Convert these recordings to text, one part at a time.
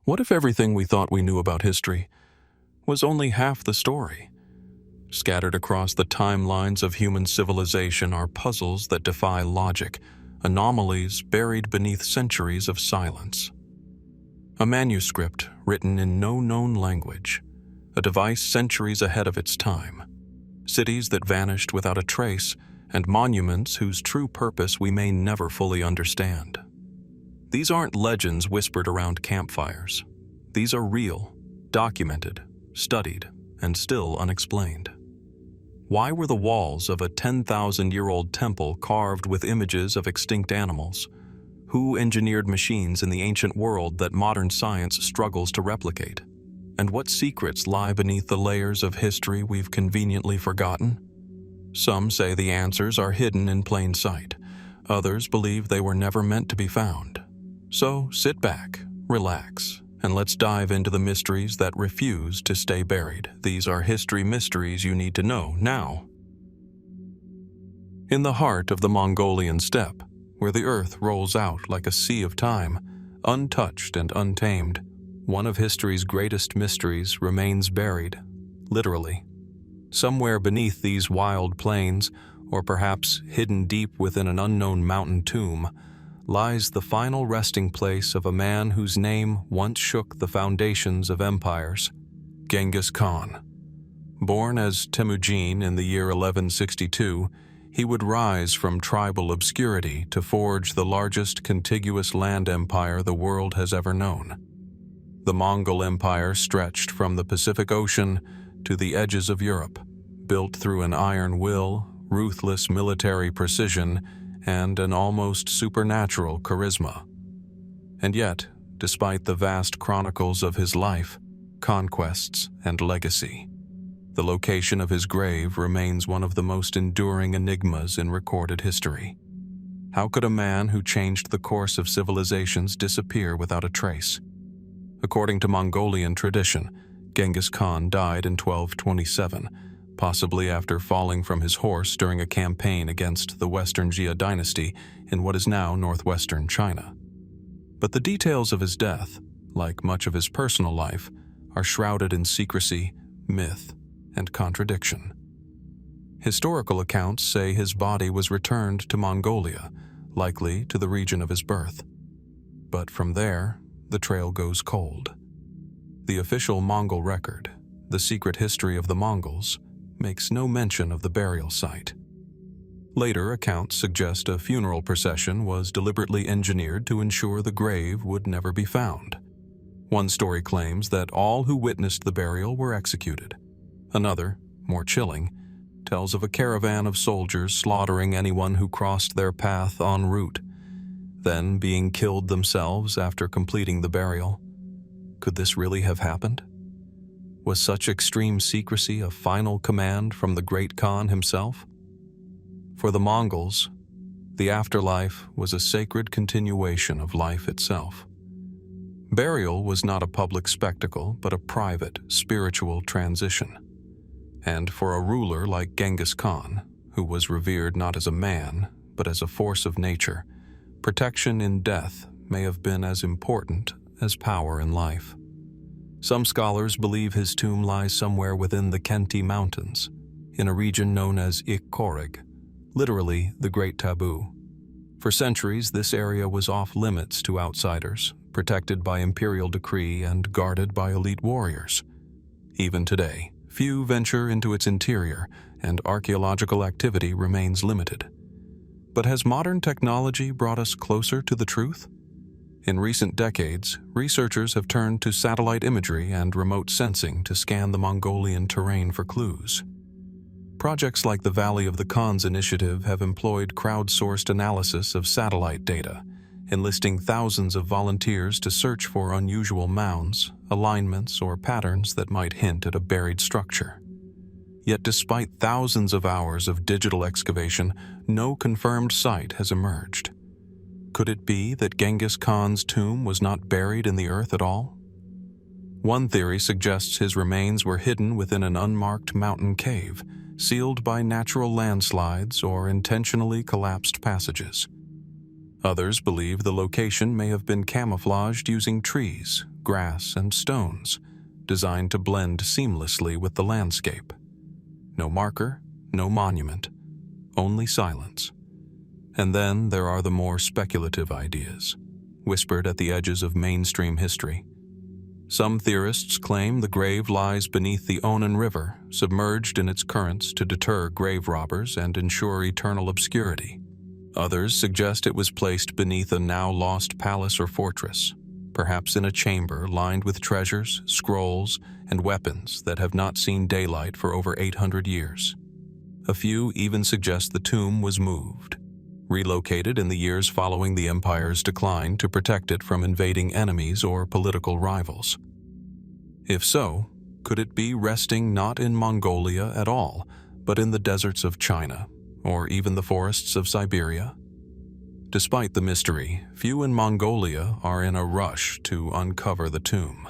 What if everything we thought we knew about history was only half the story? Scattered across the timelines of human civilization are puzzles that defy logic, anomalies buried beneath centuries of silence. A manuscript written in no known language, a device centuries ahead of its time, cities that vanished without a trace, and monuments whose true purpose we may never fully understand. These aren't legends whispered around campfires. These are real, documented, studied, and still unexplained. Why were the walls of a 10,000-year-old temple carved with images of extinct animals? Who engineered machines in the ancient world that modern science struggles to replicate? And what secrets lie beneath the layers of history we've conveniently forgotten? Some say the answers are hidden in plain sight. Others believe they were never meant to be found. So sit back, relax, and let's dive into the mysteries that refuse to stay buried. These are history mysteries you need to know now. In the heart of the Mongolian steppe, where the earth rolls out like a sea of time, untouched and untamed, one of history's greatest mysteries remains buried, literally. Somewhere beneath these wild plains, or perhaps hidden deep within an unknown mountain tomb, lies the final resting place of a man whose name once shook the foundations of empires, Genghis Khan. Born as Temujin in the year 1162, he would rise from tribal obscurity to forge the largest contiguous land empire the world has ever known. The Mongol Empire stretched from the Pacific Ocean to the edges of Europe, built through an iron will, ruthless military precision, and an almost supernatural charisma. And yet, despite the vast chronicles of his life, conquests, and legacy, the location of his grave remains one of the most enduring enigmas in recorded history. How could a man who changed the course of civilizations disappear without a trace? According to Mongolian tradition, Genghis Khan died in 1227, possibly after falling from his horse during a campaign against the Western Jia dynasty in what is now northwestern China. But the details of his death, like much of his personal life, are shrouded in secrecy, myth, and contradiction. Historical accounts say his body was returned to Mongolia, likely to the region of his birth. But from there, the trail goes cold. The official Mongol record, The Secret History of the Mongols, makes no mention of the burial site. Later accounts suggest a funeral procession was deliberately engineered to ensure the grave would never be found. One story claims that all who witnessed the burial were executed. Another, more chilling, tells of a caravan of soldiers slaughtering anyone who crossed their path en route, then being killed themselves after completing the burial. Could this really have happened? Was such extreme secrecy a final command from the great Khan himself? For the Mongols, the afterlife was a sacred continuation of life itself. Burial was not a public spectacle, but a private, spiritual transition. And for a ruler like Genghis Khan, who was revered not as a man, but as a force of nature, protection in death may have been as important as power in life. Some scholars believe his tomb lies somewhere within the Khenti Mountains, in a region known as Ik-Korig, literally the Great Taboo. For centuries, this area was off-limits to outsiders, protected by imperial decree and guarded by elite warriors. Even today, few venture into its interior, and archaeological activity remains limited. But has modern technology brought us closer to the truth? In recent decades, researchers have turned to satellite imagery and remote sensing to scan the Mongolian terrain for clues. Projects like the Valley of the Khans initiative have employed crowdsourced analysis of satellite data, enlisting thousands of volunteers to search for unusual mounds, alignments, or patterns that might hint at a buried structure. Yet despite thousands of hours of digital excavation, no confirmed site has emerged. Could it be that Genghis Khan's tomb was not buried in the earth at all? One theory suggests his remains were hidden within an unmarked mountain cave, sealed by natural landslides or intentionally collapsed passages. Others believe the location may have been camouflaged using trees, grass and stones, designed to blend seamlessly with the landscape. No marker, no monument, only silence. And then there are the more speculative ideas, whispered at the edges of mainstream history. Some theorists claim the grave lies beneath the Onan River, submerged in its currents to deter grave robbers and ensure eternal obscurity. Others suggest it was placed beneath a now-lost palace or fortress, perhaps in a chamber lined with treasures, scrolls, and weapons that have not seen daylight for over 800 years. A few even suggest the tomb was moved, relocated in the years following the empire's decline to protect it from invading enemies or political rivals. If so, could it be resting not in Mongolia at all, but in the deserts of China, or even the forests of Siberia? Despite the mystery, few in Mongolia are in a rush to uncover the tomb.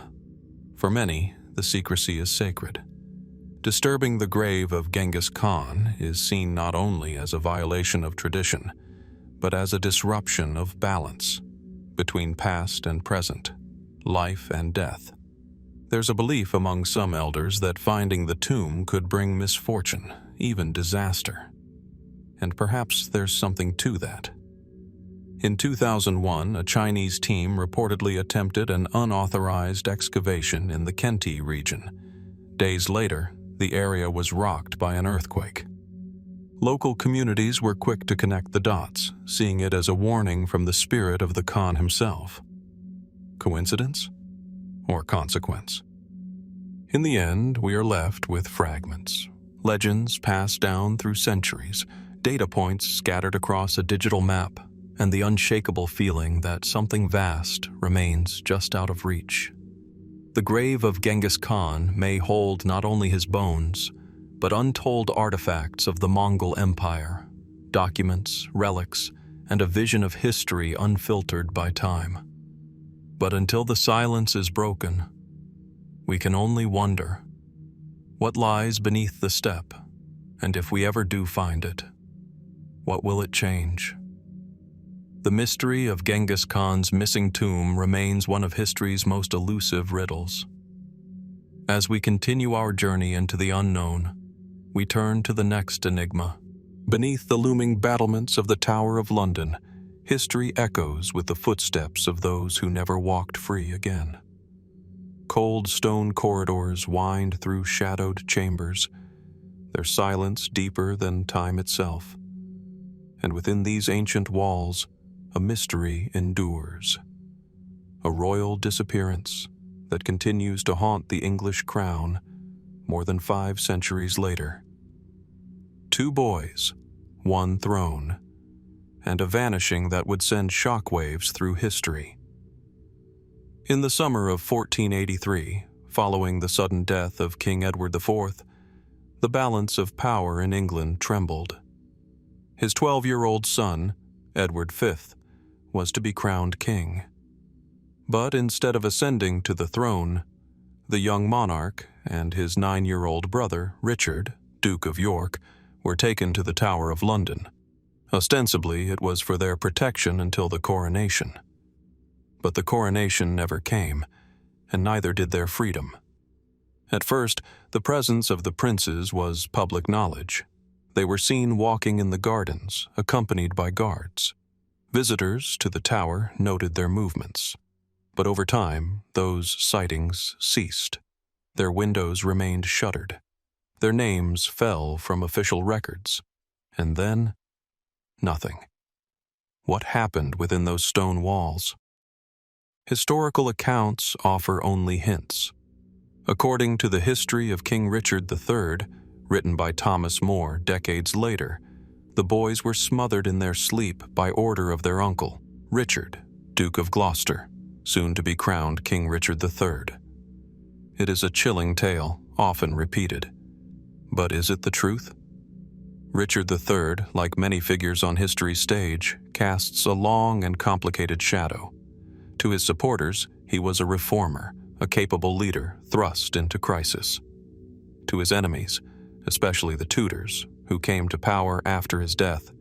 For many, the secrecy is sacred. Disturbing the grave of Genghis Khan is seen not only as a violation of tradition, but as a disruption of balance between past and present, life and death. There's a belief among some elders that finding the tomb could bring misfortune, even disaster. And perhaps there's something to that. In 2001, a Chinese team reportedly attempted an unauthorized excavation in the Khenti region. Days later, the area was rocked by an earthquake. Local communities were quick to connect the dots, seeing it as a warning from the spirit of the Khan himself. Coincidence? Or consequence? In the end, we are left with fragments, legends passed down through centuries, data points scattered across a digital map, and the unshakable feeling that something vast remains just out of reach. The grave of Genghis Khan may hold not only his bones, but untold artifacts of the Mongol Empire, documents, relics, and a vision of history unfiltered by time. But until the silence is broken, we can only wonder what lies beneath the step, and if we ever do find it, what will it change? The mystery of Genghis Khan's missing tomb remains one of history's most elusive riddles. As we continue our journey into the unknown, we turn to the next enigma. Beneath the looming battlements of the Tower of London, history echoes with the footsteps of those who never walked free again. Cold stone corridors wind through shadowed chambers, their silence deeper than time itself. And within these ancient walls, a mystery endures. A royal disappearance that continues to haunt the English crown more than 5 centuries later. 2 boys, 1 throne, and a vanishing that would send shockwaves through history. In the summer of 1483, following the sudden death of King Edward IV, the balance of power in England trembled. His 12-year-old son, Edward V, was to be crowned king. But instead of ascending to the throne, the young monarch and his 9-year-old brother, Richard, Duke of York, were taken to the Tower of London. Ostensibly, it was for their protection until the coronation. But the coronation never came, and neither did their freedom. At first, the presence of the princes was public knowledge. They were seen walking in the gardens, accompanied by guards. Visitors to the tower noted their movements. But over time, those sightings ceased. Their windows remained shuttered. Their names fell from official records. And then, nothing. What happened within those stone walls? Historical accounts offer only hints. According to the History of King Richard III, written by Thomas More decades later, the boys were smothered in their sleep by order of their uncle, Richard, Duke of Gloucester, soon to be crowned King Richard III. It is a chilling tale, often repeated. But is it the truth? Richard III, like many figures on history's stage, casts a long and complicated shadow. To his supporters, he was a reformer, a capable leader thrust into crisis. To his enemies, especially the Tudors, who came to power after his death,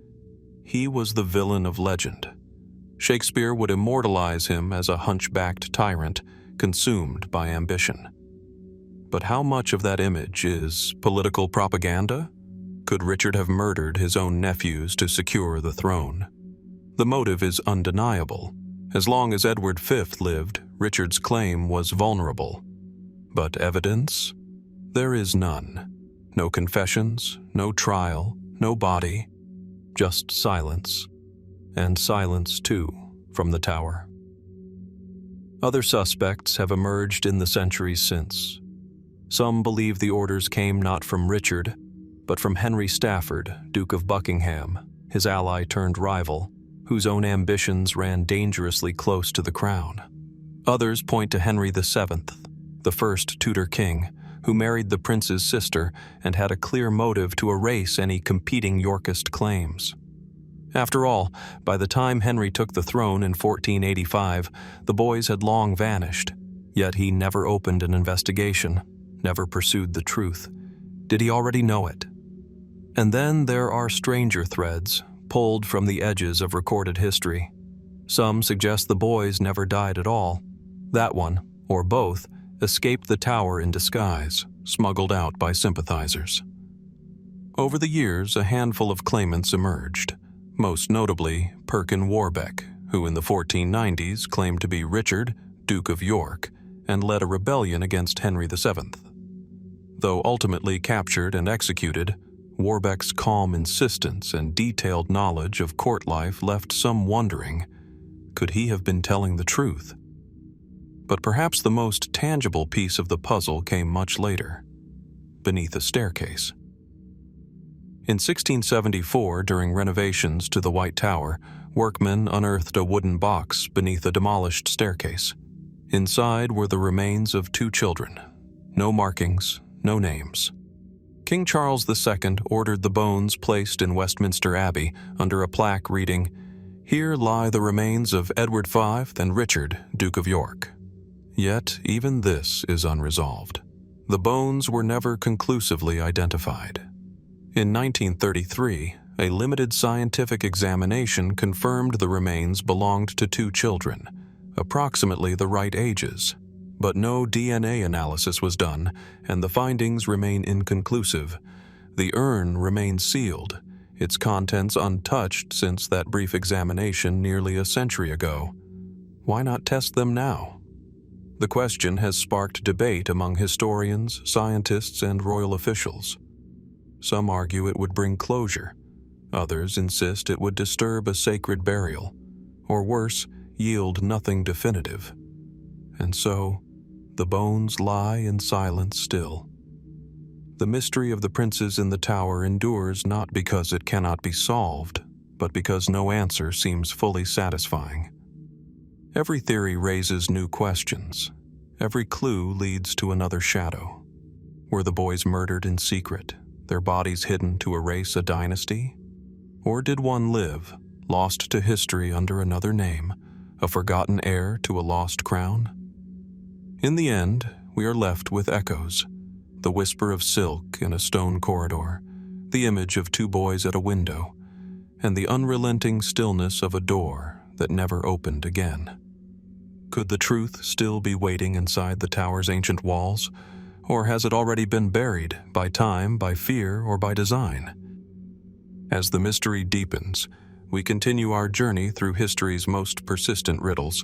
he was the villain of legend. Shakespeare would immortalize him as a hunchbacked tyrant, consumed by ambition. But how much of that image is political propaganda? Could Richard have murdered his own nephews to secure the throne? The motive is undeniable. As long as Edward V lived, Richard's claim was vulnerable. But evidence? There is none. No confessions, no trial, no body, just silence. And silence, too, from the tower. Other suspects have emerged in the centuries since. Some believe the orders came not from Richard, but from Henry Stafford, Duke of Buckingham, his ally turned rival, whose own ambitions ran dangerously close to the crown. Others point to Henry VII, the first Tudor king, who married the prince's sister and had a clear motive to erase any competing Yorkist claims. After all, by the time Henry took the throne in 1485, the boys had long vanished, yet he never opened an investigation, never pursued the truth. Did he already know it? And then there are stranger threads, pulled from the edges of recorded history. Some suggest the boys never died at all. That one, or both, escaped the tower in disguise, smuggled out by sympathizers. Over the years, a handful of claimants emerged, most notably Perkin Warbeck, who in the 1490s claimed to be Richard, Duke of York, and led a rebellion against Henry VII. Though ultimately captured and executed, Warbeck's calm insistence and detailed knowledge of court life left some wondering, could he have been telling the truth? But perhaps the most tangible piece of the puzzle came much later, beneath a staircase. In 1674, during renovations to the White Tower, workmen unearthed a wooden box beneath a demolished staircase. Inside were the remains of 2 children. No markings, no names. King Charles II ordered the bones placed in Westminster Abbey under a plaque reading, "Here lie the remains of Edward V and Richard, Duke of York." Yet even this is unresolved. The bones were never conclusively identified. In 1933, a limited scientific examination confirmed the remains belonged to 2 children, approximately the right ages. But no DNA analysis was done, and the findings remain inconclusive. The urn remains sealed, its contents untouched since that brief examination nearly a century ago. Why not test them now? The question has sparked debate among historians, scientists, and royal officials. Some argue it would bring closure. Others insist it would disturb a sacred burial, or worse, yield nothing definitive. And so, the bones lie in silence still. The mystery of the princes in the tower endures not because it cannot be solved, but because no answer seems fully satisfying. Every theory raises new questions. Every clue leads to another shadow. Were the boys murdered in secret, their bodies hidden to erase a dynasty? Or did one live, lost to history under another name, a forgotten heir to a lost crown? In the end, we are left with echoes, the whisper of silk in a stone corridor, the image of 2 boys at a window, and the unrelenting stillness of a door that never opened again. Could the truth still be waiting inside the tower's ancient walls, or has it already been buried by time, by fear, or by design? As the mystery deepens, we continue our journey through history's most persistent riddles,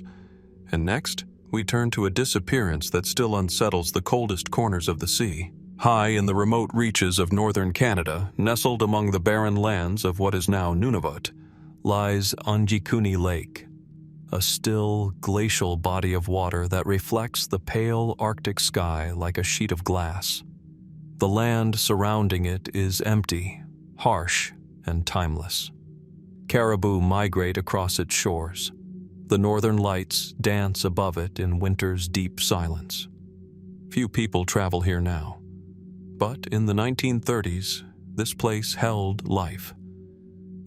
and next, we turn to a disappearance that still unsettles the coldest corners of the sea. High in the remote reaches of northern Canada, nestled among the barren lands of what is now Nunavut, lies Angikuni Lake, a still, glacial body of water that reflects the pale Arctic sky like a sheet of glass. The land surrounding it is empty, harsh, and timeless. Caribou migrate across its shores. The northern lights dance above it in winter's deep silence. Few people travel here now. But in the 1930s, this place held life.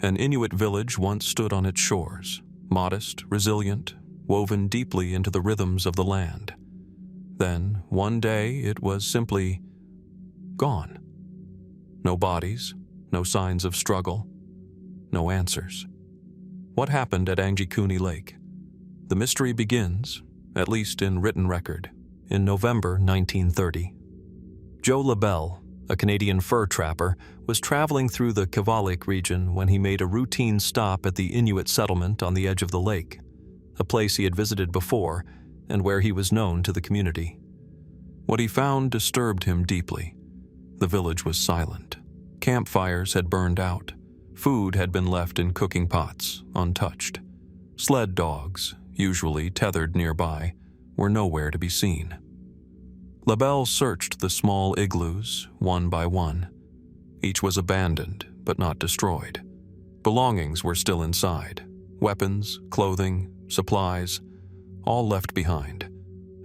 An Inuit village once stood on its shores, modest, resilient, woven deeply into the rhythms of the land. Then, one day, it was simply gone. No bodies, no signs of struggle, no answers. What happened at Angikuni Lake? The mystery begins, at least in written record, in November 1930. Joe LaBelle, a Canadian fur trapper, was traveling through the Kavalik region when he made a routine stop at the Inuit settlement on the edge of the lake, a place he had visited before and where he was known to the community. What he found disturbed him deeply. The village was silent. Campfires had burned out. Food had been left in cooking pots, untouched. Sled dogs, usually tethered nearby, were nowhere to be seen. LaBelle searched the small igloos, one by one. Each was abandoned, but not destroyed. Belongings were still inside. Weapons, clothing, supplies, all left behind,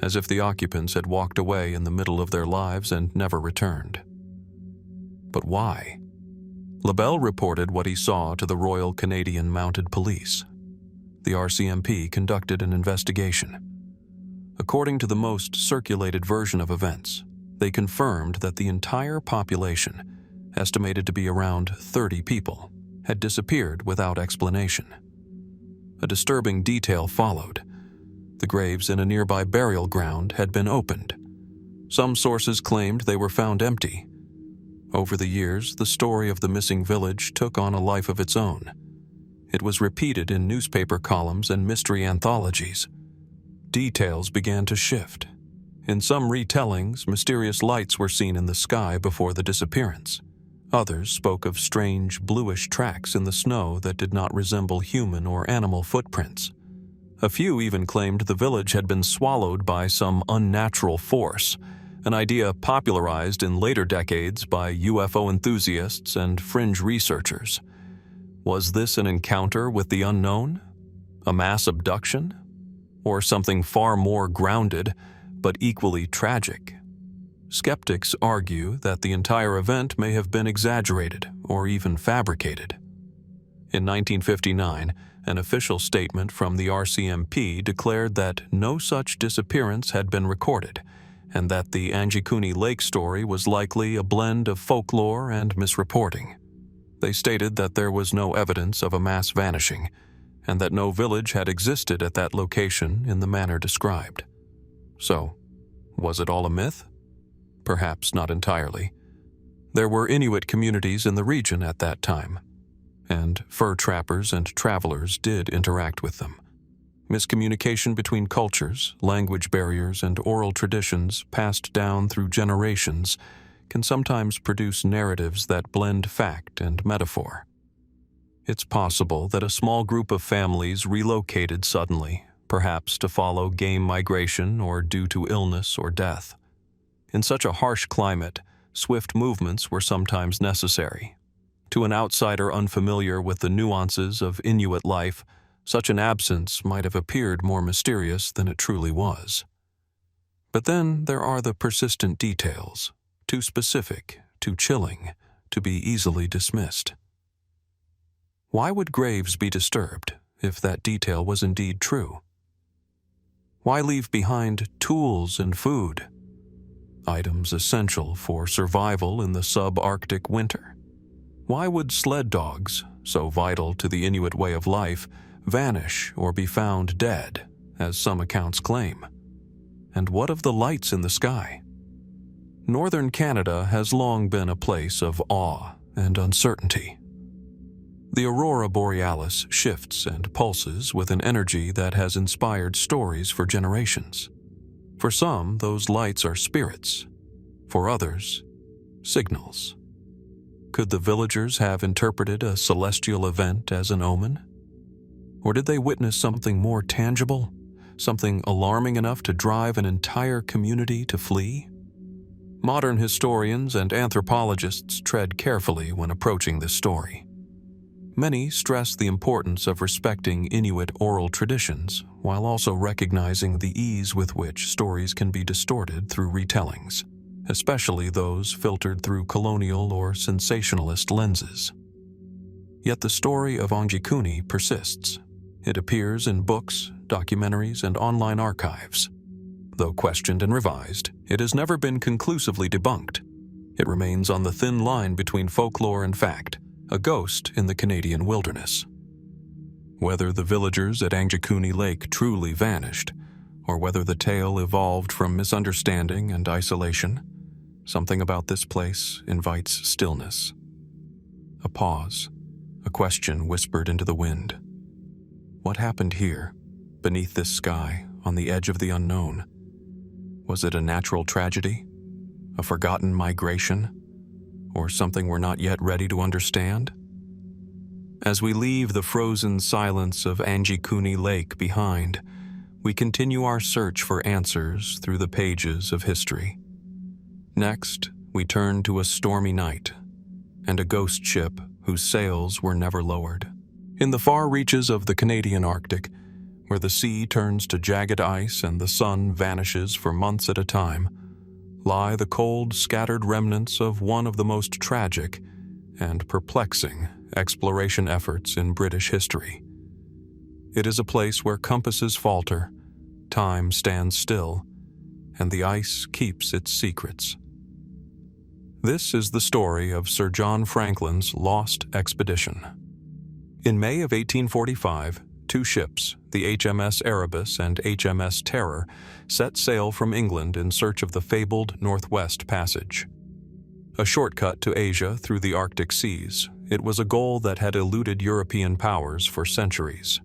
as if the occupants had walked away in the middle of their lives and never returned. But why? LaBelle reported what he saw to the Royal Canadian Mounted Police. The RCMP conducted an investigation. According to the most circulated version of events, they confirmed that the entire population, estimated to be around 30 people, had disappeared without explanation. A disturbing detail followed. The graves in a nearby burial ground had been opened. Some sources claimed they were found empty. Over the years, the story of the missing village took on a life of its own. It was repeated in newspaper columns and mystery anthologies. Details began to shift. In some retellings, mysterious lights were seen in the sky before the disappearance. Others spoke of strange, bluish tracks in the snow that did not resemble human or animal footprints. A few even claimed the village had been swallowed by some unnatural force, an idea popularized in later decades by UFO enthusiasts and fringe researchers. Was this an encounter with the unknown? A mass abduction? Or something far more grounded, but equally tragic? Skeptics argue that the entire event may have been exaggerated or even fabricated. In 1959, an official statement from the RCMP declared that no such disappearance had been recorded, and that the Angikuni Lake story was likely a blend of folklore and misreporting. They stated that there was no evidence of a mass vanishing, and that no village had existed at that location in the manner described. So, was it all a myth? Perhaps not entirely. There were Inuit communities in the region at that time, and fur trappers and travelers did interact with them. Miscommunication between cultures, language barriers, and oral traditions passed down through generations can sometimes produce narratives that blend fact and metaphor. It's possible that a small group of families relocated suddenly, perhaps to follow game migration or due to illness or death. In such a harsh climate, swift movements were sometimes necessary. To an outsider unfamiliar with the nuances of Inuit life, such an absence might have appeared more mysterious than it truly was. But then there are the persistent details, too specific, too chilling, to be easily dismissed. Why would graves be disturbed if that detail was indeed true? Why leave behind tools and food, items essential for survival in the subarctic winter? Why would sled dogs, so vital to the Inuit way of life, vanish or be found dead, as some accounts claim? And what of the lights in the sky? Northern Canada has long been a place of awe and uncertainty. The aurora borealis shifts and pulses with an energy that has inspired stories for generations. For some, those lights are spirits. For others, signals. Could the villagers have interpreted a celestial event as an omen? Or did they witness something more tangible, something alarming enough to drive an entire community to flee? Modern historians and anthropologists tread carefully when approaching this story. Many stress the importance of respecting Inuit oral traditions, while also recognizing the ease with which stories can be distorted through retellings, especially those filtered through colonial or sensationalist lenses. Yet the story of Angikuni persists. It appears in books, documentaries, and online archives. Though questioned and revised, it has never been conclusively debunked. It remains on the thin line between folklore and fact, a ghost in the Canadian wilderness. Whether the villagers at Angikuni Lake truly vanished, or whether the tale evolved from misunderstanding and isolation, something about this place invites stillness. A pause, a question whispered into the wind. What happened here, beneath this sky, on the edge of the unknown? Was it a natural tragedy? A forgotten migration? Or something we're not yet ready to understand? As we leave the frozen silence of Angikuni Lake behind, we continue our search for answers through the pages of history. Next, we turn to a stormy night and a ghost ship whose sails were never lowered. In the far reaches of the Canadian Arctic, where the sea turns to jagged ice and the sun vanishes for months at a time, lie the cold, scattered remnants of one of the most tragic and perplexing exploration efforts in British history. It is a place where compasses falter, time stands still, and the ice keeps its secrets. This is the story of Sir John Franklin's lost expedition. In May of 1845, two ships, the HMS Erebus and HMS Terror, set sail from England in search of the fabled Northwest Passage. A shortcut to Asia through the Arctic seas, it was a goal that had eluded European powers for centuries.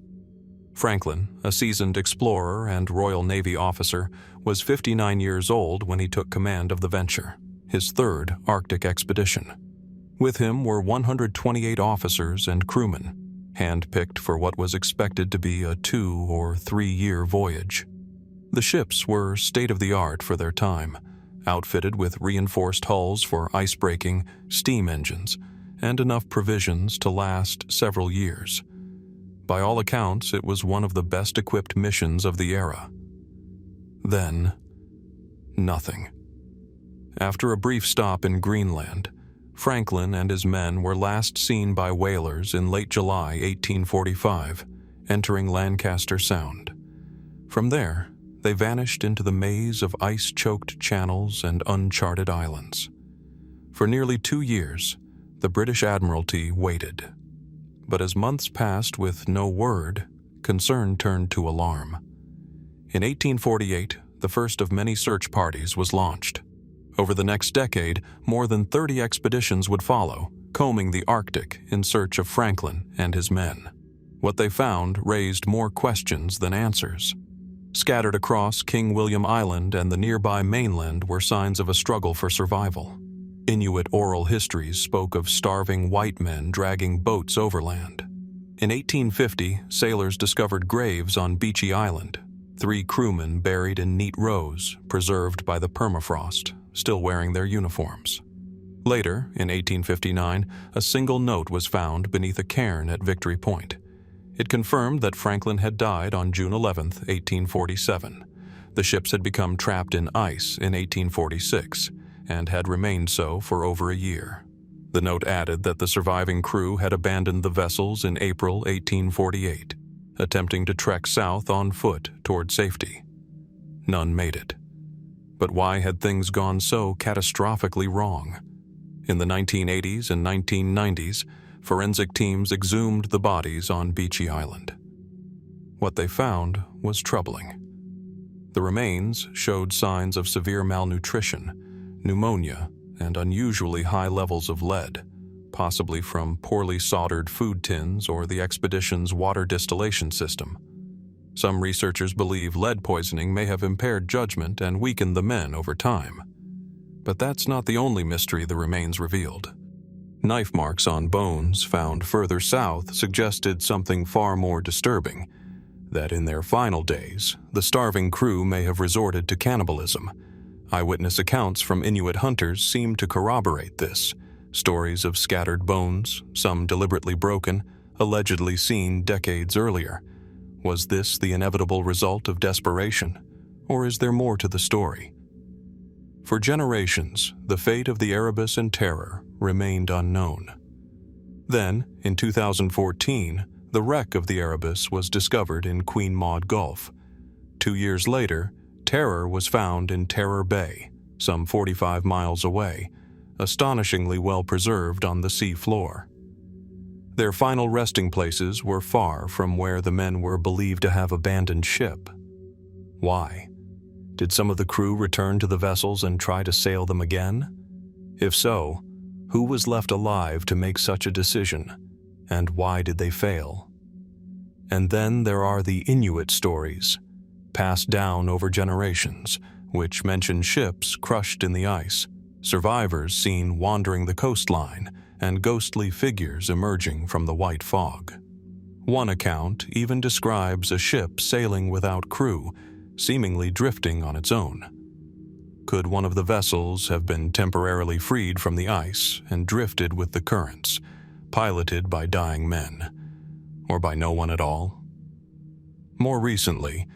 Franklin, a seasoned explorer and Royal Navy officer, was 59 years old when he took command of the venture, his third Arctic expedition. With him were 128 officers and crewmen, hand-picked for what was expected to be a 2- or 3-year voyage. The ships were state-of-the-art for their time, outfitted with reinforced hulls for ice-breaking, steam engines, and enough provisions to last several years. By all accounts, it was one of the best-equipped missions of the era. Then, nothing. After a brief stop in Greenland, Franklin and his men were last seen by whalers in late July 1845, entering Lancaster Sound. From there, they vanished into the maze of ice-choked channels and uncharted islands. For nearly 2 years, the British Admiralty waited. But as months passed with no word, concern turned to alarm. In 1848, the first of many search parties was launched. Over the next decade, more than 30 expeditions would follow, combing the Arctic in search of Franklin and his men. What they found raised more questions than answers. Scattered across King William Island and the nearby mainland were signs of a struggle for survival. Inuit oral histories spoke of starving white men dragging boats overland. In 1850, sailors discovered graves on Beechy Island, 3 crewmen buried in neat rows, preserved by the permafrost, still wearing their uniforms. Later, in 1859, a single note was found beneath a cairn at Victory Point. It confirmed that Franklin had died on June 11, 1847. The ships had become trapped in ice in 1846 and had remained so for over a year. The note added that the surviving crew had abandoned the vessels in April 1848, attempting to trek south on foot toward safety. None made it. But why had things gone so catastrophically wrong? In the 1980s and 1990s, forensic teams exhumed the bodies on Beechy Island. What they found was troubling. The remains showed signs of severe malnutrition, pneumonia, and unusually high levels of lead, possibly from poorly soldered food tins or the expedition's water distillation system. Some researchers believe lead poisoning may have impaired judgment and weakened the men over time. But that's not the only mystery the remains revealed. Knife marks on bones found further south suggested something far more disturbing, that in their final days, the starving crew may have resorted to cannibalism. Eyewitness accounts from Inuit hunters seem to corroborate this. Stories of scattered bones, some deliberately broken, allegedly seen decades earlier. Was this the inevitable result of desperation, or is there more to the story? For generations, the fate of the Erebus and Terror remained unknown. Then, in 2014, the wreck of the Erebus was discovered in Queen Maud Gulf. 2 years later, Terror was found in Terror Bay, some 45 miles away, astonishingly well preserved on the sea floor. Their final resting places were far from where the men were believed to have abandoned ship. Why? Did some of the crew return to the vessels and try to sail them again? If so, who was left alive to make such a decision, and why did they fail? And then there are the Inuit stories, passed down over generations, which mention ships crushed in the ice, survivors seen wandering the coastline, and ghostly figures emerging from the white fog. One account even describes a ship sailing without crew, seemingly drifting on its own. Could one of the vessels have been temporarily freed from the ice and drifted with the currents, piloted by dying men, or by no one at all? More recently,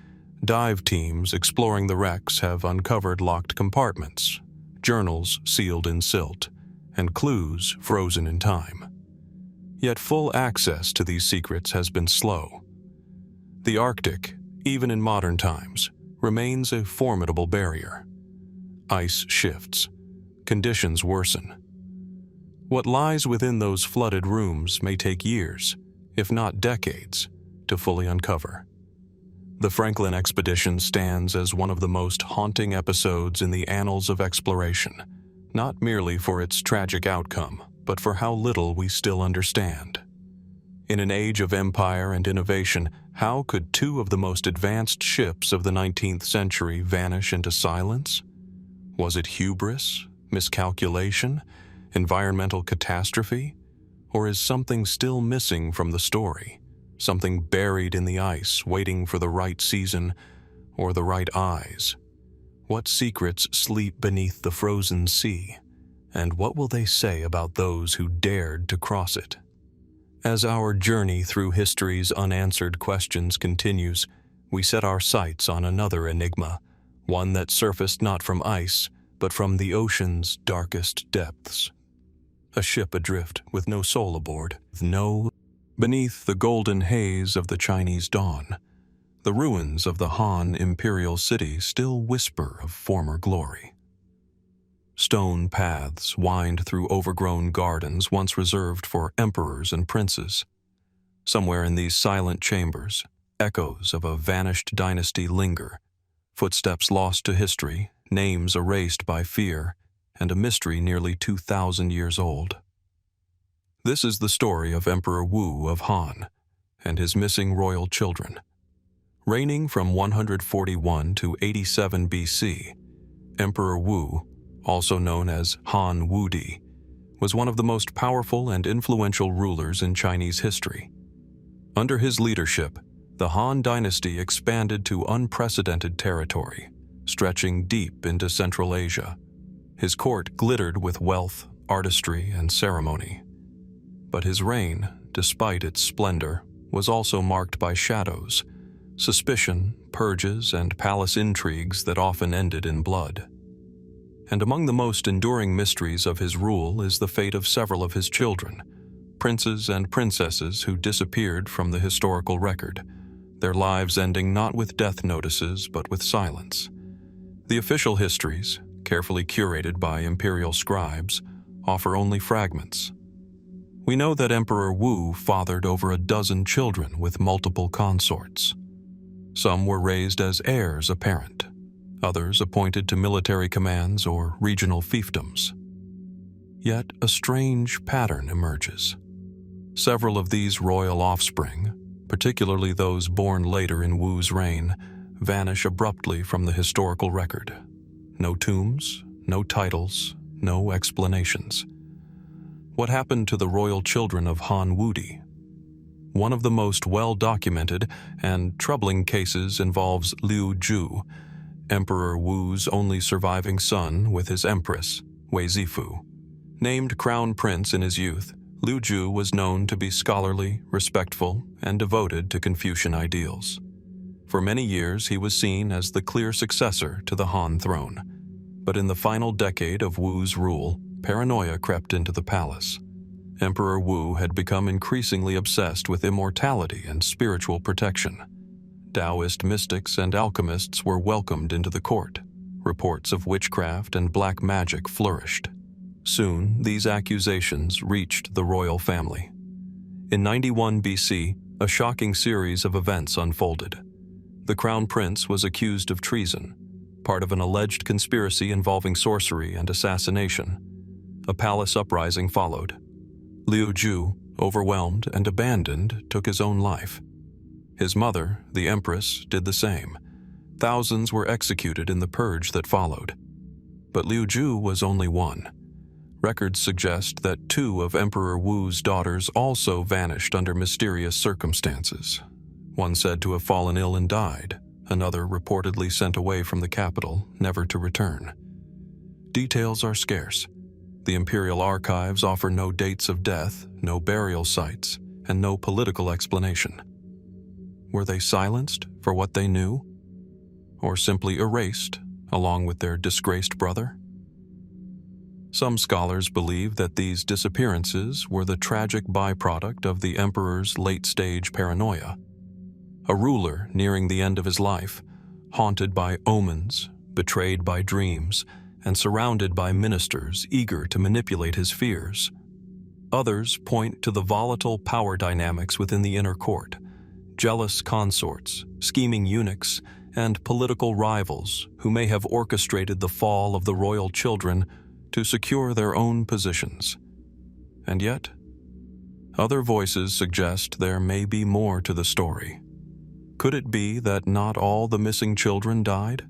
dive teams exploring the wrecks have uncovered locked compartments, journals sealed in silt, and clues frozen in time. Yet full access to these secrets has been slow. The Arctic, even in modern times, remains a formidable barrier. Ice shifts, conditions worsen. What lies within those flooded rooms may take years, if not decades, to fully uncover. The Franklin expedition stands as one of the most haunting episodes in the annals of exploration, not merely for its tragic outcome, but for how little we still understand. In an age of empire and innovation, how could two of the most advanced ships of the 19th century vanish into silence? Was it hubris, miscalculation, environmental catastrophe? Or is something still missing from the story? Something buried in the ice, waiting for the right season or the right eyes? What secrets sleep beneath the frozen sea? And what will they say about those who dared to cross it? As our journey through history's unanswered questions continues, we set our sights on another enigma, one that surfaced not from ice, but from the ocean's darkest depths. A ship adrift with no soul aboard, beneath the golden haze of the Chinese dawn, the ruins of the Han imperial city still whisper of former glory. Stone paths wind through overgrown gardens once reserved for emperors and princes. Somewhere in these silent chambers, echoes of a vanished dynasty linger, footsteps lost to history, names erased by fear, and a mystery nearly 2,000 years old. This is the story of Emperor Wu of Han and his missing royal children. Reigning from 141 to 87 BC, Emperor Wu, also known as Han Wudi, was one of the most powerful and influential rulers in Chinese history. Under his leadership, the Han dynasty expanded to unprecedented territory, stretching deep into Central Asia. His court glittered with wealth, artistry, and ceremony. But his reign, despite its splendor, was also marked by shadows, suspicion, purges, and palace intrigues that often ended in blood. And among the most enduring mysteries of his rule is the fate of several of his children, princes and princesses who disappeared from the historical record, their lives ending not with death notices but with silence. The official histories, carefully curated by imperial scribes, offer only fragments. We know that Emperor Wu fathered over a dozen children with multiple consorts. Some were raised as heirs apparent, others appointed to military commands or regional fiefdoms. Yet a strange pattern emerges. Several of these royal offspring, particularly those born later in Wu's reign, vanish abruptly from the historical record. No tombs, no titles, no explanations. What happened to the royal children of Han Wudi? One of the most well-documented and troubling cases involves Liu Ju, Emperor Wu's only surviving son with his empress, Wei Zifu. Named crown prince in his youth, Liu Ju was known to be scholarly, respectful, and devoted to Confucian ideals. For many years, he was seen as the clear successor to the Han throne. But in the final decade of Wu's rule, paranoia crept into the palace. Emperor Wu had become increasingly obsessed with immortality and spiritual protection. Taoist mystics and alchemists were welcomed into the court. Reports of witchcraft and black magic flourished. Soon, these accusations reached the royal family. In 91 BC, a shocking series of events unfolded. the crown prince was accused of treason, part of an alleged conspiracy involving sorcery and assassination. A palace uprising followed. Liu Ju, overwhelmed and abandoned, took his own life. His mother, the empress, did the same. Thousands were executed in the purge that followed. But Liu Ju was only one. Records suggest that 2 of Emperor Wu's daughters also vanished under mysterious circumstances. One said to have fallen ill and died, another reportedly sent away from the capital, never to return. Details are scarce. The imperial archives offer no dates of death, no burial sites, and no political explanation. Were they silenced for what they knew? Or simply erased, along with their disgraced brother? Some scholars believe that these disappearances were the tragic byproduct of the emperor's late-stage paranoia. A ruler nearing the end of his life, haunted by omens, betrayed by dreams, and surrounded by ministers eager to manipulate his fears. Others point to the volatile power dynamics within the inner court, jealous consorts, scheming eunuchs, and political rivals who may have orchestrated the fall of the royal children to secure their own positions. And yet, other voices suggest there may be more to the story. Could it be that not all the missing children died?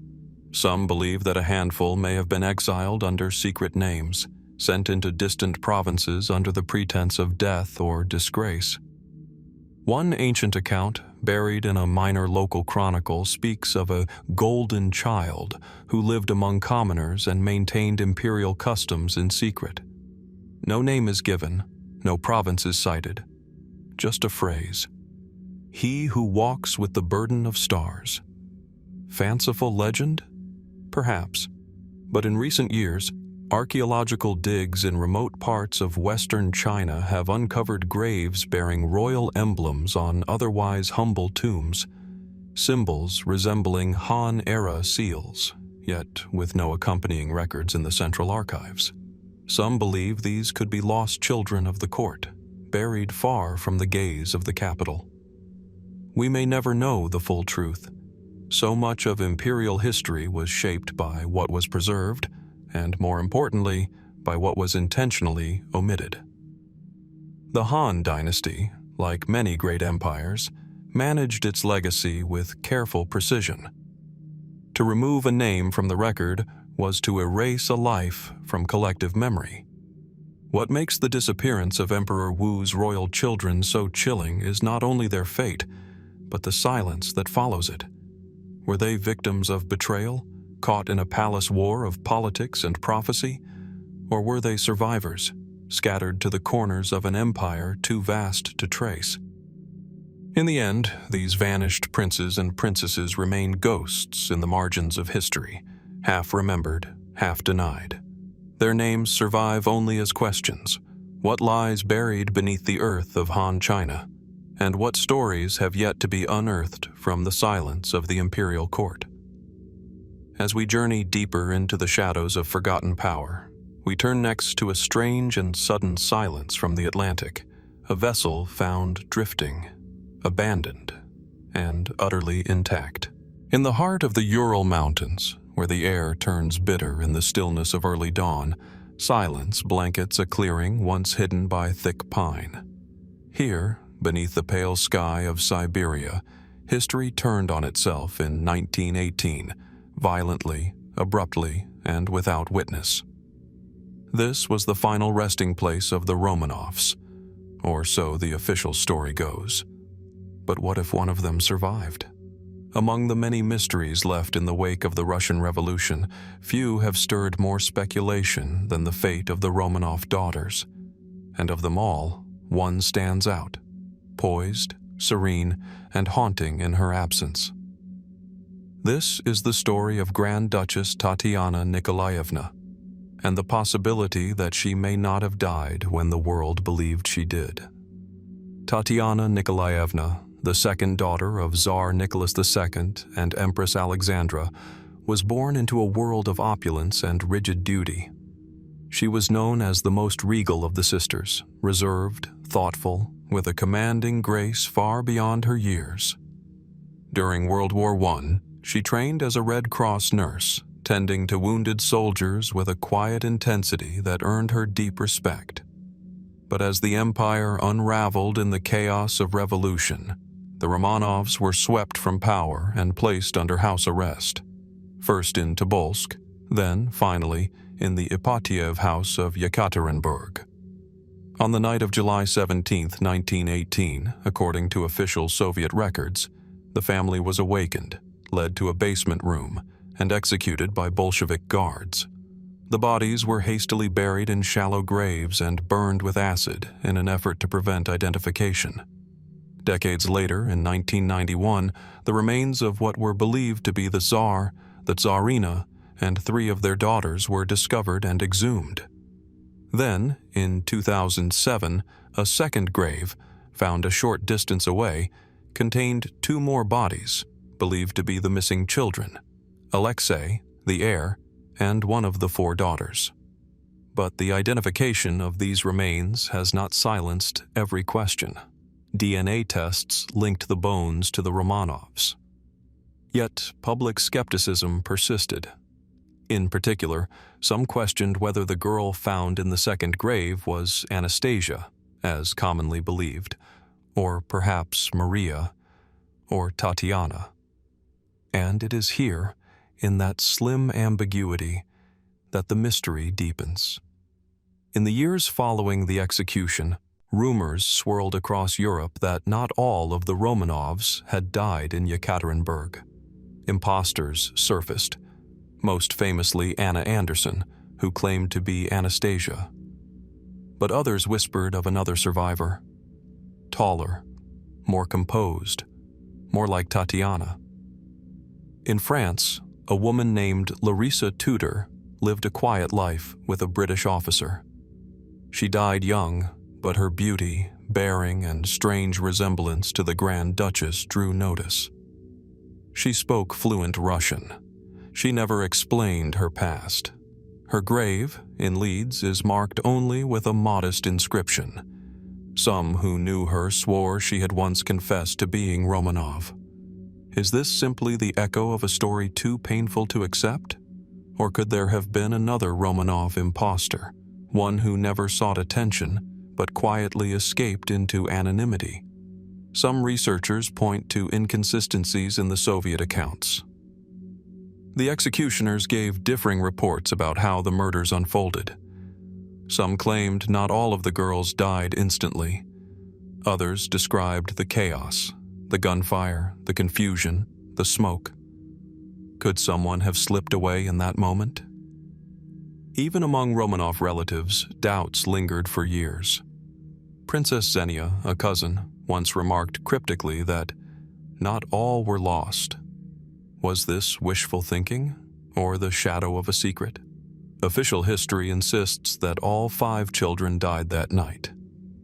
Some believe that a handful may have been exiled under secret names, sent into distant provinces under the pretense of death or disgrace. One ancient account, buried in a minor local chronicle, speaks of a golden child who lived among commoners and maintained imperial customs in secret. No name is given, no province is cited, just a phrase. He who walks with the burden of stars. Fanciful legend? Perhaps. But in recent years, archaeological digs in remote parts of western China have uncovered graves bearing royal emblems on otherwise humble tombs, symbols resembling Han-era seals, yet with no accompanying records in the central archives. Some believe these could be lost children of the court, buried far from the gaze of the capital. We may never know the full truth. So much of imperial history was shaped by what was preserved, and more importantly, by what was intentionally omitted. The Han dynasty, like many great empires, managed its legacy with careful precision. To remove a name from the record was to erase a life from collective memory. What makes the disappearance of Emperor Wu's royal children so chilling is not only their fate, but the silence that follows it. Were they victims of betrayal, caught in a palace war of politics and prophecy? Or were they survivors, scattered to the corners of an empire too vast to trace? In the end, these vanished princes and princesses remain ghosts in the margins of history, half remembered, half denied. Their names survive only as questions. What lies buried beneath the earth of Han China? And what stories have yet to be unearthed from the silence of the imperial court? As we journey deeper into the shadows of forgotten power, we turn next to a strange and sudden silence from the Atlantic, a vessel found drifting, abandoned, and utterly intact. In the heart of the Ural Mountains, where the air turns bitter in the stillness of early dawn, silence blankets a clearing once hidden by thick pine. Here, beneath the pale sky of Siberia, history turned on itself in 1918, violently, abruptly, and without witness. This was the final resting place of the Romanovs, or so the official story goes. But what if one of them survived? Among the many mysteries left in the wake of the Russian Revolution, few have stirred more speculation than the fate of the Romanov daughters. And of them all, one stands out, poised, serene, and haunting in her absence. This is the story of Grand Duchess Tatiana Nikolaevna, and the possibility that she may not have died when the world believed she did. Tatiana Nikolaevna, the second daughter of Tsar Nicholas II and Empress Alexandra, was born into a world of opulence and rigid duty. She was known as the most regal of the sisters, reserved, thoughtful, with a commanding grace far beyond her years. During World War I, she trained as a Red Cross nurse, tending to wounded soldiers with a quiet intensity that earned her deep respect. But as the empire unraveled in the chaos of revolution, the Romanovs were swept from power and placed under house arrest, first in Tobolsk, then, finally, in the Ipatiev House of Yekaterinburg. On the night of July 17, 1918, according to official Soviet records, the family was awakened, led to a basement room, and executed by Bolshevik guards. The bodies were hastily buried in shallow graves and burned with acid in an effort to prevent identification. Decades later, in 1991, the remains of what were believed to be the Tsar, the Tsarina, and 3 of their daughters were discovered and exhumed. Then, in 2007, a second grave, found a short distance away, contained 2 more bodies, believed to be the missing children, Alexei, the heir, and one of the 4 daughters. But the identification of these remains has not silenced every question. DNA tests linked the bones to the Romanovs. Yet public skepticism persisted. In particular, some questioned whether the girl found in the second grave was Anastasia, as commonly believed, or perhaps Maria, or Tatiana. And it is here, in that slim ambiguity, that the mystery deepens. In the years following the execution, rumors swirled across Europe that not all of the Romanovs had died in Yekaterinburg. Imposters surfaced, most famously Anna Anderson, who claimed to be Anastasia. But others whispered of another survivor, taller, more composed, more like Tatiana. In France, a woman named Larissa Tudor lived a quiet life with a British officer. She died young, but her beauty, bearing, and strange resemblance to the Grand Duchess drew notice. She spoke fluent Russian. She never explained her past. Her grave, in Leeds, is marked only with a modest inscription. Some who knew her swore she had once confessed to being Romanov. Is this simply the echo of a story too painful to accept? Or could there have been another Romanov imposter, one who never sought attention but quietly escaped into anonymity? Some researchers point to inconsistencies in the Soviet accounts. The executioners gave differing reports about how the murders unfolded. Some claimed not all of the girls died instantly. Others described the chaos, the gunfire, the confusion, the smoke. Could someone have slipped away in that moment? Even among Romanov relatives, doubts lingered for years. Princess Xenia, a cousin, once remarked cryptically that not all were lost. Was this wishful thinking, or the shadow of a secret? Official history insists that all 5 children died that night.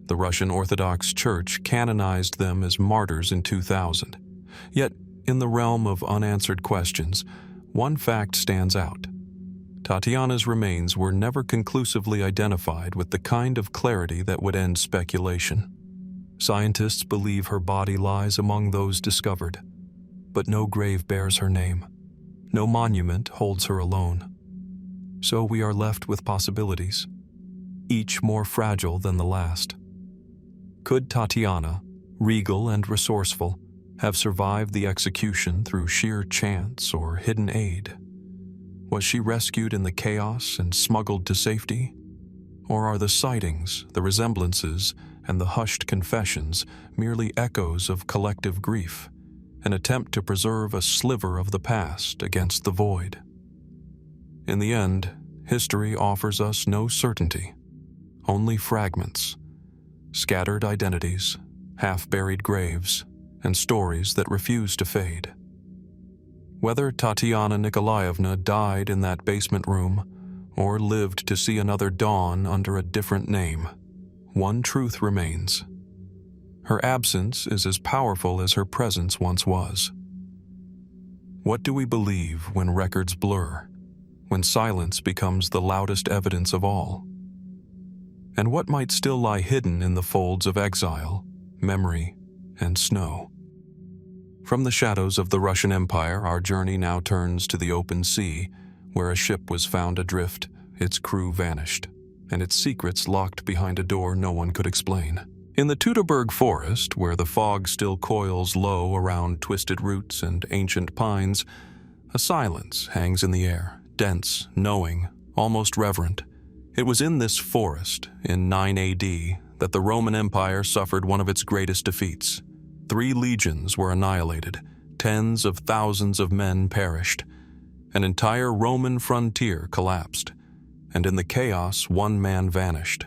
The Russian Orthodox Church canonized them as martyrs in 2000. Yet, in the realm of unanswered questions, one fact stands out. Tatiana's remains were never conclusively identified with the kind of clarity that would end speculation. Scientists believe her body lies among those discovered, but no grave bears her name. No monument holds her alone. So we are left with possibilities, each more fragile than the last. Could Tatiana, regal and resourceful, have survived the execution through sheer chance or hidden aid? Was she rescued in the chaos and smuggled to safety? Or are the sightings, the resemblances, and the hushed confessions merely echoes of collective grief, an attempt to preserve a sliver of the past against the void? In the end, history offers us no certainty, only fragments, scattered identities, half-buried graves, and stories that refuse to fade. Whether Tatiana Nikolaevna died in that basement room or lived to see another dawn under a different name, one truth remains. Her absence is as powerful as her presence once was. What do we believe when records blur, when silence becomes the loudest evidence of all? And what might still lie hidden in the folds of exile, memory, and snow? From the shadows of the Russian Empire, our journey now turns to the open sea, where a ship was found adrift, its crew vanished, and its secrets locked behind a door no one could explain. In the Teutoburg forest, where the fog still coils low around twisted roots and ancient pines, a silence hangs in the air, dense, knowing, almost reverent. It was in this forest, in 9 AD, that the Roman Empire suffered one of its greatest defeats. 3 legions were annihilated, tens of thousands of men perished. An entire Roman frontier collapsed, and in the chaos, one man vanished.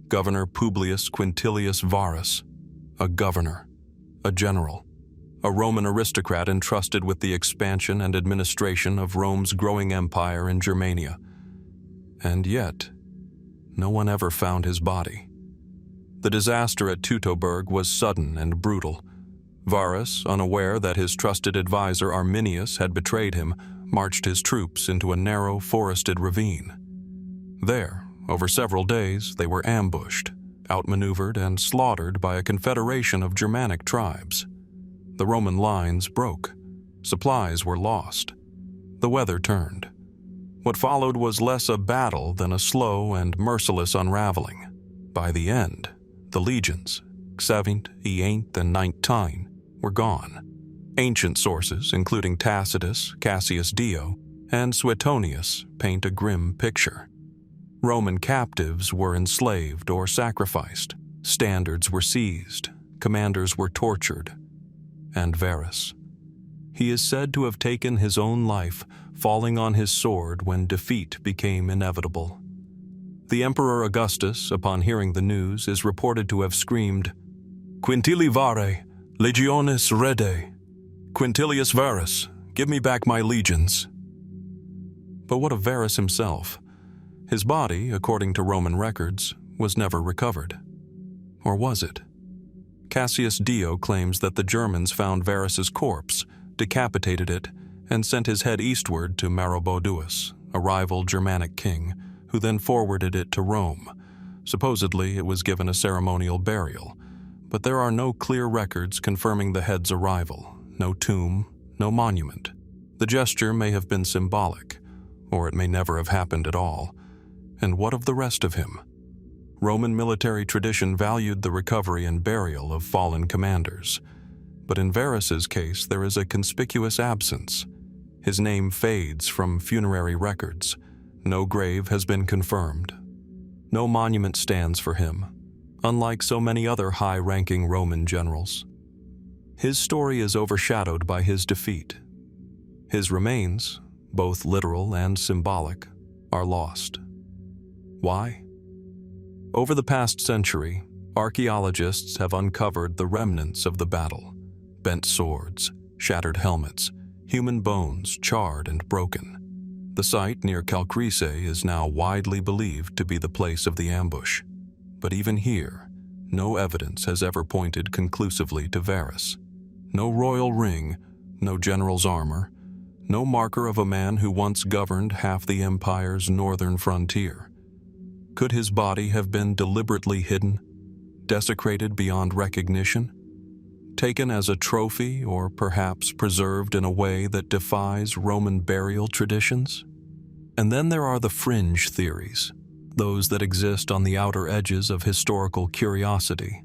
Governor Publius Quintilius Varus, a governor, a general, a Roman aristocrat entrusted with the expansion and administration of Rome's growing empire in Germania. And yet, no one ever found his body. The disaster at Teutoburg was sudden and brutal. Varus, unaware that his trusted advisor Arminius had betrayed him, marched his troops into a narrow, forested ravine. There, over several days, they were ambushed, outmaneuvered, and slaughtered by a confederation of Germanic tribes. The Roman lines broke. Supplies were lost. The weather turned. What followed was less a battle than a slow and merciless unraveling. By the end, the legions, 7th, 8th, and 19th, were gone. Ancient sources, including Tacitus, Cassius Dio, and Suetonius, paint a grim picture. Roman captives were enslaved or sacrificed, standards were seized, commanders were tortured. And Varus. He is said to have taken his own life, falling on his sword when defeat became inevitable. The Emperor Augustus, upon hearing the news, is reported to have screamed, "Quintili vare, legionis rede! Quintilius Varus, give me back my legions." But what of Varus himself? His body, according to Roman records, was never recovered. Or was it? Cassius Dio claims that the Germans found Varus's corpse, decapitated it, and sent his head eastward to Maroboduus, a rival Germanic king, who then forwarded it to Rome. Supposedly, it was given a ceremonial burial, but there are no clear records confirming the head's arrival, no tomb, no monument. The gesture may have been symbolic, or it may never have happened at all. And what of the rest of him? Roman military tradition valued the recovery and burial of fallen commanders. But in Varus's case, there is a conspicuous absence. His name fades from funerary records. No grave has been confirmed. No monument stands for him, unlike so many other high-ranking Roman generals. His story is overshadowed by his defeat. His remains, both literal and symbolic, are lost. Why? Over the past century, archaeologists have uncovered the remnants of the battle: bent swords, shattered helmets, human bones charred and broken. The site near Calcrise is now widely believed to be the place of the ambush. But even here, no evidence has ever pointed conclusively to Varus. No royal ring, no general's armor, no marker of a man who once governed half the empire's northern frontier. Could his body have been deliberately hidden, desecrated beyond recognition, taken as a trophy, or perhaps preserved in a way that defies Roman burial traditions? And then there are the fringe theories, those that exist on the outer edges of historical curiosity.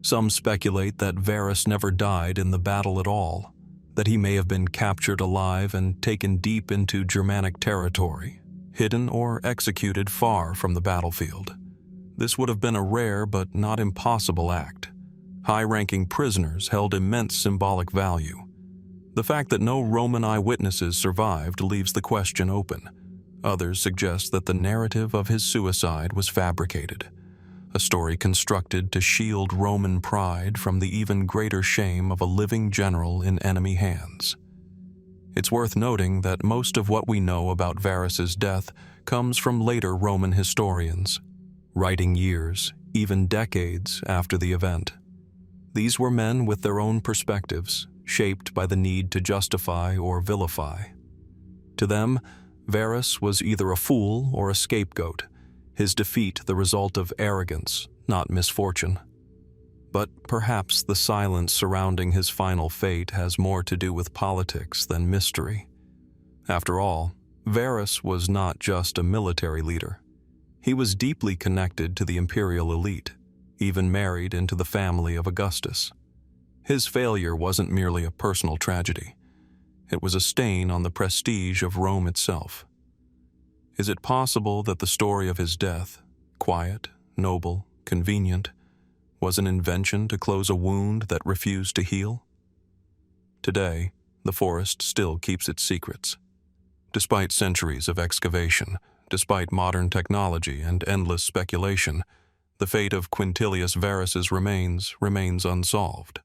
Some speculate that Varus never died in the battle at all, that he may have been captured alive and taken deep into Germanic territory, hidden or executed far from the battlefield. This would have been a rare but not impossible act. High-ranking prisoners held immense symbolic value. The fact that no Roman eyewitnesses survived leaves the question open. Others suggest that the narrative of his suicide was fabricated, a story constructed to shield Roman pride from the even greater shame of a living general in enemy hands. It's worth noting that most of what we know about Varus's death comes from later Roman historians, writing years, even decades after the event. These were men with their own perspectives, shaped by the need to justify or vilify. To them, Varus was either a fool or a scapegoat, his defeat the result of arrogance, not misfortune. But perhaps the silence surrounding his final fate has more to do with politics than mystery. After all, Varus was not just a military leader. He was deeply connected to the imperial elite, even married into the family of Augustus. His failure wasn't merely a personal tragedy. It was a stain on the prestige of Rome itself. Is it possible that the story of his death, quiet, noble, convenient, was an invention to close a wound that refused to heal? Today, the forest still keeps its secrets. Despite centuries of excavation, despite modern technology and endless speculation, the fate of Quintilius Varus's remains unsolved.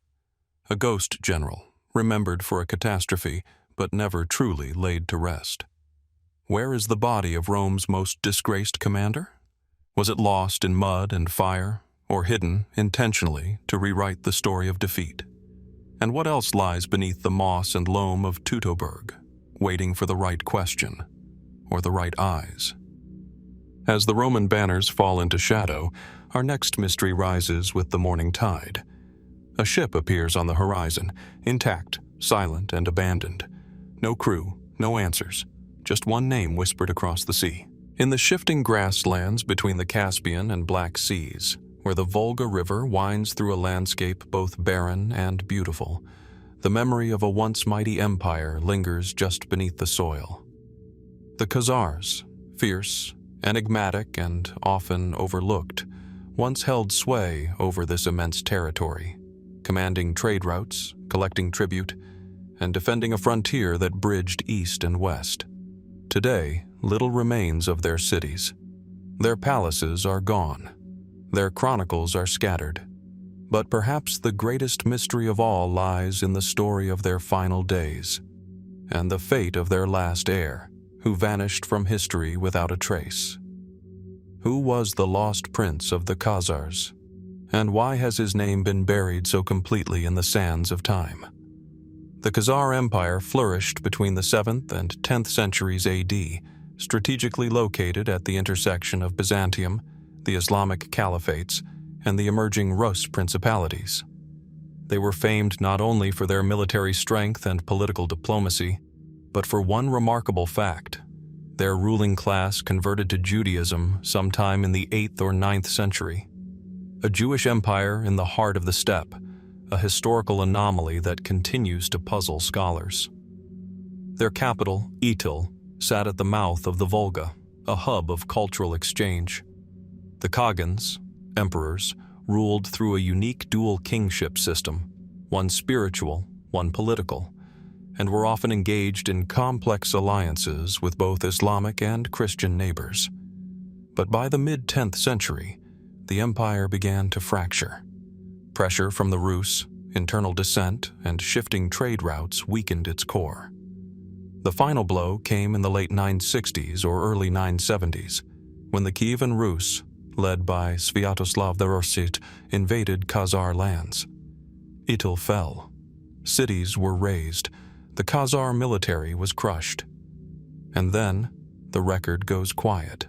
A ghost general, remembered for a catastrophe, but never truly laid to rest. Where is the body of Rome's most disgraced commander? Was it lost in mud and fire, or hidden intentionally to rewrite the story of defeat? And what else lies beneath the moss and loam of Teutoburg, waiting for the right question, or the right eyes? As the Roman banners fall into shadow, our next mystery rises with the morning tide. A ship appears on the horizon, intact, silent, and abandoned. No crew, no answers, just one name whispered across the sea. In the shifting grasslands between the Caspian and Black Seas, where the Volga River winds through a landscape both barren and beautiful, the memory of a once mighty empire lingers just beneath the soil. The Khazars, fierce, enigmatic, and often overlooked, once held sway over this immense territory, commanding trade routes, collecting tribute, and defending a frontier that bridged east and west. Today, little remains of their cities. Their palaces are gone. Their chronicles are scattered. But perhaps the greatest mystery of all lies in the story of their final days, and the fate of their last heir, who vanished from history without a trace. Who was the lost prince of the Khazars, and why has his name been buried so completely in the sands of time? The Khazar Empire flourished between the 7th and 10th centuries AD, strategically located at the intersection of Byzantium, the Islamic caliphates, and the emerging Rus principalities. They were famed not only for their military strength and political diplomacy, but for one remarkable fact: their ruling class converted to Judaism sometime in the 8th or 9th century. A Jewish empire in the heart of the steppe, a historical anomaly that continues to puzzle scholars. Their capital, Itil, sat at the mouth of the Volga, a hub of cultural exchange. The Khagans, emperors, ruled through a unique dual kingship system, one spiritual, one political, and were often engaged in complex alliances with both Islamic and Christian neighbors. But by the mid-10th century, the empire began to fracture. Pressure from the Rus, internal dissent, and shifting trade routes weakened its core. The final blow came in the late 960s or early 970s, when the Kievan Rus, led by Sviatoslav the Rosit, invaded Khazar lands. Itil fell. Cities were razed. The Khazar military was crushed. And then, the record goes quiet.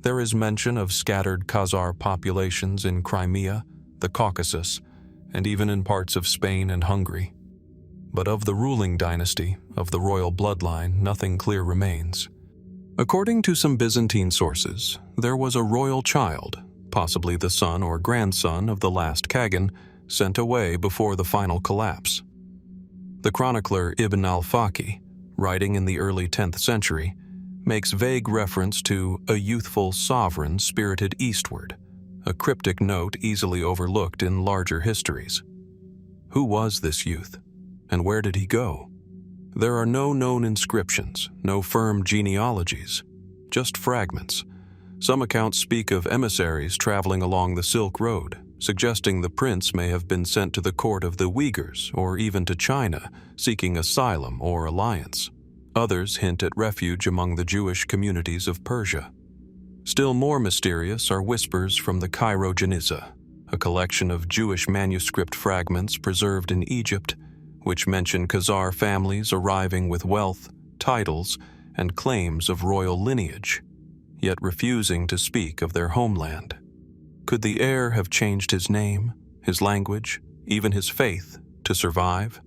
There is mention of scattered Khazar populations in Crimea, the Caucasus, and even in parts of Spain and Hungary. But of the ruling dynasty, of the royal bloodline, nothing clear remains. According to some Byzantine sources, there was a royal child, possibly the son or grandson of the last Khagan, sent away before the final collapse. The chronicler Ibn al-Faqih, writing in the early 10th century, makes vague reference to a youthful sovereign spirited eastward, a cryptic note easily overlooked in larger histories. Who was this youth, and where did he go? There are no known inscriptions, no firm genealogies, just fragments. Some accounts speak of emissaries traveling along the Silk Road, suggesting the prince may have been sent to the court of the Uyghurs or even to China, seeking asylum or alliance. Others hint at refuge among the Jewish communities of Persia. Still more mysterious are whispers from the Cairo Geniza, a collection of Jewish manuscript fragments preserved in Egypt, which mention Khazar families arriving with wealth, titles, and claims of royal lineage, yet refusing to speak of their homeland. Could the heir have changed his name, his language, even his faith, to survive?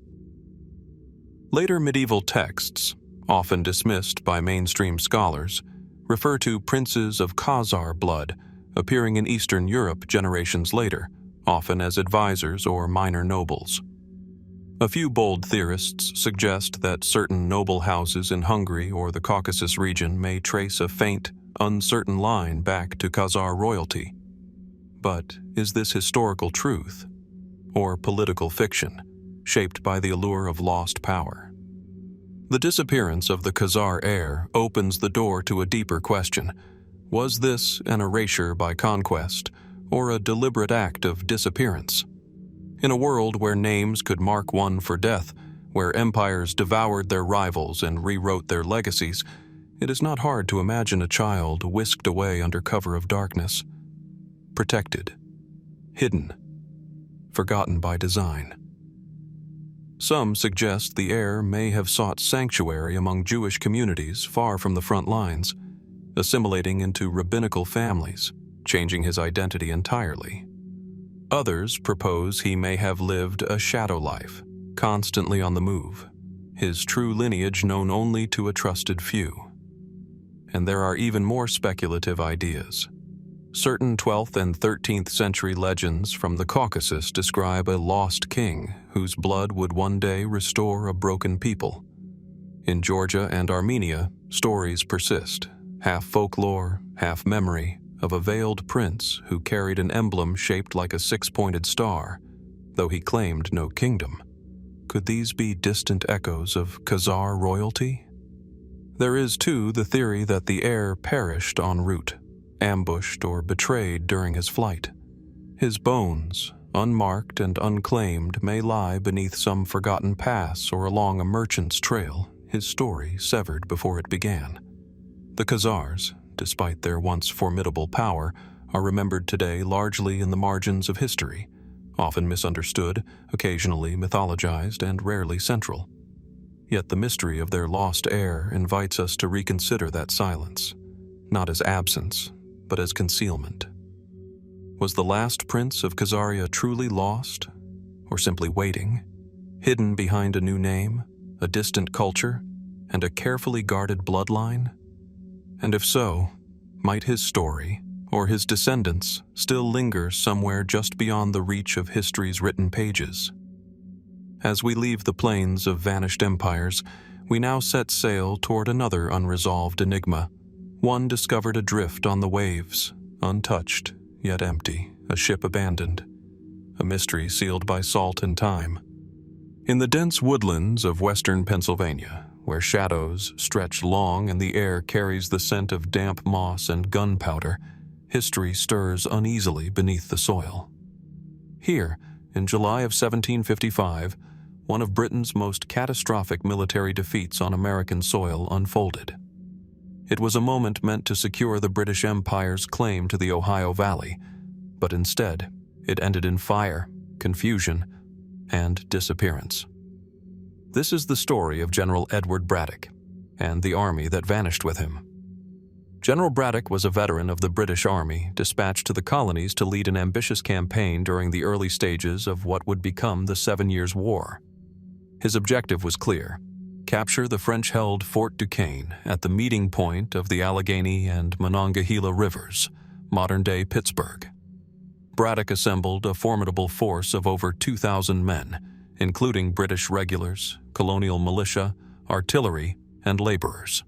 Later medieval texts, often dismissed by mainstream scholars, refer to princes of Khazar blood appearing in Eastern Europe generations later, often as advisors or minor nobles. A few bold theorists suggest that certain noble houses in Hungary or the Caucasus region may trace a faint, uncertain line back to Khazar royalty. But is this historical truth, or political fiction, shaped by the allure of lost power? The disappearance of the Khazar heir opens the door to a deeper question. Was this an erasure by conquest, or a deliberate act of disappearance? In a world where names could mark one for death, where empires devoured their rivals and rewrote their legacies, it is not hard to imagine a child whisked away under cover of darkness. Protected, hidden, forgotten by design. Some suggest the heir may have sought sanctuary among Jewish communities far from the front lines, assimilating into rabbinical families, changing his identity entirely. Others propose he may have lived a shadow life, constantly on the move, his true lineage known only to a trusted few. And there are even more speculative ideas. Certain 12th and 13th century legends from the Caucasus describe a lost king whose blood would one day restore a broken people. In Georgia and Armenia, stories persist, half folklore, half memory, of a veiled prince who carried an emblem shaped like a six-pointed star, though he claimed no kingdom. Could these be distant echoes of Khazar royalty? There is, too, the theory that the heir perished en route, ambushed or betrayed during his flight. His bones, unmarked and unclaimed, may lie beneath some forgotten pass or along a merchant's trail, his story severed before it began. The Khazars, despite their once formidable power, are remembered today largely in the margins of history, often misunderstood, occasionally mythologized, and rarely central. Yet the mystery of their lost heir invites us to reconsider that silence, not as absence, but as concealment. Was the last prince of Khazaria truly lost, or simply waiting, hidden behind a new name, a distant culture, and a carefully guarded bloodline? And if so, might his story, or his descendants, still linger somewhere just beyond the reach of history's written pages? As we leave the plains of vanished empires, we now set sail toward another unresolved enigma, one discovered adrift on the waves, untouched, yet empty, a ship abandoned, a mystery sealed by salt and time. In the dense woodlands of western Pennsylvania, where shadows stretch long and the air carries the scent of damp moss and gunpowder, history stirs uneasily beneath the soil. Here, in July of 1755, one of Britain's most catastrophic military defeats on American soil unfolded. It was a moment meant to secure the British Empire's claim to the Ohio Valley, but instead, it ended in fire, confusion, and disappearance. This is the story of General Edward Braddock and the army that vanished with him. General Braddock was a veteran of the British Army, dispatched to the colonies to lead an ambitious campaign during the early stages of what would become the 7 Years' War. His objective was clear: capture the French-held Fort Duquesne at the meeting point of the Allegheny and Monongahela rivers, modern-day Pittsburgh. Braddock assembled a formidable force of over 2,000 men, including British regulars, colonial militia, artillery, and laborers.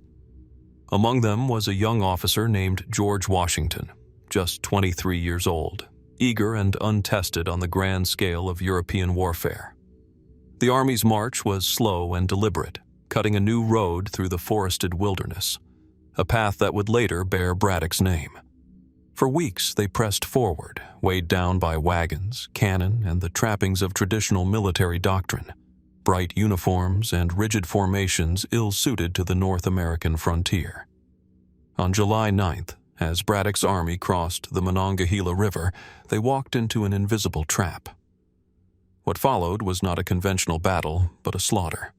Among them was a young officer named George Washington, just 23 years old, eager and untested on the grand scale of European warfare. The army's march was slow and deliberate, cutting a new road through the forested wilderness, a path that would later bear Braddock's name. For weeks they pressed forward, weighed down by wagons, cannon, and the trappings of traditional military doctrine, bright uniforms and rigid formations ill-suited to the North American frontier. On July 9th, as Braddock's army crossed the Monongahela River, they walked into an invisible trap. What followed was not a conventional battle, but a slaughter.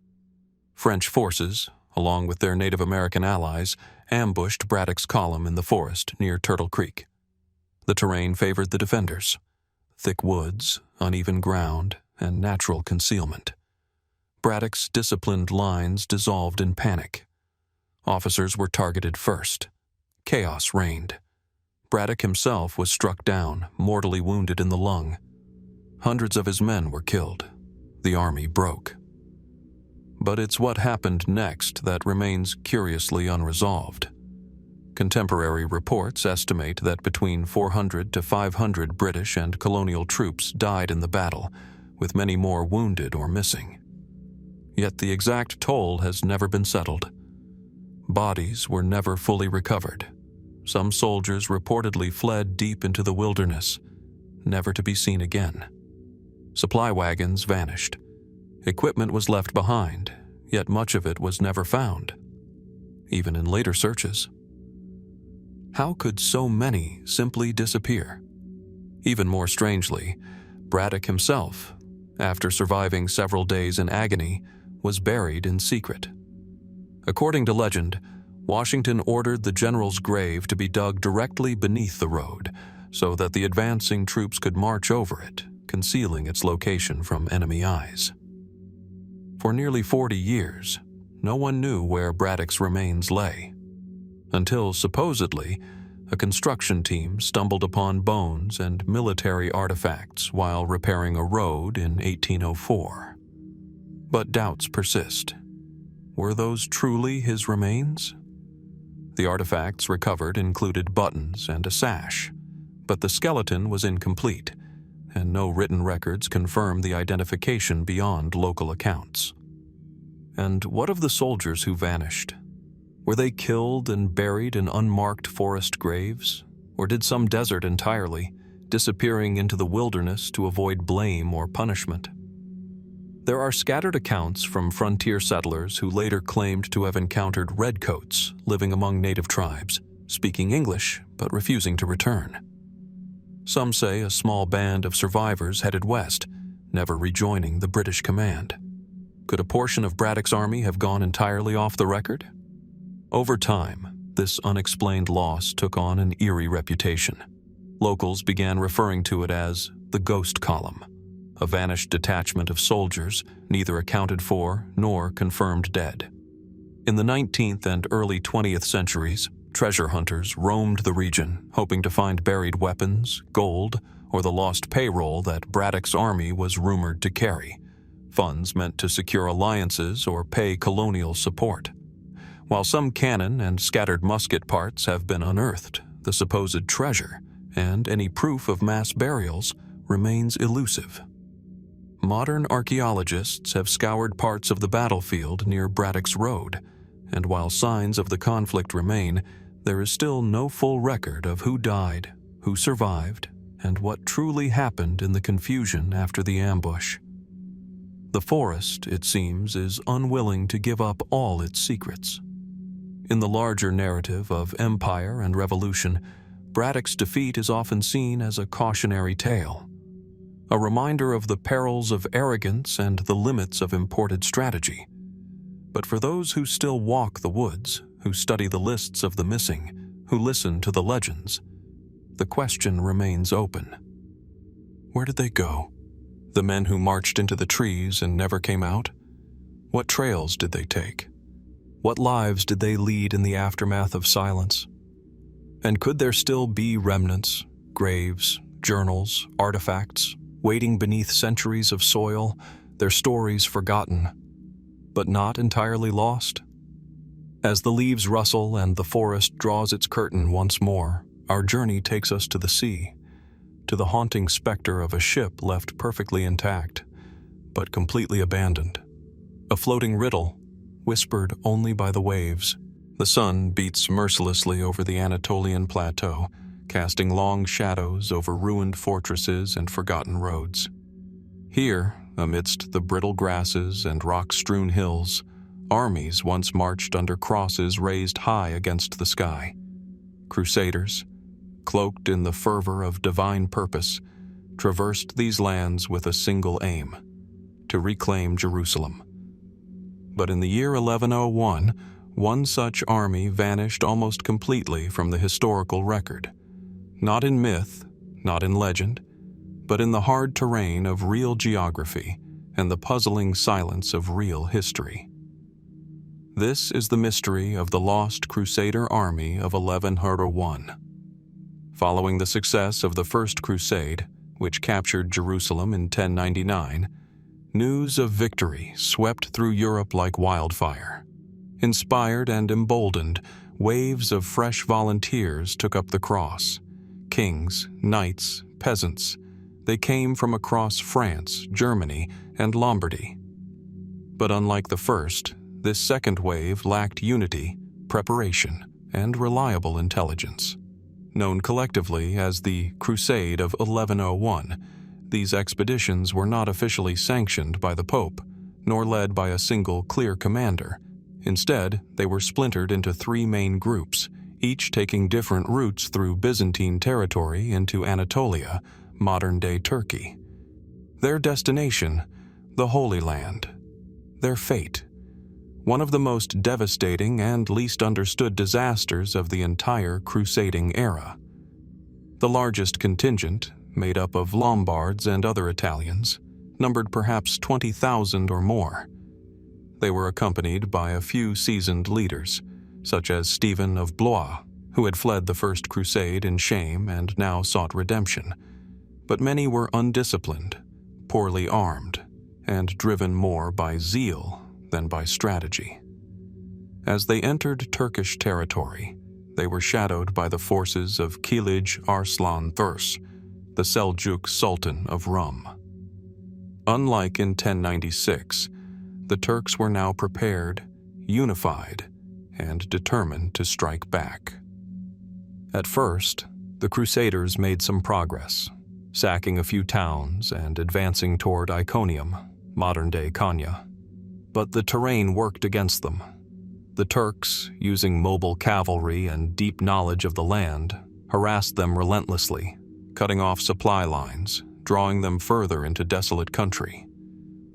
French forces, along with their Native American allies, ambushed Braddock's column in the forest near Turtle Creek. The terrain favored the defenders. thick woods, uneven ground, and natural concealment. Braddock's disciplined lines dissolved in panic. Officers were targeted first. Chaos reigned. Braddock himself was struck down, mortally wounded in the lung. Hundreds of his men were killed. The army broke. But it's what happened next that remains curiously unresolved. Contemporary reports estimate that between 400 to 500 British and colonial troops died in the battle, with many more wounded or missing. Yet the exact toll has never been settled. Bodies were never fully recovered. Some soldiers reportedly fled deep into the wilderness, never to be seen again. Supply wagons vanished. Equipment was left behind, yet much of it was never found, even in later searches. How could so many simply disappear? Even more strangely, Braddock himself, after surviving several days in agony, was buried in secret. According to legend, Washington ordered the general's grave to be dug directly beneath the road so that the advancing troops could march over it, concealing its location from enemy eyes. For nearly 40 years, no one knew where Braddock's remains lay, until supposedly a construction team stumbled upon bones and military artifacts while repairing a road in 1804. But doubts persist. Were those truly his remains? The artifacts recovered included buttons and a sash, but the skeleton was incomplete, and no written records confirm the identification beyond local accounts. And what of the soldiers who vanished? Were they killed and buried in unmarked forest graves, or did some desert entirely, disappearing into the wilderness to avoid blame or punishment? There are scattered accounts from frontier settlers who later claimed to have encountered redcoats living among native tribes, speaking English but refusing to return. Some say a small band of survivors headed west, never rejoining the British command. Could a portion of Braddock's army have gone entirely off the record? Over time, this unexplained loss took on an eerie reputation. Locals began referring to it as the Ghost Column, a vanished detachment of soldiers neither accounted for nor confirmed dead. In the 19th and early 20th centuries, treasure hunters roamed the region, hoping to find buried weapons, gold, or the lost payroll that Braddock's army was rumored to carry, funds meant to secure alliances or pay colonial support. While some cannon and scattered musket parts have been unearthed, the supposed treasure, and any proof of mass burials, remains elusive. Modern archaeologists have scoured parts of the battlefield near Braddock's Road, and while signs of the conflict remain, there is still no full record of who died, who survived, and what truly happened in the confusion after the ambush. The forest, it seems, is unwilling to give up all its secrets. In the larger narrative of empire and revolution, Braddock's defeat is often seen as a cautionary tale, a reminder of the perils of arrogance and the limits of imported strategy. But for those who still walk the woods, who study the lists of the missing, who listen to the legends, the question remains open. Where did they go? The men who marched into the trees and never came out? What trails did they take? What lives did they lead in the aftermath of silence? And could there still be remnants, graves, journals, artifacts, waiting beneath centuries of soil, their stories forgotten, but not entirely lost? As the leaves rustle and the forest draws its curtain once more, our journey takes us to the sea, to the haunting specter of a ship left perfectly intact, but completely abandoned. A floating riddle, whispered only by the waves. The sun beats mercilessly over the Anatolian plateau, casting long shadows over ruined fortresses and forgotten roads. Here, amidst the brittle grasses and rock-strewn hills, armies once marched under crosses raised high against the sky. Crusaders, cloaked in the fervor of divine purpose, traversed these lands with a single aim: to reclaim Jerusalem. But in the year 1101, one such army vanished almost completely from the historical record. Not in myth, not in legend, but in the hard terrain of real geography and the puzzling silence of real history. This is the mystery of the lost Crusader army of 1101. Following the success of the First Crusade, which captured Jerusalem in 1099, news of victory swept through Europe like wildfire. Inspired and emboldened, waves of fresh volunteers took up the cross. Kings, knights, peasants, they came from across France, Germany, and Lombardy. But unlike the first, this second wave lacked unity, preparation, and reliable intelligence. Known collectively as the Crusade of 1101, these expeditions were not officially sanctioned by the Pope, nor led by a single clear commander. Instead, they were splintered into three main groups, each taking different routes through Byzantine territory into Anatolia, modern-day Turkey. Their destination, the Holy Land. Their fate, one of the most devastating and least understood disasters of the entire crusading era. The largest contingent, made up of Lombards and other Italians, numbered perhaps 20,000 or more. They were accompanied by a few seasoned leaders, such as Stephen of Blois, who had fled the First Crusade in shame and now sought redemption. But many were undisciplined, poorly armed, and driven more by zeal than by strategy. As they entered Turkish territory, they were shadowed by the forces of Kilij Arslan Thurs, the Seljuk Sultan of Rum. Unlike in 1096, the Turks were now prepared, unified, and determined to strike back. At first, the Crusaders made some progress, sacking a few towns and advancing toward Iconium, modern-day Konya. But the terrain worked against them. The Turks, using mobile cavalry and deep knowledge of the land, harassed them relentlessly, cutting off supply lines, drawing them further into desolate country.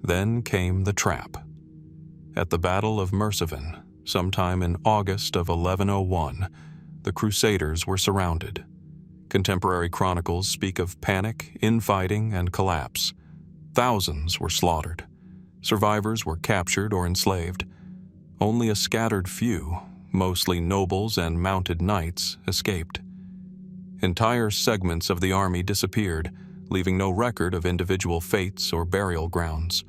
Then came the trap. At the Battle of Meriwether, sometime in August of 1101, the Crusaders were surrounded. Contemporary chronicles speak of panic, infighting, and collapse. Thousands were slaughtered. Survivors were captured or enslaved. Only a scattered few, mostly nobles and mounted knights, escaped. Entire segments of the army disappeared, leaving no record of individual fates or burial grounds.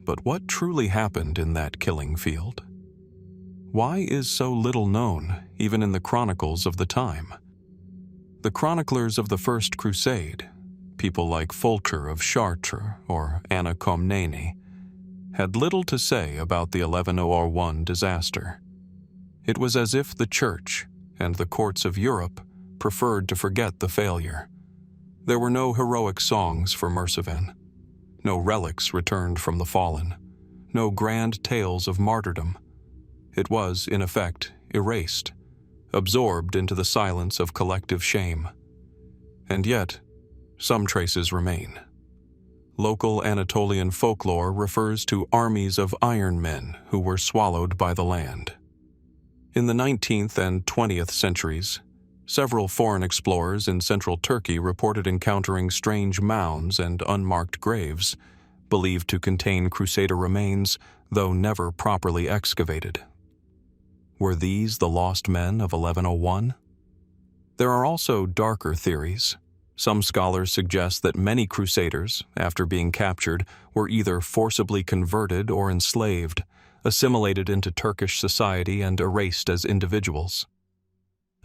But what truly happened in that killing field? Why is so little known, even in the chronicles of the time? The chroniclers of the First Crusade, people like Fulcher of Chartres or Anna Komnene, had little to say about the 1101 disaster. It was as if the Church and the courts of Europe preferred to forget the failure. There were no heroic songs for Meriwether, no relics returned from the fallen, no grand tales of martyrdom. It was, in effect, erased, absorbed into the silence of collective shame. And yet, some traces remain. Local Anatolian folklore refers to armies of iron men who were swallowed by the land. In the 19th and 20th centuries, several foreign explorers in central Turkey reported encountering strange mounds and unmarked graves, believed to contain Crusader remains, though never properly excavated. Were these the lost men of 1101? There are also darker theories. Some scholars suggest that many Crusaders, after being captured, were either forcibly converted or enslaved, assimilated into Turkish society and erased as individuals.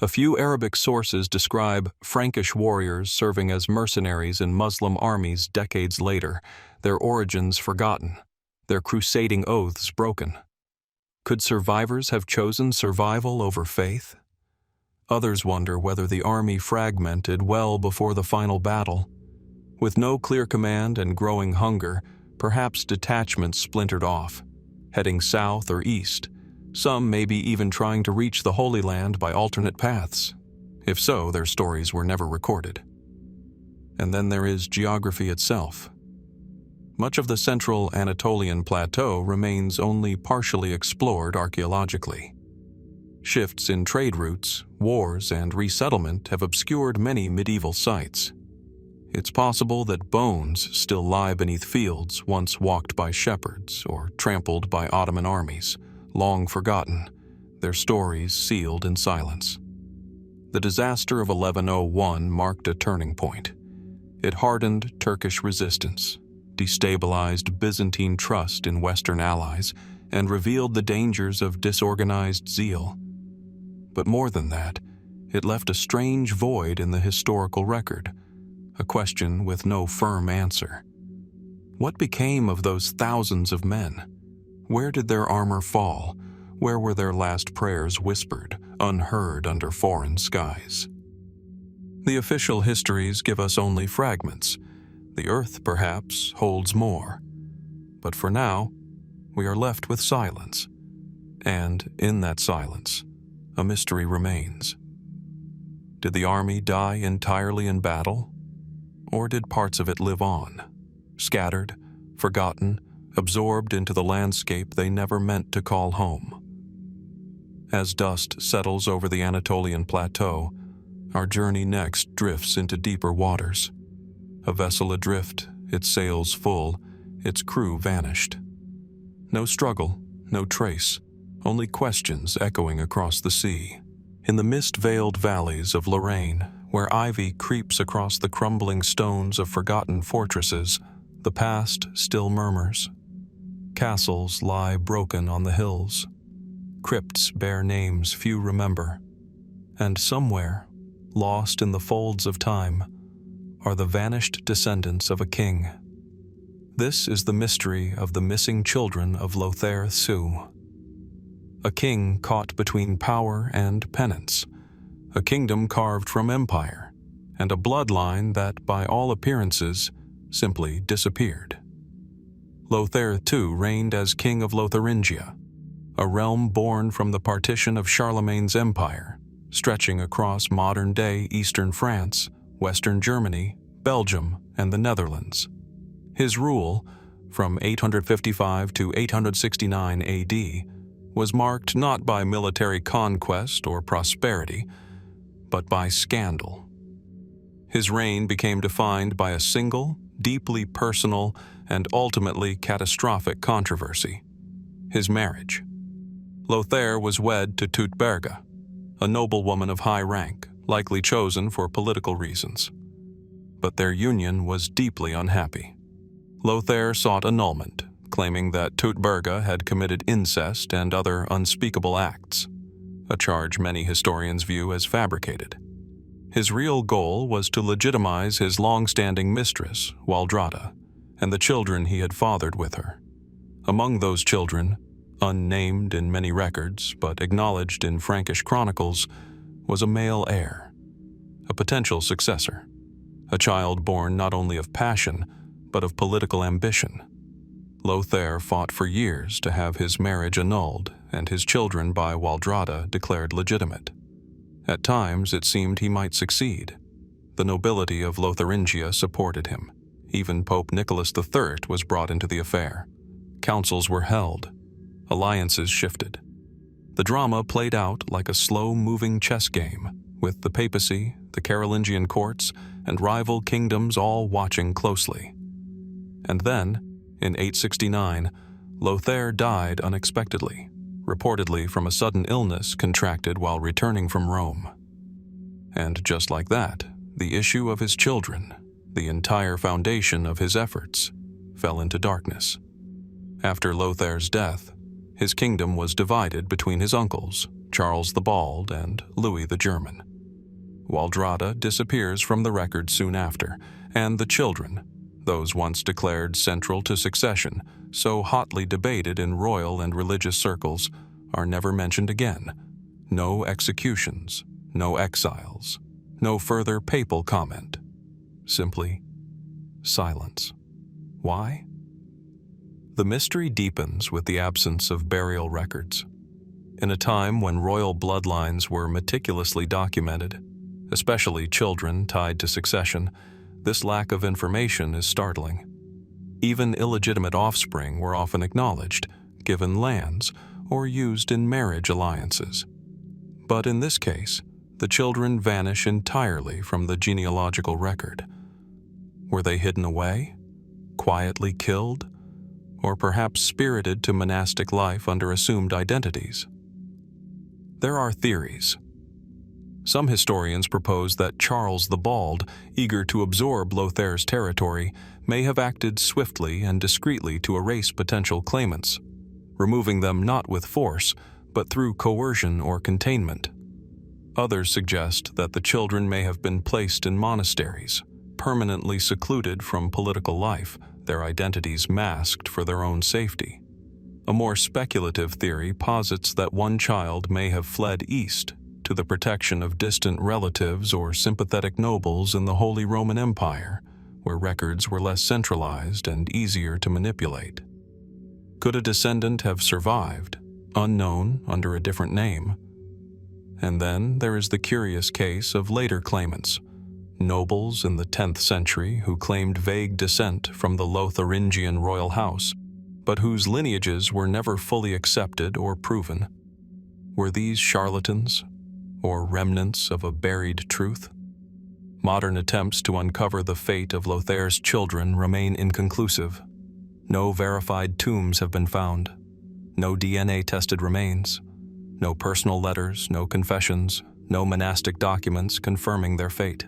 A few Arabic sources describe Frankish warriors serving as mercenaries in Muslim armies decades later, their origins forgotten, their crusading oaths broken. Could survivors have chosen survival over faith? Others wonder whether the army fragmented well before the final battle. With no clear command and growing hunger, perhaps detachments splintered off, heading south or east, some maybe even trying to reach the Holy Land by alternate paths. If so, their stories were never recorded. And then there is geography itself. Much of the central Anatolian plateau remains only partially explored archaeologically. Shifts in trade routes, wars, and resettlement have obscured many medieval sites. It's possible that bones still lie beneath fields once walked by shepherds or trampled by Ottoman armies, long forgotten, their stories sealed in silence. The disaster of 1101 marked a turning point. It hardened Turkish resistance, destabilized Byzantine trust in Western allies, and revealed the dangers of disorganized zeal. But more than that, it left a strange void in the historical record, a question with no firm answer. What became of those thousands of men? Where did their armor fall? Where were their last prayers whispered, unheard under foreign skies? The official histories give us only fragments. The earth, perhaps, holds more. But for now, we are left with silence. And in that silence, a mystery remains. Did the army die entirely in battle? Or did parts of it live on, scattered, forgotten, absorbed into the landscape they never meant to call home? As dust settles over the Anatolian plateau, our journey next drifts into deeper waters. A vessel adrift, its sails full, its crew vanished. No struggle, no trace, only questions echoing across the sea. In the mist-veiled valleys of Lorraine, where ivy creeps across the crumbling stones of forgotten fortresses, the past still murmurs. Castles lie broken on the hills. Crypts bear names few remember. And somewhere, lost in the folds of time, are the vanished descendants of a king. This is the mystery of the missing children of Lothair II. A king caught between power and penance, a kingdom carved from empire, and a bloodline that, by all appearances, simply disappeared. Lothair II reigned as King of Lotharingia, a realm born from the partition of Charlemagne's empire, stretching across modern-day eastern France, western Germany, Belgium, and the Netherlands. His rule, from 855 to 869 AD, was marked not by military conquest or prosperity, but by scandal. His reign became defined by a single, deeply personal, and ultimately catastrophic controversy: his marriage. Lothair was wed to Tutberga, a noblewoman of high rank, likely chosen for political reasons. But their union was deeply unhappy. Lothair sought annulment, claiming that Tutberga had committed incest and other unspeakable acts, a charge many historians view as fabricated. His real goal was to legitimize his long-standing mistress, Waldrada, and the children he had fathered with her. Among those children, unnamed in many records but acknowledged in Frankish chronicles, was a male heir, a potential successor, a child born not only of passion but of political ambition. Lothair fought for years to have his marriage annulled and his children by Waldrada declared legitimate. At times it seemed he might succeed. The nobility of Lotharingia supported him. Even Pope Nicholas III was brought into the affair. Councils were held. Alliances shifted. The drama played out like a slow-moving chess game, with the papacy, the Carolingian courts, and rival kingdoms all watching closely. And then, in 869, Lothair died unexpectedly, reportedly from a sudden illness contracted while returning from Rome. And just like that, the issue of his children, the entire foundation of his efforts, fell into darkness. After Lothair's death, his kingdom was divided between his uncles, Charles the Bald and Louis the German. Waldrada disappears from the record soon after, and the children, those once declared central to succession, so hotly debated in royal and religious circles, are never mentioned again. No executions, no exiles, no further papal comment. Simply silence. Why? The mystery deepens with the absence of burial records. In a time when royal bloodlines were meticulously documented, especially children tied to succession, this lack of information is startling. Even illegitimate offspring were often acknowledged, given lands, or used in marriage alliances. But in this case, the children vanish entirely from the genealogical record. Were they hidden away, quietly killed, or perhaps spirited to monastic life under assumed identities? There are theories. Some historians propose that Charles the Bald, eager to absorb Lothair's territory, may have acted swiftly and discreetly to erase potential claimants, removing them not with force, but through coercion or containment. Others suggest that the children may have been placed in monasteries, permanently secluded from political life, their identities masked for their own safety. A more speculative theory posits that one child may have fled east to the protection of distant relatives or sympathetic nobles in the Holy Roman Empire, where records were less centralized and easier to manipulate. Could a descendant have survived, unknown under a different name? And then there is the curious case of later claimants, nobles in the 10th century who claimed vague descent from the Lotharingian royal house, but whose lineages were never fully accepted or proven. Were these charlatans, or remnants of a buried truth? Modern attempts to uncover the fate of Lothair's children remain inconclusive. No verified tombs have been found, no DNA-tested remains, no personal letters, no confessions, no monastic documents confirming their fate.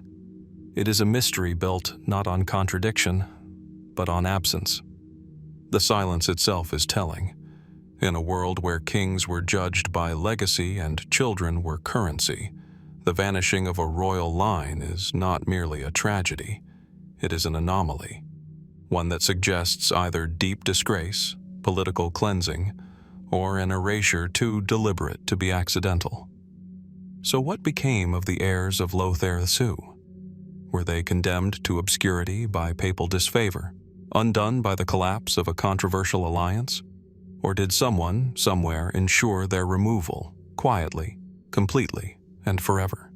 It is a mystery built not on contradiction, but on absence. The silence itself is telling. In a world where kings were judged by legacy and children were currency, the vanishing of a royal line is not merely a tragedy. It is an anomaly, one that suggests either deep disgrace, political cleansing, or an erasure too deliberate to be accidental. So what became of the heirs of Lothair II? Were they condemned to obscurity by papal disfavor, undone by the collapse of a controversial alliance? Or did someone, somewhere, ensure their removal, quietly, completely, and forever?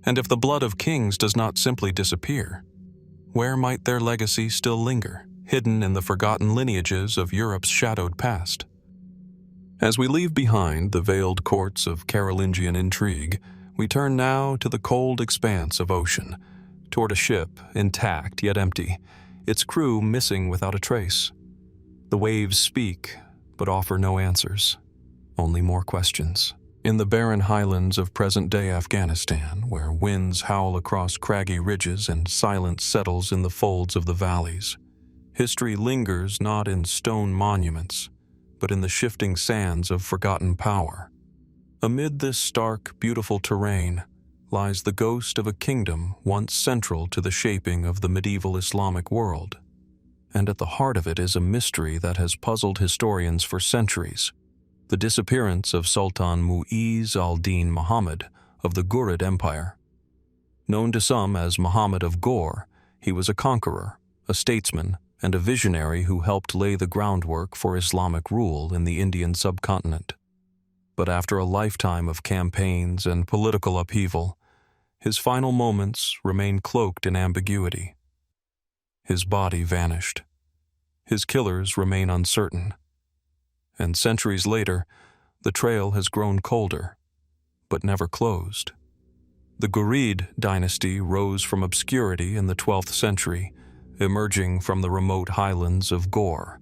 And if the blood of kings does not simply disappear, where might their legacy still linger, hidden in the forgotten lineages of Europe's shadowed past? As we leave behind the veiled courts of Carolingian intrigue, we turn now to the cold expanse of ocean, toward a ship intact yet empty, its crew missing without a trace. The waves speak, but offer no answers, only more questions. In the barren highlands of present-day Afghanistan, where winds howl across craggy ridges and silence settles in the folds of the valleys, history lingers not in stone monuments, but in the shifting sands of forgotten power. Amid this stark, beautiful terrain lies the ghost of a kingdom once central to the shaping of the medieval Islamic world. And at the heart of it is a mystery that has puzzled historians for centuries: the disappearance of Sultan Mu'izz al-Din Muhammad of the Ghurid Empire. Known to some as Muhammad of Ghor, he was a conqueror, a statesman, and a visionary who helped lay the groundwork for Islamic rule in the Indian subcontinent. But after a lifetime of campaigns and political upheaval, his final moments remain cloaked in ambiguity. His body vanished. His killers remain uncertain. And centuries later, the trail has grown colder, but never closed. The Ghurid dynasty rose from obscurity in the 12th century, emerging from the remote highlands of Ghor,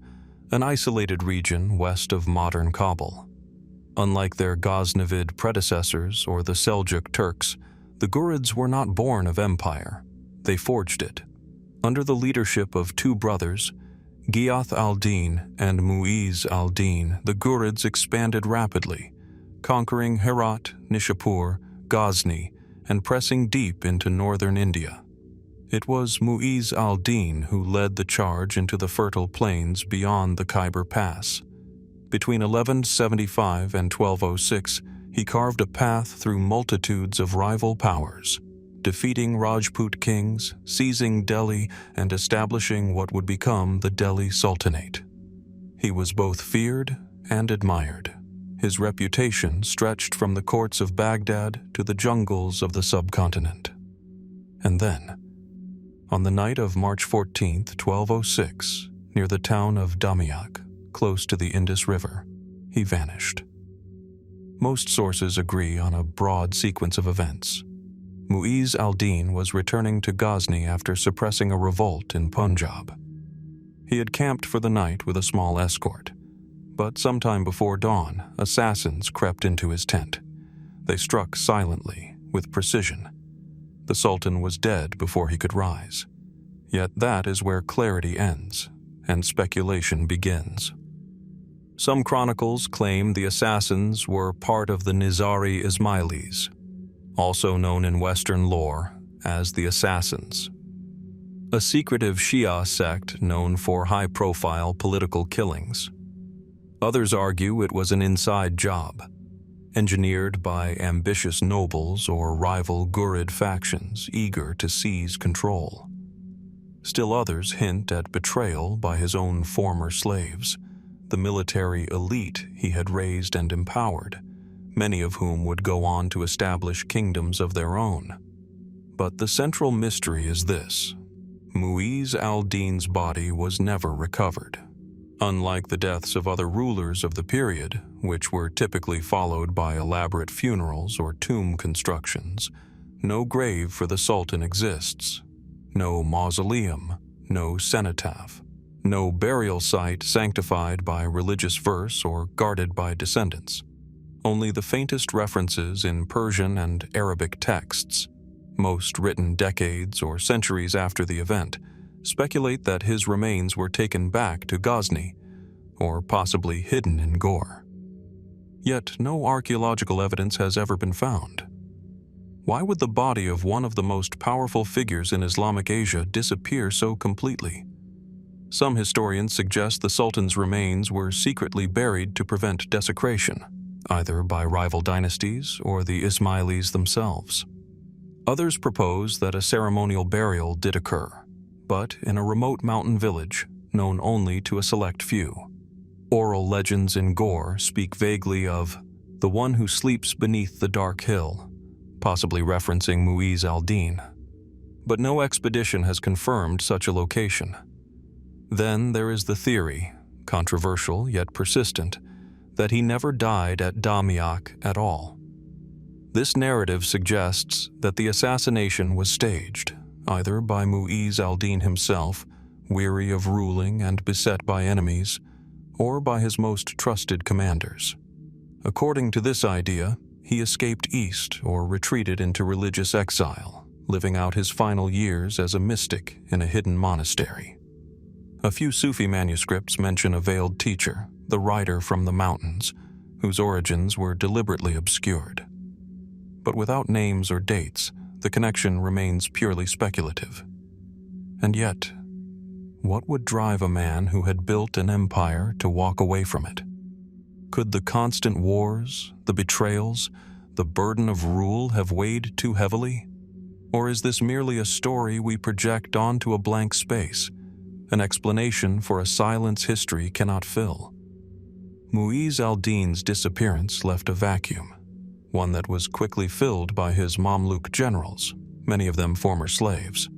an isolated region west of modern Kabul. Unlike their Ghaznavid predecessors or the Seljuk Turks, the Ghurids were not born of empire. They forged it. Under the leadership of two brothers, Ghiyath al-Din and Mu'izz al-Din, the Ghurids expanded rapidly, conquering Herat, Nishapur, Ghazni, and pressing deep into northern India. It was Mu'izz al-Din who led the charge into the fertile plains beyond the Khyber Pass. Between 1175 and 1206, he carved a path through multitudes of rival powers, defeating Rajput kings, seizing Delhi, and establishing what would become the Delhi Sultanate. He was both feared and admired. His reputation stretched from the courts of Baghdad to the jungles of the subcontinent. And then, on the night of March 14, 1206, near the town of Damiak, close to the Indus River, he vanished. Most sources agree on a broad sequence of events. Muiz al-Din was returning to Ghazni after suppressing a revolt in Punjab. He had camped for the night with a small escort, but sometime before dawn, assassins crept into his tent. They struck silently, with precision. The Sultan was dead before he could rise. Yet that is where clarity ends, and speculation begins. Some chronicles claim the assassins were part of the Nizari Ismailis, also known in Western lore as the Assassins, a secretive Shia sect known for high-profile political killings. Others argue it was an inside job, engineered by ambitious nobles or rival Ghurid factions eager to seize control. Still others hint at betrayal by his own former slaves, the military elite he had raised and empowered, many of whom would go on to establish kingdoms of their own. But the central mystery is this: Muiz al-Din's body was never recovered. Unlike the deaths of other rulers of the period, which were typically followed by elaborate funerals or tomb constructions, no grave for the Sultan exists. No mausoleum, no cenotaph, no burial site sanctified by religious verse or guarded by descendants. Only the faintest references in Persian and Arabic texts, most written decades or centuries after the event, speculate that his remains were taken back to Ghazni, or possibly hidden in Ghor. Yet no archaeological evidence has ever been found. Why would the body of one of the most powerful figures in Islamic Asia disappear so completely? Some historians suggest the Sultan's remains were secretly buried to prevent desecration, either by rival dynasties or the Ismailis themselves. Others propose that a ceremonial burial did occur, but in a remote mountain village known only to a select few. Oral legends in Ghor speak vaguely of the one who sleeps beneath the dark hill, possibly referencing Muiz al-Din. But no expedition has confirmed such a location. Then there is the theory, controversial yet persistent, that he never died at Damiak at all. This narrative suggests that the assassination was staged, either by Muiz al-Din himself, weary of ruling and beset by enemies, or by his most trusted commanders. According to this idea, he escaped east or retreated into religious exile, living out his final years as a mystic in a hidden monastery. A few Sufi manuscripts mention a veiled teacher, the rider from the mountains, whose origins were deliberately obscured. But without names or dates, the connection remains purely speculative. And yet, what would drive a man who had built an empire to walk away from it? Could the constant wars, the betrayals, the burden of rule have weighed too heavily? Or is this merely a story we project onto a blank space, an explanation for a silence history cannot fill? Muiz al-Din's disappearance left a vacuum, one that was quickly filled by his Mamluk generals, many of them former slaves.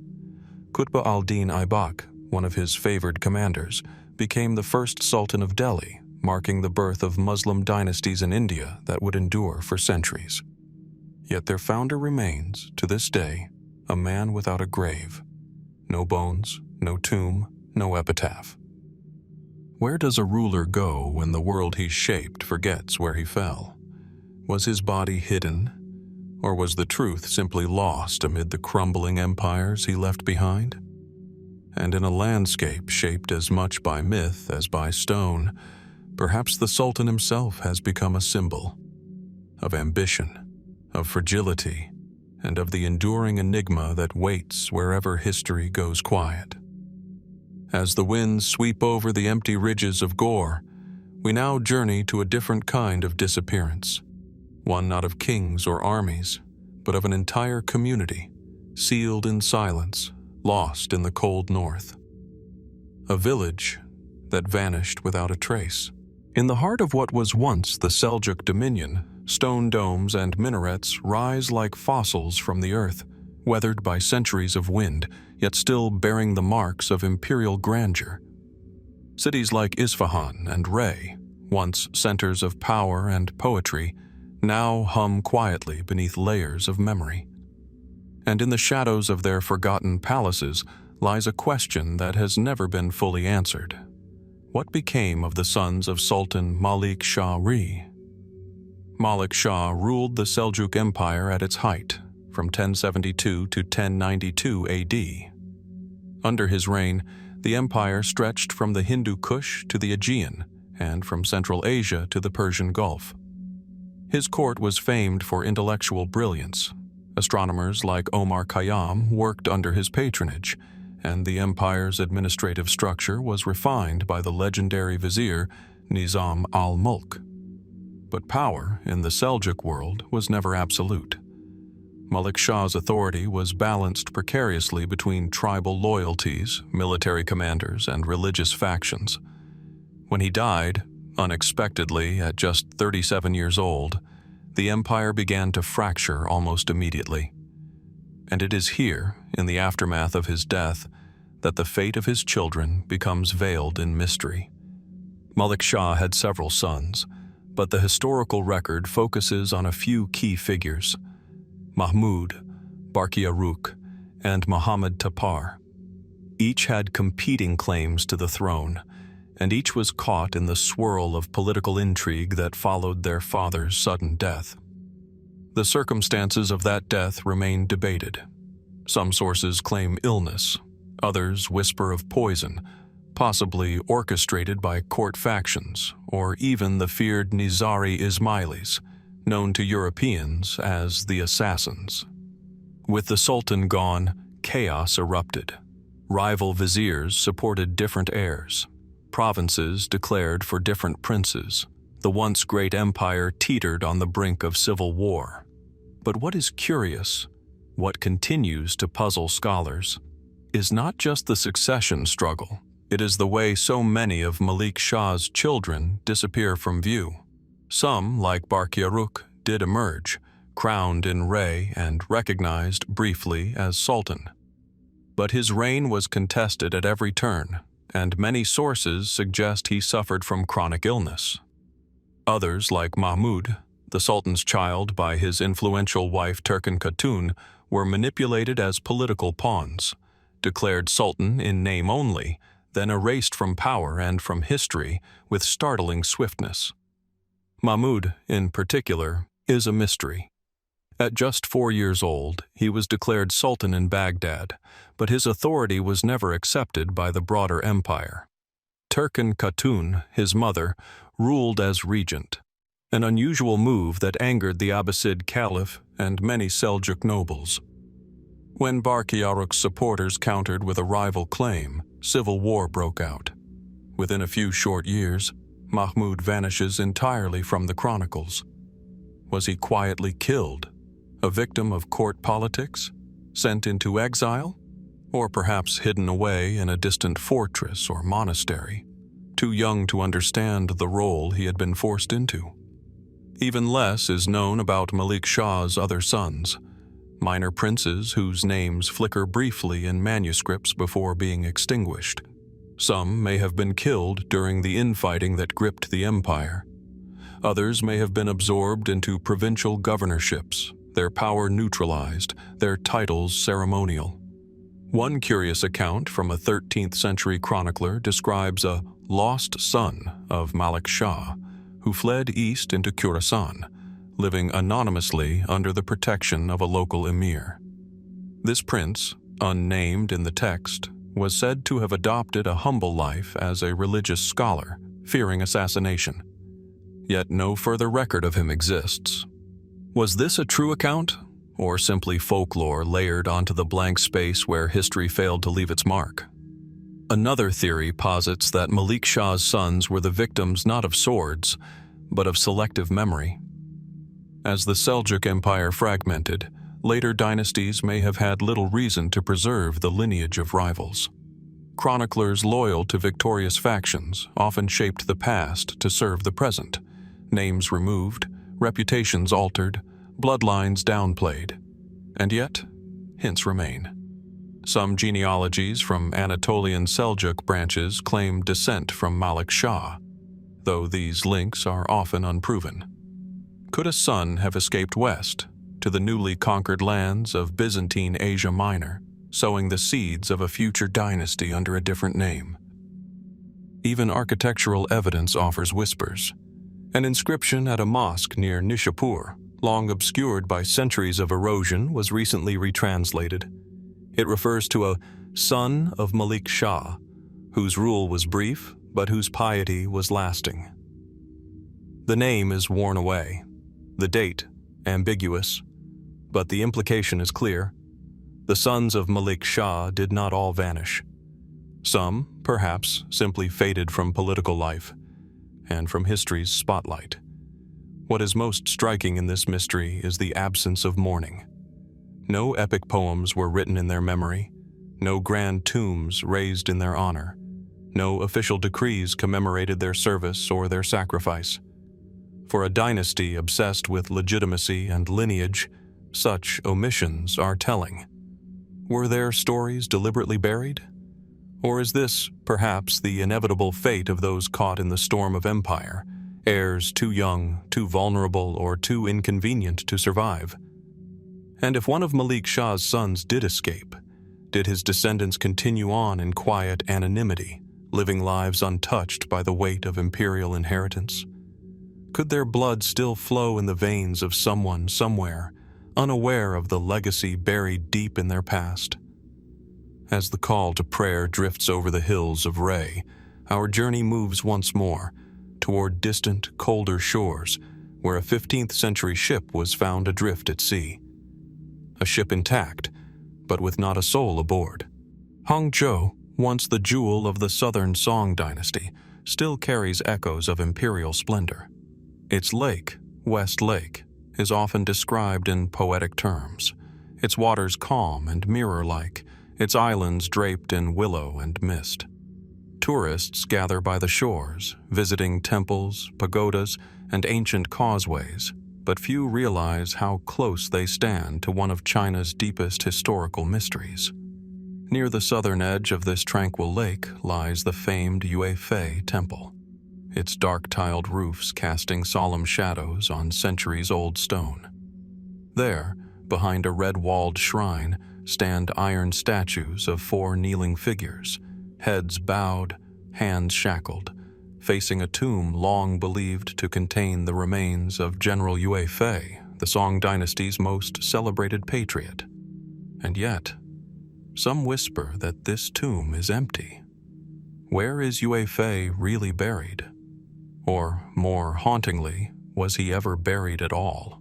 Qutb al-Din Aibak, one of his favored commanders, became the first Sultan of Delhi, marking the birth of Muslim dynasties in India that would endure for centuries. Yet their founder remains, to this day, a man without a grave. No bones, no tomb, no epitaph. Where does a ruler go when the world he shaped forgets where he fell? Was his body hidden, or was the truth simply lost amid the crumbling empires he left behind? And in a landscape shaped as much by myth as by stone, perhaps the Sultan himself has become a symbol of ambition, of fragility, and of the enduring enigma that waits wherever history goes quiet. As the winds sweep over the empty ridges of Ghor, we now journey to a different kind of disappearance, one not of kings or armies, but of an entire community, sealed in silence, lost in the cold north. A village that vanished without a trace. In the heart of what was once the Seljuk dominion, stone domes and minarets rise like fossils from the earth, weathered by centuries of wind, yet still bearing the marks of imperial grandeur. Cities like Isfahan and Rey, once centers of power and poetry, now hum quietly beneath layers of memory. and in the shadows of their forgotten palaces lies a question that has never been fully answered. What became of the sons of Sultan Malik Shah? Malik Shah ruled the Seljuk Empire at its height, from 1072 to 1092 AD. Under his reign, the empire stretched from the Hindu Kush to the Aegean, and from Central Asia to the Persian Gulf. His court was famed for intellectual brilliance. Astronomers like Omar Khayyam worked under his patronage, and the empire's administrative structure was refined by the legendary vizier Nizam al-Mulk. But power in the Seljuk world was never absolute. Malik Shah's authority was balanced precariously between tribal loyalties, military commanders, and religious factions. When he died, unexpectedly at just 37 years old, the empire began to fracture almost immediately. And it is here, in the aftermath of his death, that the fate of his children becomes veiled in mystery. Malik Shah had several sons, but the historical record focuses on a few key figures: Mahmud, Barkiaruk, and Muhammad Tapar. Each had competing claims to the throne, and each was caught in the swirl of political intrigue that followed their father's sudden death. The circumstances of that death remain debated. Some sources claim illness, others whisper of poison, possibly orchestrated by court factions, or even the feared Nizari Ismailis, known to Europeans as the Assassins. With the Sultan gone, chaos erupted. Rival viziers supported different heirs. Provinces declared for different princes. The once great empire teetered on the brink of civil war. But what is curious, what continues to puzzle scholars, is not just the succession struggle. It is the way so many of Malik Shah's children disappear from view. Some, like Barkiaruk, did emerge, crowned in Rey and recognized briefly as Sultan. But his reign was contested at every turn, and many sources suggest he suffered from chronic illness. Others, like Mahmud, the Sultan's child by his influential wife Turkan Khatun, were manipulated as political pawns, declared Sultan in name only, then erased from power and from history with startling swiftness. Mahmud, in particular, is a mystery. At just 4 years old, he was declared Sultan in Baghdad, but his authority was never accepted by the broader empire. Turkan Khatun, his mother, ruled as regent, an unusual move that angered the Abbasid Caliph and many Seljuk nobles. When Barkiaruk's supporters countered with a rival claim, civil war broke out. Within a few short years, Mahmud vanishes entirely from the chronicles. Was he quietly killed, a victim of court politics, sent into exile, or perhaps hidden away in a distant fortress or monastery, too young to understand the role he had been forced into? Even less is known about Malik Shah's other sons, minor princes whose names flicker briefly in manuscripts before being extinguished. Some may have been killed during the infighting that gripped the empire. Others may have been absorbed into provincial governorships, their power neutralized, their titles ceremonial. One curious account from a 13th century chronicler describes a lost son of Malik Shah, who fled east into Khorasan, living anonymously under the protection of a local emir. This prince, unnamed in the text, was said to have adopted a humble life as a religious scholar, fearing assassination. Yet no further record of him exists. Was this a true account, or simply folklore layered onto the blank space where history failed to leave its mark? Another theory posits that Malik Shah's sons were the victims not of swords, but of selective memory. As the Seljuk Empire fragmented, later dynasties may have had little reason to preserve the lineage of rivals. Chroniclers loyal to victorious factions often shaped the past to serve the present. Names removed, reputations altered, bloodlines downplayed. And yet, hints remain. Some genealogies from Anatolian Seljuk branches claim descent from Malik Shah, though these links are often unproven. Could a son have escaped west, to the newly conquered lands of Byzantine Asia Minor, sowing the seeds of a future dynasty under a different name. Even architectural evidence offers whispers. An inscription at a mosque near Nishapur, long obscured by centuries of erosion, was recently retranslated. It refers to a son of Malik Shah, whose rule was brief, but whose piety was lasting. The name is worn away, the date ambiguous, but the implication is clear. The sons of Malik Shah did not all vanish. Some, perhaps, simply faded from political life and from history's spotlight. What is most striking in this mystery is the absence of mourning. No epic poems were written in their memory, no grand tombs raised in their honor, no official decrees commemorated their service or their sacrifice. For a dynasty obsessed with legitimacy and lineage, such omissions are telling. Were their stories deliberately buried? Or is this, perhaps, the inevitable fate of those caught in the storm of empire, heirs too young, too vulnerable, or too inconvenient to survive? And if one of Malik Shah's sons did escape, did his descendants continue on in quiet anonymity, living lives untouched by the weight of imperial inheritance? Could their blood still flow in the veins of someone somewhere, unaware of the legacy buried deep in their past? As the call to prayer drifts over the hills of Ray, our journey moves once more toward distant, colder shores where a 15th century ship was found adrift at sea. A ship intact, but with not a soul aboard. Hangzhou, once the jewel of the southern Song dynasty, still carries echoes of imperial splendor. Its lake, West Lake, is often described in poetic terms, its waters calm and mirror-like, its islands draped in willow and mist. Tourists gather by the shores, visiting temples, pagodas, and ancient causeways, but few realize how close they stand to one of China's deepest historical mysteries. Near the southern edge of this tranquil lake lies the famed Yue-Fei Temple, its dark-tiled roofs casting solemn shadows on centuries-old stone. There, behind a red-walled shrine, stand iron statues of 4 kneeling figures, heads bowed, hands shackled, facing a tomb long believed to contain the remains of General Yue-Fei, the Song dynasty's most celebrated patriot. And yet, some whisper that this tomb is empty. Where is Yue-Fei really buried? Or, more hauntingly, was he ever buried at all?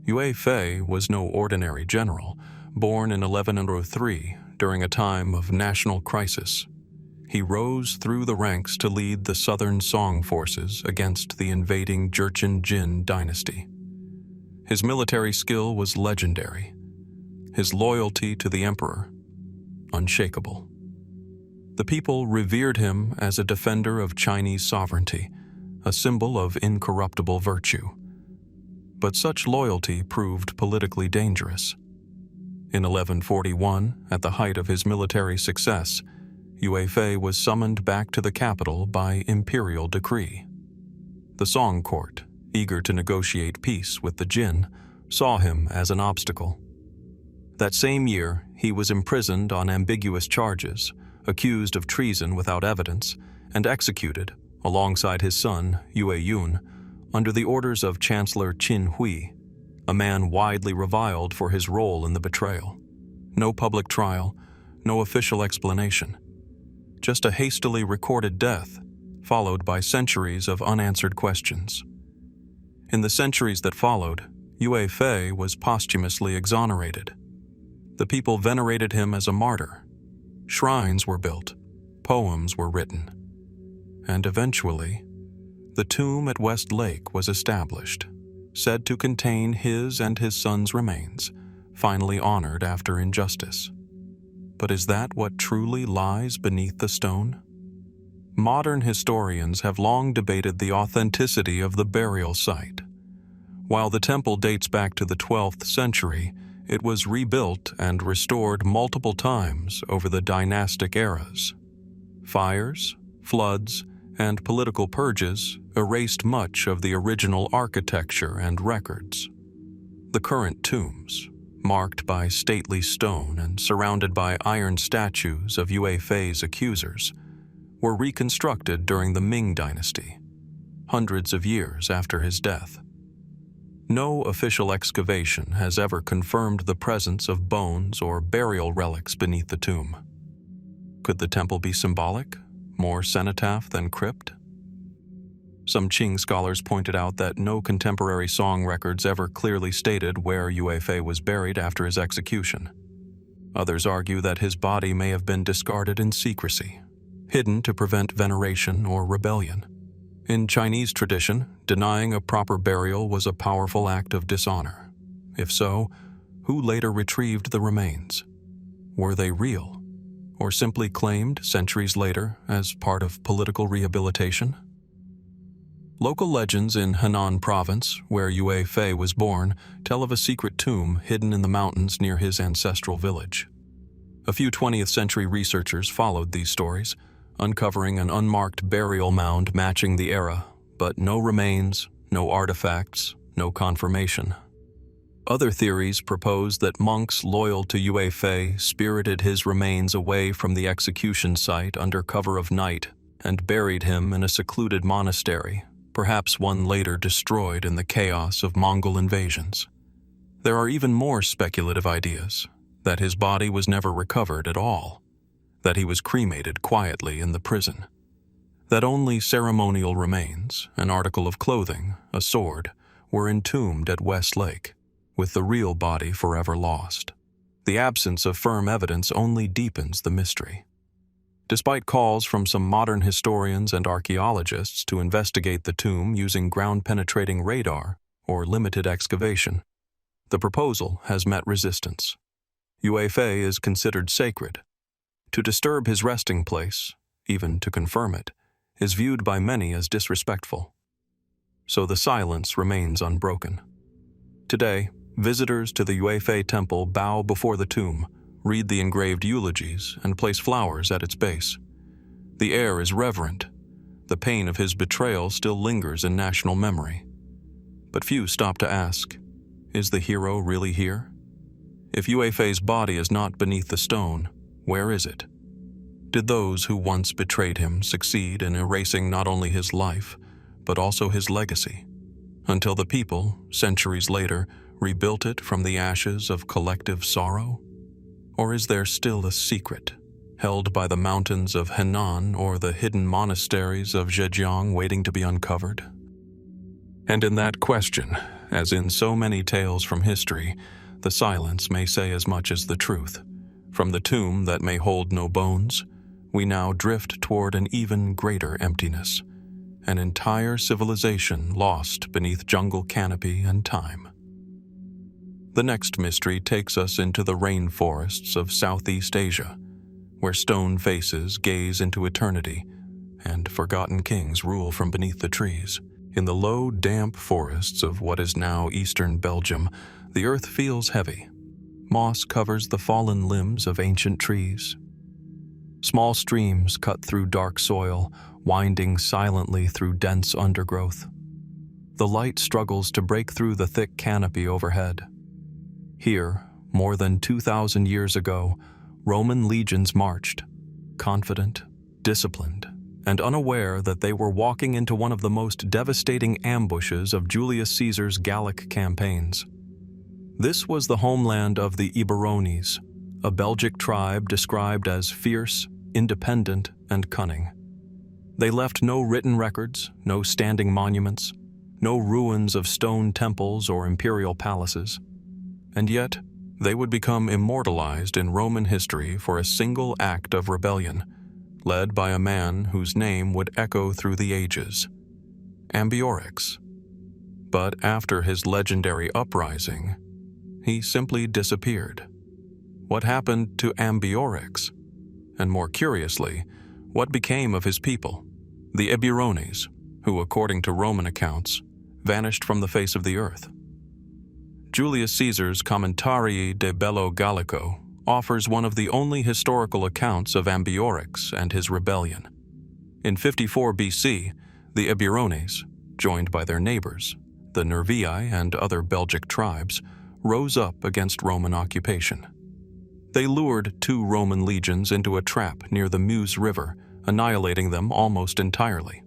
Yue-Fei was no ordinary general, born in 1103 during a time of national crisis. He rose through the ranks to lead the southern Song forces against the invading Jurchen Jin dynasty. His military skill was legendary. His loyalty to the emperor, unshakable. The people revered him as a defender of Chinese sovereignty, a symbol of incorruptible virtue. But such loyalty proved politically dangerous. In 1141, at the height of his military success, Yue-Fei was summoned back to the capital by imperial decree. The Song court, eager to negotiate peace with the Jin, saw him as an obstacle. That same year, he was imprisoned on ambiguous charges, accused of treason without evidence, and executed, alongside his son, Yue Yun, under the orders of Chancellor Qin Hui, a man widely reviled for his role in the betrayal. No public trial, no official explanation. Just a hastily recorded death, followed by centuries of unanswered questions. In the centuries that followed, Yue-Fei was posthumously exonerated. The people venerated him as a martyr. Shrines were built, poems were written, and eventually, the tomb at West Lake was established, said to contain his and his son's remains, finally honored after injustice. But is that what truly lies beneath the stone? Modern historians have long debated the authenticity of the burial site. While the temple dates back to the 12th century, it was rebuilt and restored multiple times over the dynastic eras. Fires, floods, and political purges erased much of the original architecture and records. The current tombs, marked by stately stone and surrounded by iron statues of Yue Fei's accusers, were reconstructed during the Ming dynasty, hundreds of years after his death. No official excavation has ever confirmed the presence of bones or burial relics beneath the tomb. Could the temple be symbolic, more cenotaph than crypt? Some Qing scholars pointed out that no contemporary song records ever clearly stated where Yue Fei was buried after his execution. Others argue that his body may have been discarded in secrecy, hidden to prevent veneration or rebellion. In Chinese tradition, denying a proper burial was a powerful act of dishonor. If so, who later retrieved the remains? Were they real, or simply claimed centuries later as part of political rehabilitation? Local legends in Henan province, where Yue Fei was born, tell of a secret tomb hidden in the mountains near his ancestral village. A few 20th century researchers followed these stories, uncovering an unmarked burial mound matching the era, but no remains, no artifacts, no confirmation. Other theories propose that monks loyal to Yue Fei spirited his remains away from the execution site under cover of night and buried him in a secluded monastery, perhaps one later destroyed in the chaos of Mongol invasions. There are even more speculative ideas, that his body was never recovered at all, that he was cremated quietly in the prison, that only ceremonial remains, an article of clothing, a sword, were entombed at West Lake, with the real body forever lost. The absence of firm evidence only deepens the mystery. Despite calls from some modern historians and archaeologists to investigate the tomb using ground-penetrating radar or limited excavation, the proposal has met resistance. Yue Fei is considered sacred. To disturb his resting place, even to confirm it, is viewed by many as disrespectful. So the silence remains unbroken. Today, visitors to the Yue Fei temple bow before the tomb, read the engraved eulogies, and place flowers at its base. The air is reverent. The pain of his betrayal still lingers in national memory. But few stop to ask, is the hero really here? If Yue Fei's body is not beneath the stone, where is it? Did those who once betrayed him succeed in erasing not only his life, but also his legacy, until the people, centuries later, rebuilt it from the ashes of collective sorrow? Or is there still a secret, held by the mountains of Henan or the hidden monasteries of Zhejiang waiting to be uncovered? And in that question, as in so many tales from history, the silence may say as much as the truth. From the tomb that may hold no bones, we now drift toward an even greater emptiness, an entire civilization lost beneath jungle canopy and time. The next mystery takes us into the rainforests of Southeast Asia, where stone faces gaze into eternity and forgotten kings rule from beneath the trees. In the low, damp forests of what is now eastern Belgium, the earth feels heavy. Moss covers the fallen limbs of ancient trees. Small streams cut through dark soil, winding silently through dense undergrowth. The light struggles to break through the thick canopy overhead. Here, more than 2,000 years ago, Roman legions marched, confident, disciplined, and unaware that they were walking into one of the most devastating ambushes of Julius Caesar's Gallic campaigns. This was the homeland of the Eburones, a Belgic tribe described as fierce, independent, and cunning. They left no written records, no standing monuments, no ruins of stone temples or imperial palaces. And yet, they would become immortalized in Roman history for a single act of rebellion, led by a man whose name would echo through the ages, Ambiorix. But after his legendary uprising, he simply disappeared. What happened to Ambiorix? And more curiously, what became of his people, the Eburones, who, according to Roman accounts, vanished from the face of the earth? Julius Caesar's Commentarii de Bello Gallico offers one of the only historical accounts of Ambiorix and his rebellion. In 54 BC, the Eburones, joined by their neighbors, the Nervii and other Belgic tribes, rose up against Roman occupation. They lured 2 Roman legions into a trap near the Meuse River, annihilating them almost entirely.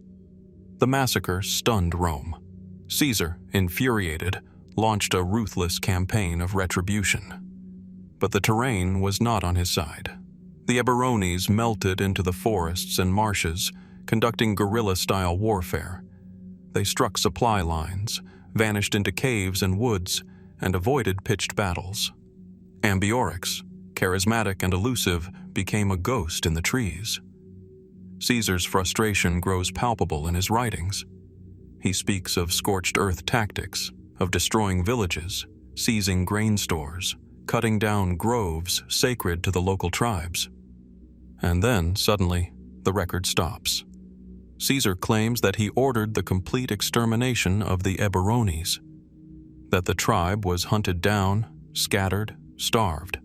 The massacre stunned Rome. Caesar, infuriated, launched a ruthless campaign of retribution. But the terrain was not on his side. The Eburones melted into the forests and marshes, conducting guerrilla-style warfare. They struck supply lines, vanished into caves and woods, and avoided pitched battles. Ambiorix, charismatic and elusive, became a ghost in the trees. Caesar's frustration grows palpable in his writings. He speaks of scorched earth tactics, of destroying villages, seizing grain stores, cutting down groves sacred to the local tribes. And then, suddenly, the record stops. Caesar claims that he ordered the complete extermination of the Eburones, that the tribe was hunted down, scattered, starved.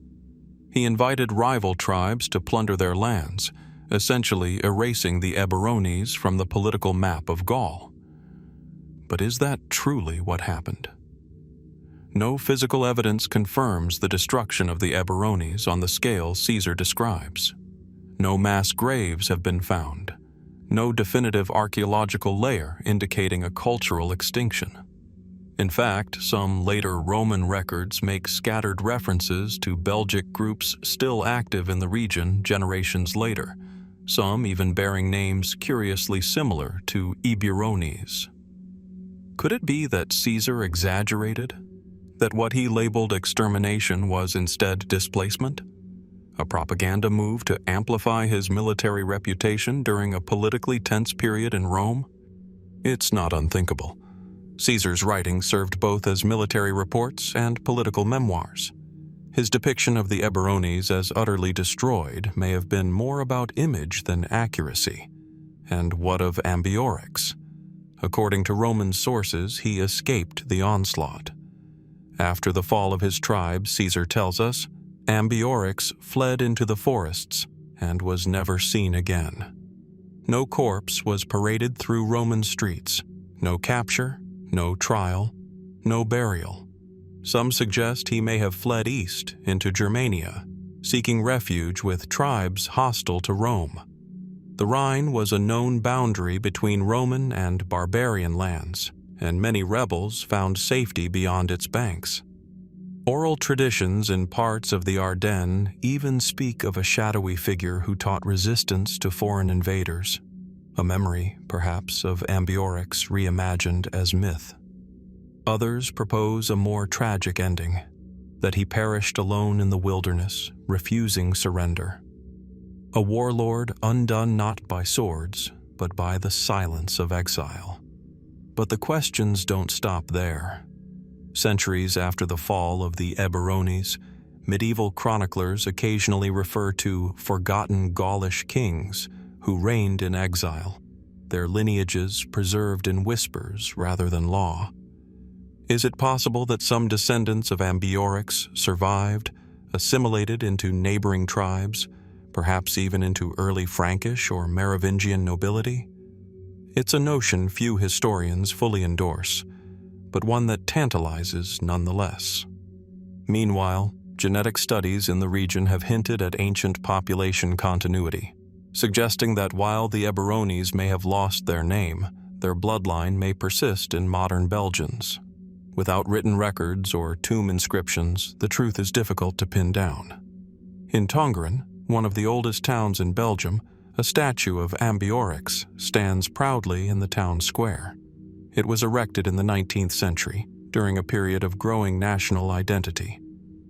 He invited rival tribes to plunder their lands, essentially erasing the Eburones from the political map of Gaul. But is that truly what happened? No physical evidence confirms the destruction of the Eburones on the scale Caesar describes. No mass graves have been found. No definitive archaeological layer indicating a cultural extinction. In fact, some later Roman records make scattered references to Belgic groups still active in the region generations later, some even bearing names curiously similar to Eburones. Could it be that Caesar exaggerated? That what he labeled extermination was instead displacement? A propaganda move to amplify his military reputation during a politically tense period in Rome? It's not unthinkable. Caesar's writings served both as military reports and political memoirs. His depiction of the Eburones as utterly destroyed may have been more about image than accuracy. And what of Ambiorix? According to Roman sources, he escaped the onslaught. After the fall of his tribe, Caesar tells us, Ambiorix fled into the forests and was never seen again. No corpse was paraded through Roman streets, no capture, no trial, no burial. Some suggest he may have fled east into Germania, seeking refuge with tribes hostile to Rome. The Rhine was a known boundary between Roman and barbarian lands, and many rebels found safety beyond its banks. Oral traditions in parts of the Ardennes even speak of a shadowy figure who taught resistance to foreign invaders, a memory, perhaps, of Ambiorix reimagined as myth. Others propose a more tragic ending, that he perished alone in the wilderness, refusing surrender. A warlord undone not by swords, but by the silence of exile. But the questions don't stop there. Centuries after the fall of the Eburones, medieval chroniclers occasionally refer to forgotten Gaulish kings who reigned in exile, their lineages preserved in whispers rather than law. Is it possible that some descendants of Ambiorix survived, assimilated into neighboring tribes, perhaps even into early Frankish or Merovingian nobility? It's a notion few historians fully endorse, but one that tantalizes nonetheless. Meanwhile, genetic studies in the region have hinted at ancient population continuity, suggesting that while the Eburones may have lost their name, their bloodline may persist in modern Belgians. Without written records or tomb inscriptions, the truth is difficult to pin down. In Tongeren, one of the oldest towns in Belgium, a statue of Ambiorix stands proudly in the town square. It was erected in the 19th century, during a period of growing national identity.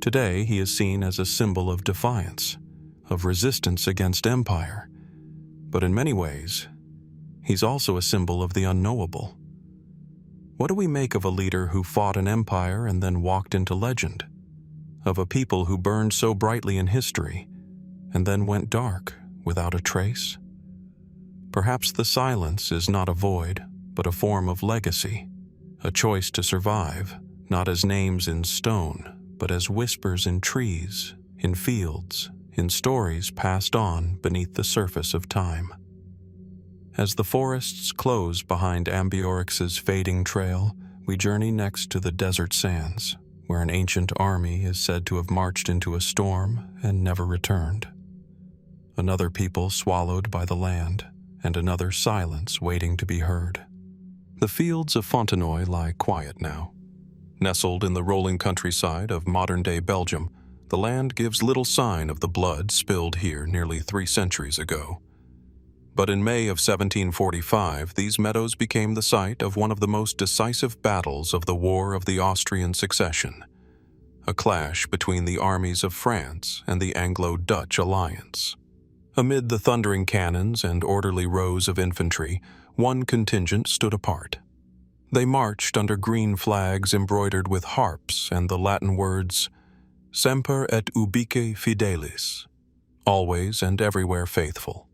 Today, he is seen as a symbol of defiance, of resistance against empire. But in many ways, he's also a symbol of the unknowable. What do we make of a leader who fought an empire and then walked into legend? Of a people who burned so brightly in history and then went dark without a trace? Perhaps the silence is not a void, but a form of legacy, a choice to survive, not as names in stone, but as whispers in trees, in fields, in stories passed on beneath the surface of time. As the forests close behind Ambiorix's fading trail, we journey next to the desert sands, where an ancient army is said to have marched into a storm and never returned. Another people swallowed by the land, and another silence waiting to be heard. The fields of Fontenoy lie quiet now. Nestled in the rolling countryside of modern-day Belgium, the land gives little sign of the blood spilled here nearly 3 centuries ago. But in May of 1745, these meadows became the site of one of the most decisive battles of the War of the Austrian Succession, a clash between the armies of France and the Anglo-Dutch alliance. Amid the thundering cannons and orderly rows of infantry, one contingent stood apart. They marched under green flags embroidered with harps and the Latin words, Semper et ubique fidelis, always and everywhere faithful.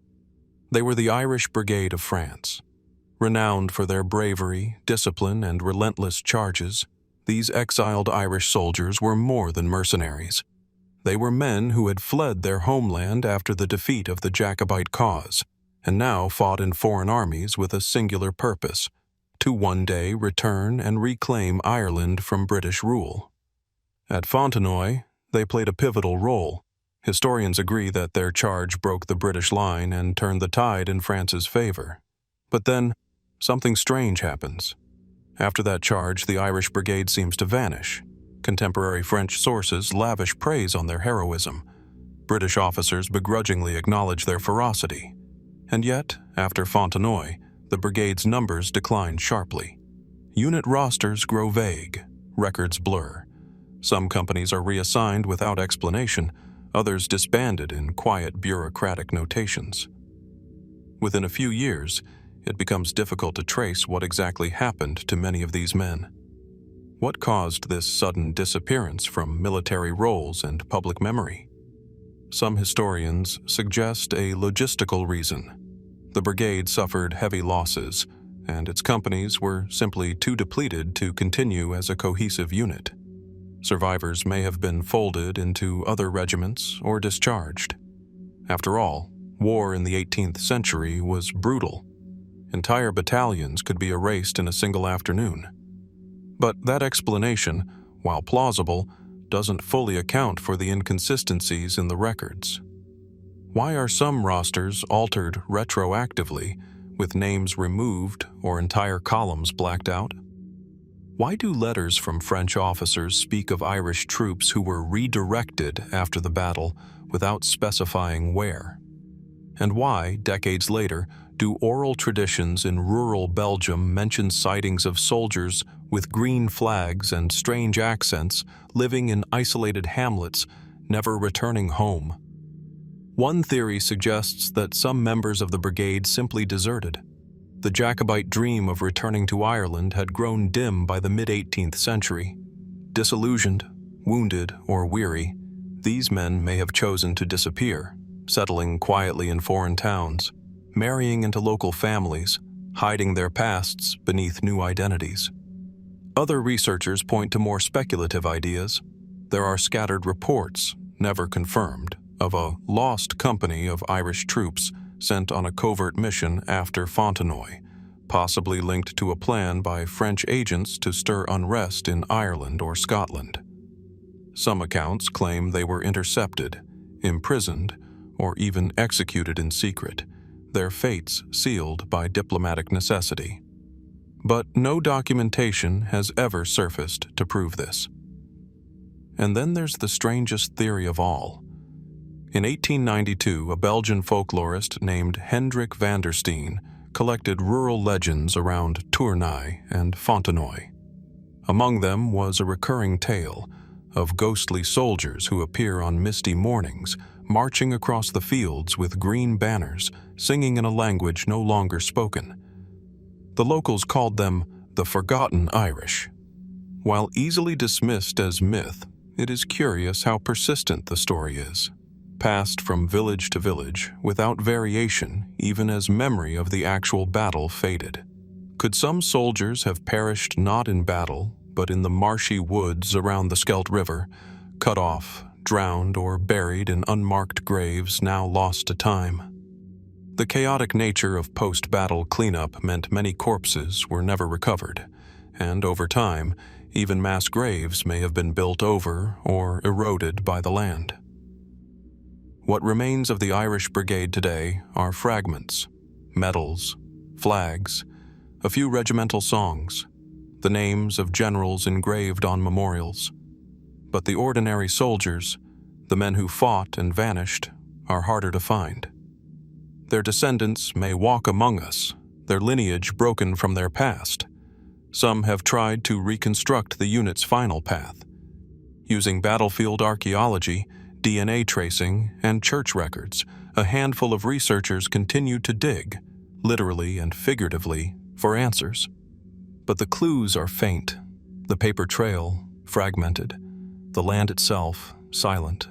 They were the Irish Brigade of France. Renowned for their bravery, discipline, and relentless charges, these exiled Irish soldiers were more than mercenaries. They were men who had fled their homeland after the defeat of the Jacobite cause, and now fought in foreign armies with a singular purpose, to one day return and reclaim Ireland from British rule. At Fontenoy, they played a pivotal role. Historians agree that their charge broke the British line and turned the tide in France's favor. But then, something strange happens. After that charge, the Irish Brigade seems to vanish. Contemporary French sources lavish praise on their heroism. British officers begrudgingly acknowledge their ferocity. And yet, after Fontenoy, the brigade's numbers decline sharply. Unit rosters grow vague, records blur. Some companies are reassigned without explanation, others disbanded in quiet bureaucratic notations. Within a few years, it becomes difficult to trace what exactly happened to many of these men. What caused this sudden disappearance from military roles and public memory? Some historians suggest a logistical reason. The brigade suffered heavy losses, and its companies were simply too depleted to continue as a cohesive unit. Survivors may have been folded into other regiments or discharged. After all, war in the 18th century was brutal. Entire battalions could be erased in a single afternoon. But that explanation, while plausible, doesn't fully account for the inconsistencies in the records. Why are some rosters altered retroactively, with names removed or entire columns blacked out? Why do letters from French officers speak of Irish troops who were redirected after the battle without specifying where? And why, decades later, do oral traditions in rural Belgium mention sightings of soldiers with green flags and strange accents living in isolated hamlets, never returning home? One theory suggests that some members of the brigade simply deserted. The Jacobite dream of returning to Ireland had grown dim by the mid-18th century. Disillusioned, wounded, or weary, these men may have chosen to disappear, settling quietly in foreign towns, marrying into local families, hiding their pasts beneath new identities. Other researchers point to more speculative ideas. There are scattered reports, never confirmed, of a lost company of Irish troops sent on a covert mission after Fontenoy, possibly linked to a plan by French agents to stir unrest in Ireland or Scotland. Some accounts claim they were intercepted, imprisoned, or even executed in secret, their fates sealed by diplomatic necessity. But no documentation has ever surfaced to prove this. And then there's the strangest theory of all. In 1892, a Belgian folklorist named Hendrik van der Steen collected rural legends around Tournai and Fontenoy. Among them was a recurring tale of ghostly soldiers who appear on misty mornings, marching across the fields with green banners, singing in a language no longer spoken. The locals called them the Forgotten Irish. While easily dismissed as myth, it is curious how persistent the story is. Passed from village to village, without variation, even as memory of the actual battle faded. Could some soldiers have perished not in battle, but in the marshy woods around the Scheldt River, cut off, drowned, or buried in unmarked graves now lost to time? The chaotic nature of post-battle cleanup meant many corpses were never recovered, and over time, Even mass graves may have been built over or eroded by the land. What remains of the Irish Brigade today are fragments, medals, flags, a few regimental songs, the names of generals engraved on memorials. But the ordinary soldiers, the men who fought and vanished, are harder to find. Their descendants may walk among us, their lineage broken from their past. Some have tried to reconstruct the unit's final path. Using battlefield archaeology, DNA tracing, and church records, a handful of researchers continue to dig, literally and figuratively, for answers. But the clues are faint, the paper trail fragmented, the land itself silent.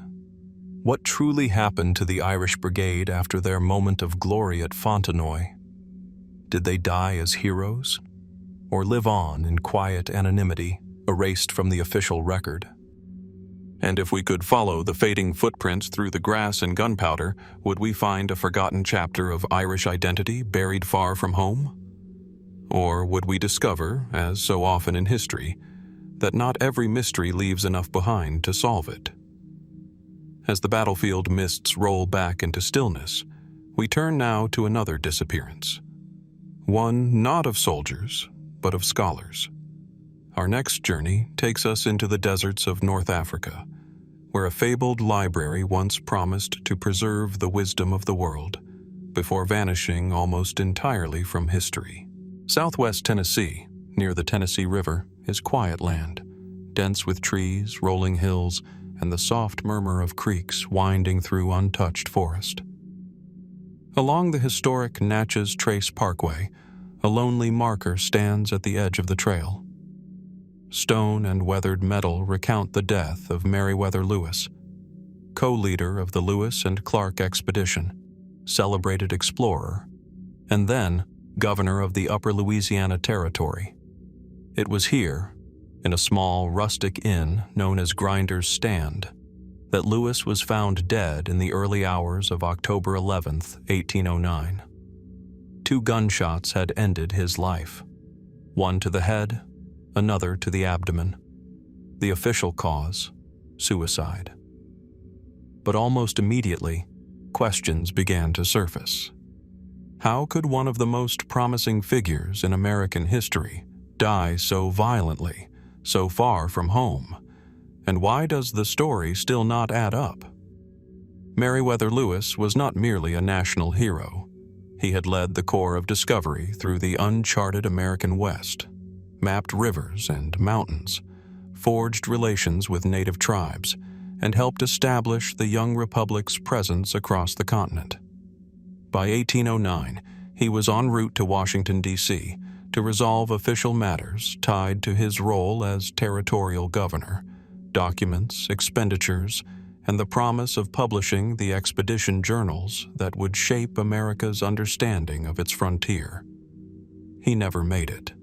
What truly happened to the Irish Brigade after their moment of glory at Fontenoy? Did they die as heroes, or live on in quiet anonymity, erased from the official record? And if we could follow the fading footprints through the grass and gunpowder, would we find a forgotten chapter of Irish identity buried far from home? Or would we discover, as so often in history, that not every mystery leaves enough behind to solve it? As the battlefield mists roll back into stillness, we turn now to another disappearance. One not of soldiers, but of scholars. Our next journey takes us into the deserts of North Africa, where a fabled library once promised to preserve the wisdom of the world, before vanishing almost entirely from history. Southwest Tennessee, near the Tennessee River, is quiet land, dense with trees, rolling hills, and the soft murmur of creeks winding through untouched forest. Along the historic Natchez Trace Parkway, a lonely marker stands at the edge of the trail. Stone and weathered metal recount the death of Meriwether Lewis, co-leader of the Lewis and Clark expedition, celebrated explorer, and then governor of the Upper Louisiana Territory. It was here, in a small rustic inn known as Grinder's Stand, that Lewis was found dead in the early hours of October 11th, 1809. 2 gunshots had ended his life, one to the head, another to the abdomen. The official cause, suicide. But almost immediately, questions began to surface. How could one of the most promising figures in American history die so violently, so far from home? And why does the story still not add up? Meriwether Lewis was not merely a national hero. He had led the Corps of Discovery through the uncharted American West, mapped rivers and mountains, forged relations with native tribes, and helped establish the young republic's presence across the continent. By 1809, he was en route to Washington, D.C., to resolve official matters tied to his role as territorial governor, documents, expenditures, and the promise of publishing the expedition journals that would shape America's understanding of its frontier. He never made it.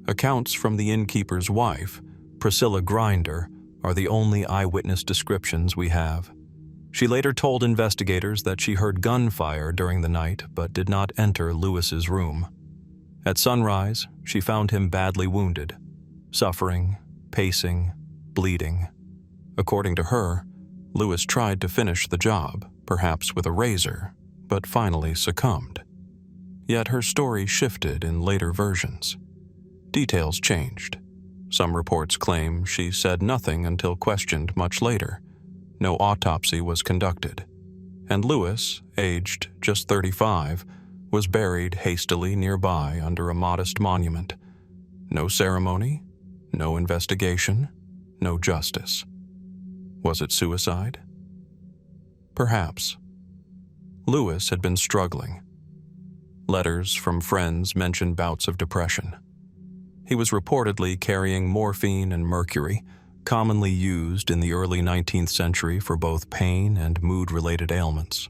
Accounts from the innkeeper's wife, Priscilla Grinder, are the only eyewitness descriptions we have. She later told investigators that she heard gunfire during the night but did not enter Lewis's room. At sunrise, she found him badly wounded, suffering, pacing, bleeding. According to her, Lewis tried to finish the job, perhaps with a razor, but finally succumbed. Yet her story shifted in later versions. Details changed. Some reports claim she said nothing until questioned much later. No autopsy was conducted, and Lewis, aged just 35, was buried hastily nearby under a modest monument. No ceremony, no investigation, no justice. Was it suicide? Perhaps. Lewis had been struggling. Letters from friends mentioned bouts of depression. He was reportedly carrying morphine and mercury, commonly used in the early 19th century for both pain and mood-related ailments.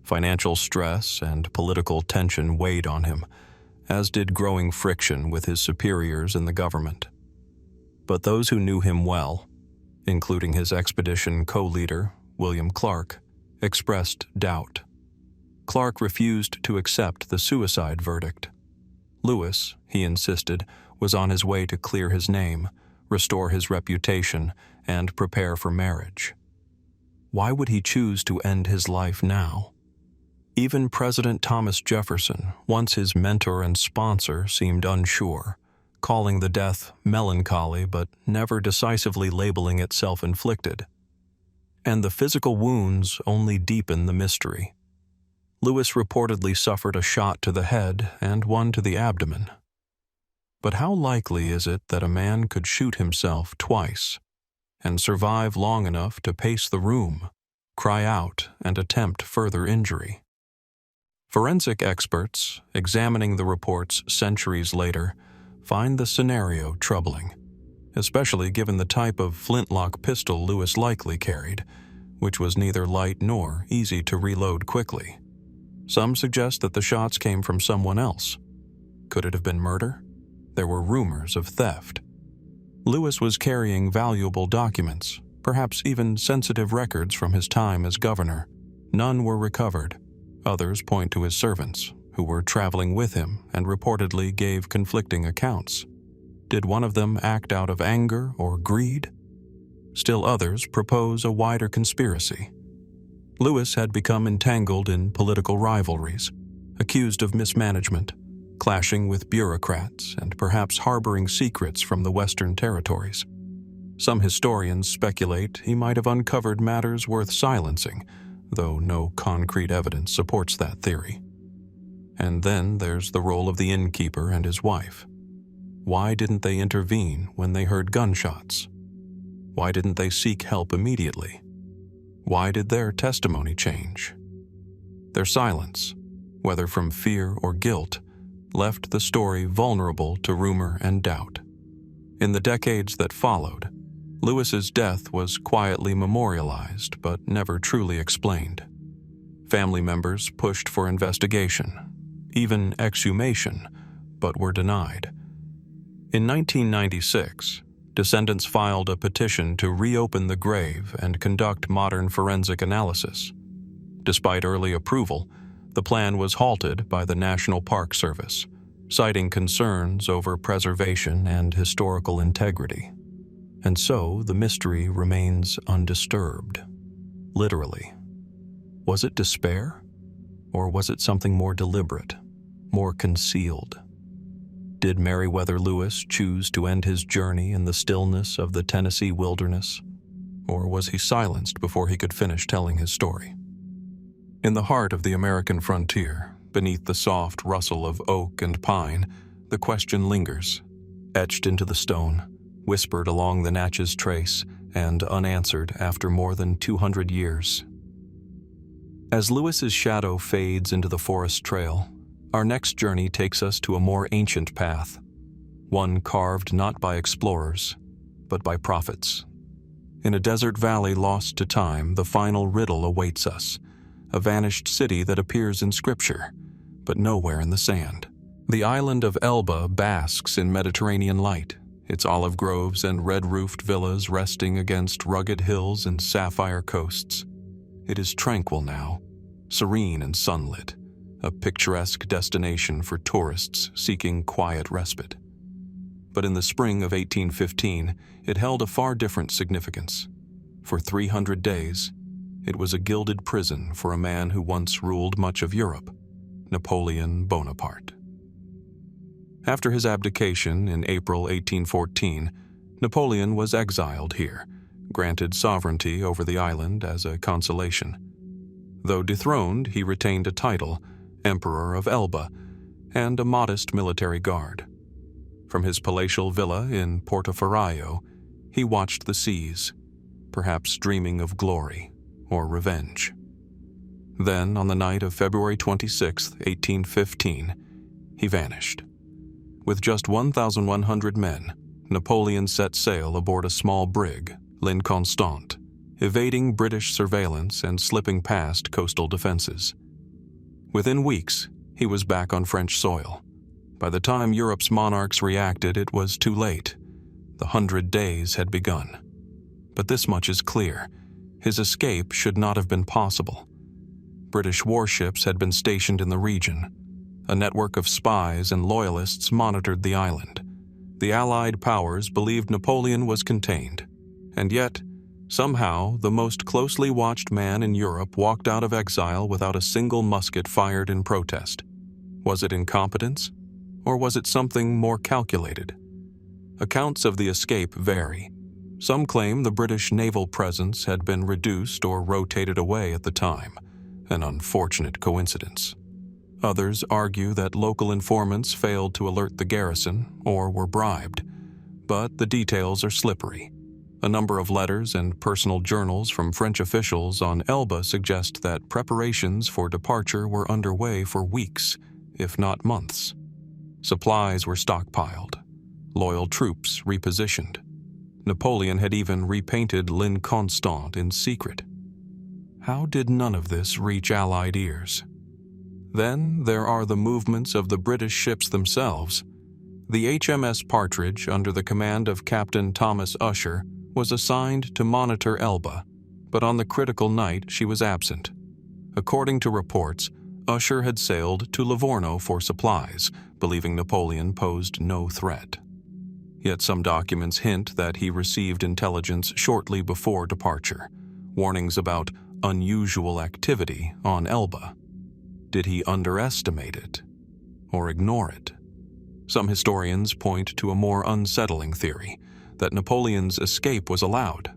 Financial stress and political tension weighed on him, as did growing friction with his superiors in the government. But those who knew him well, including his expedition co-leader, William Clark, expressed doubt. Clark refused to accept the suicide verdict. Lewis, he insisted, was on his way to clear his name, restore his reputation, and prepare for marriage. Why would he choose to end his life now? Even President Thomas Jefferson, once his mentor and sponsor, seemed unsure, calling the death melancholy but never decisively labeling it self-inflicted. And the physical wounds only deepen the mystery. Louis reportedly suffered a shot to the head and one to the abdomen. But how likely is it that a man could shoot himself twice and survive long enough to pace the room, cry out, and attempt further injury? Forensic experts, examining the reports centuries later, find the scenario troubling, especially given the type of flintlock pistol Louis likely carried, which was neither light nor easy to reload quickly. Some suggest that the shots came from someone else. Could it have been murder? There were rumors of theft. Louis was carrying valuable documents, perhaps even sensitive records from his time as governor. None were recovered. Others point to his servants, who were traveling with him and reportedly gave conflicting accounts. Did one of them act out of anger or greed? Still others propose a wider conspiracy. Louis had become entangled in political rivalries, accused of mismanagement, clashing with bureaucrats, and perhaps harboring secrets from the Western territories. Some historians speculate he might have uncovered matters worth silencing, though no concrete evidence supports that theory. And then there's the role of the innkeeper and his wife. Why didn't they intervene when they heard gunshots? Why didn't they seek help immediately? Why did their testimony change? Their silence, whether from fear or guilt, left the story vulnerable to rumor and doubt. In the decades that followed, Louis's death was quietly memorialized but never truly explained. Family members pushed for investigation, even exhumation, but were denied. In 1996, descendants filed a petition to reopen the grave and conduct modern forensic analysis. Despite early approval, the plan was halted by the National Park Service, citing concerns over preservation and historical integrity. And so the mystery remains undisturbed. Literally. Was it despair? Or was it something more deliberate, more concealed? Did Meriwether Lewis choose to end his journey in the stillness of the Tennessee wilderness? Or was he silenced before he could finish telling his story? In the heart of the American frontier, beneath the soft rustle of oak and pine, the question lingers, etched into the stone, whispered along the Natchez Trace, and unanswered after more than 200 years. As Louis's shadow fades into the forest trail, our next journey takes us to a more ancient path, one carved not by explorers, but by prophets. In a desert valley lost to time, the final riddle awaits us, a vanished city that appears in scripture, but nowhere in the sand. The island of Elba basks in Mediterranean light, its olive groves and red-roofed villas resting against rugged hills and sapphire coasts. It is tranquil now, serene and sunlit, a picturesque destination for tourists seeking quiet respite. But in the spring of 1815, it held a far different significance. For 300 days, it was a gilded prison for a man who once ruled much of Europe, Napoleon Bonaparte. After his abdication in April 1814, Napoleon was exiled here, granted sovereignty over the island as a consolation. Though dethroned, he retained a title, Emperor of Elba, and a modest military guard. From his palatial villa in Portoferraio, he watched the seas, perhaps dreaming of glory or revenge. Then, on the night of February 26, 1815, he vanished. With just 1,100 men, Napoleon set sail aboard a small brig, L'Inconstant, evading British surveillance and slipping past coastal defenses. Within weeks, he was back on French soil. By the time Europe's monarchs reacted, it was too late. The 100 days had begun. But this much is clear. His escape should not have been possible. British warships had been stationed in the region. A network of spies and loyalists monitored the island. the Allied powers believed Napoleon was contained, and yet, somehow, the most closely watched man in Europe walked out of exile without a single musket fired in protest. Was it incompetence, or was it something more calculated? Accounts of the escape vary. Some claim the British naval presence had been reduced or rotated away at the time, an unfortunate coincidence. Others argue that local informants failed to alert the garrison or were bribed, but the details are slippery. A number of letters and personal journals from French officials on Elba suggest that preparations for departure were underway for weeks, if not months. Supplies were stockpiled, loyal troops repositioned. Napoleon had even repainted L'Inconstant in secret. How did none of this reach Allied ears? Then there are the movements of the British ships themselves. The HMS Partridge, under the command of Captain Thomas Usher, was assigned to monitor Elba, but on the critical night she was absent. According to reports, Usher had sailed to Livorno for supplies, believing Napoleon posed no threat. Yet some documents hint that he received intelligence shortly before departure, warnings about unusual activity on Elba. Did he underestimate it or ignore it? Some historians point to a more unsettling theory, that Napoleon's escape was allowed,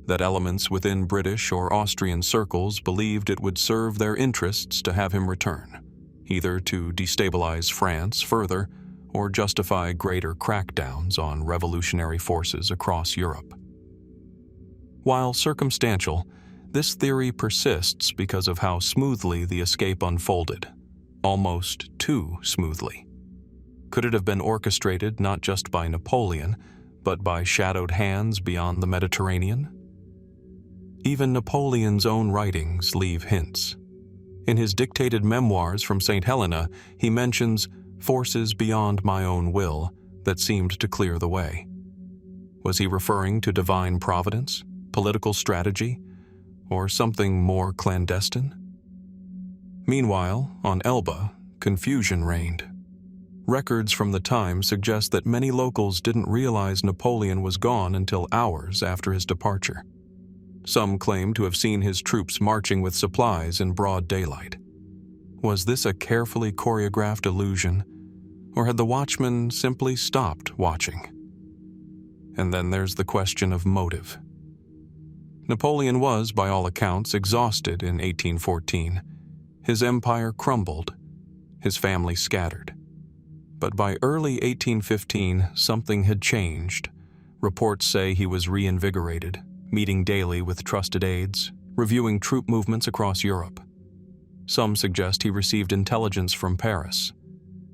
that elements within British or Austrian circles believed it would serve their interests to have him return, either to destabilize France further or justify greater crackdowns on revolutionary forces across Europe. While circumstantial, this theory persists because of how smoothly the escape unfolded, almost too smoothly. Could it have been orchestrated not just by Napoleon, but by shadowed hands beyond the Mediterranean? Even Napoleon's own writings leave hints. In his dictated memoirs from St. Helena, he mentions forces beyond my own will that seemed to clear the way. Was he referring to divine providence, political strategy, or something more clandestine? Meanwhile, on Elba, confusion reigned. Records from the time suggest that many locals didn't realize Napoleon was gone until hours after his departure. Some claim to have seen his troops marching with supplies in broad daylight. Was this a carefully choreographed illusion, or had the watchmen simply stopped watching? And then there's the question of motive. Napoleon was, by all accounts, exhausted in 1814. His empire crumbled, his family scattered. But by early 1815, something had changed. Reports say he was reinvigorated, meeting daily with trusted aides, reviewing troop movements across Europe. Some suggest he received intelligence from Paris,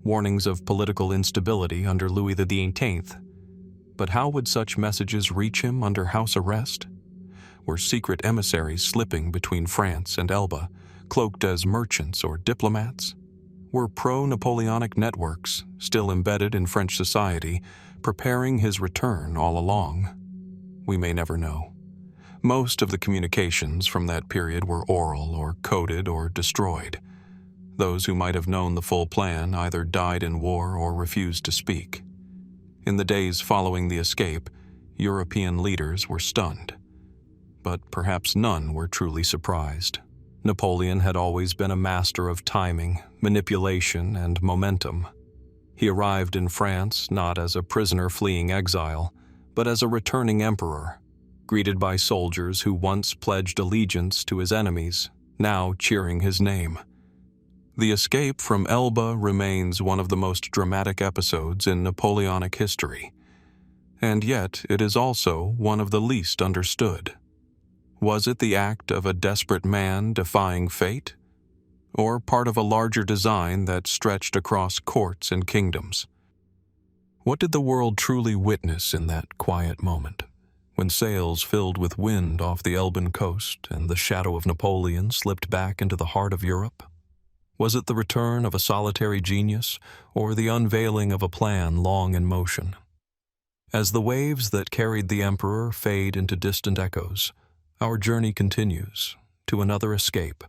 warnings of political instability under Louis XVIII. But how would such messages reach him under house arrest? Were secret emissaries slipping between France and Elba, cloaked as merchants or diplomats? Were pro-Napoleonic networks, still embedded in French society, preparing his return all along? We may never know. Most of the communications from that period were oral or coded or destroyed. Those who might have known the full plan either died in war or refused to speak. In the days following the escape, European leaders were stunned. But perhaps none were truly surprised. Napoleon had always been a master of timing, manipulation, and momentum. He arrived in France not as a prisoner fleeing exile, but as a returning emperor, greeted by soldiers who once pledged allegiance to his enemies, now cheering his name. The escape from Elba remains one of the most dramatic episodes in Napoleonic history, and yet it is also one of the least understood. Was it the act of a desperate man defying fate, or part of a larger design that stretched across courts and kingdoms? What did the world truly witness in that quiet moment, when sails filled with wind off the Elban coast and the shadow of Napoleon slipped back into the heart of Europe? Was it the return of a solitary genius, or the unveiling of a plan long in motion? As the waves that carried the emperor fade into distant echoes, our journey continues to another escape,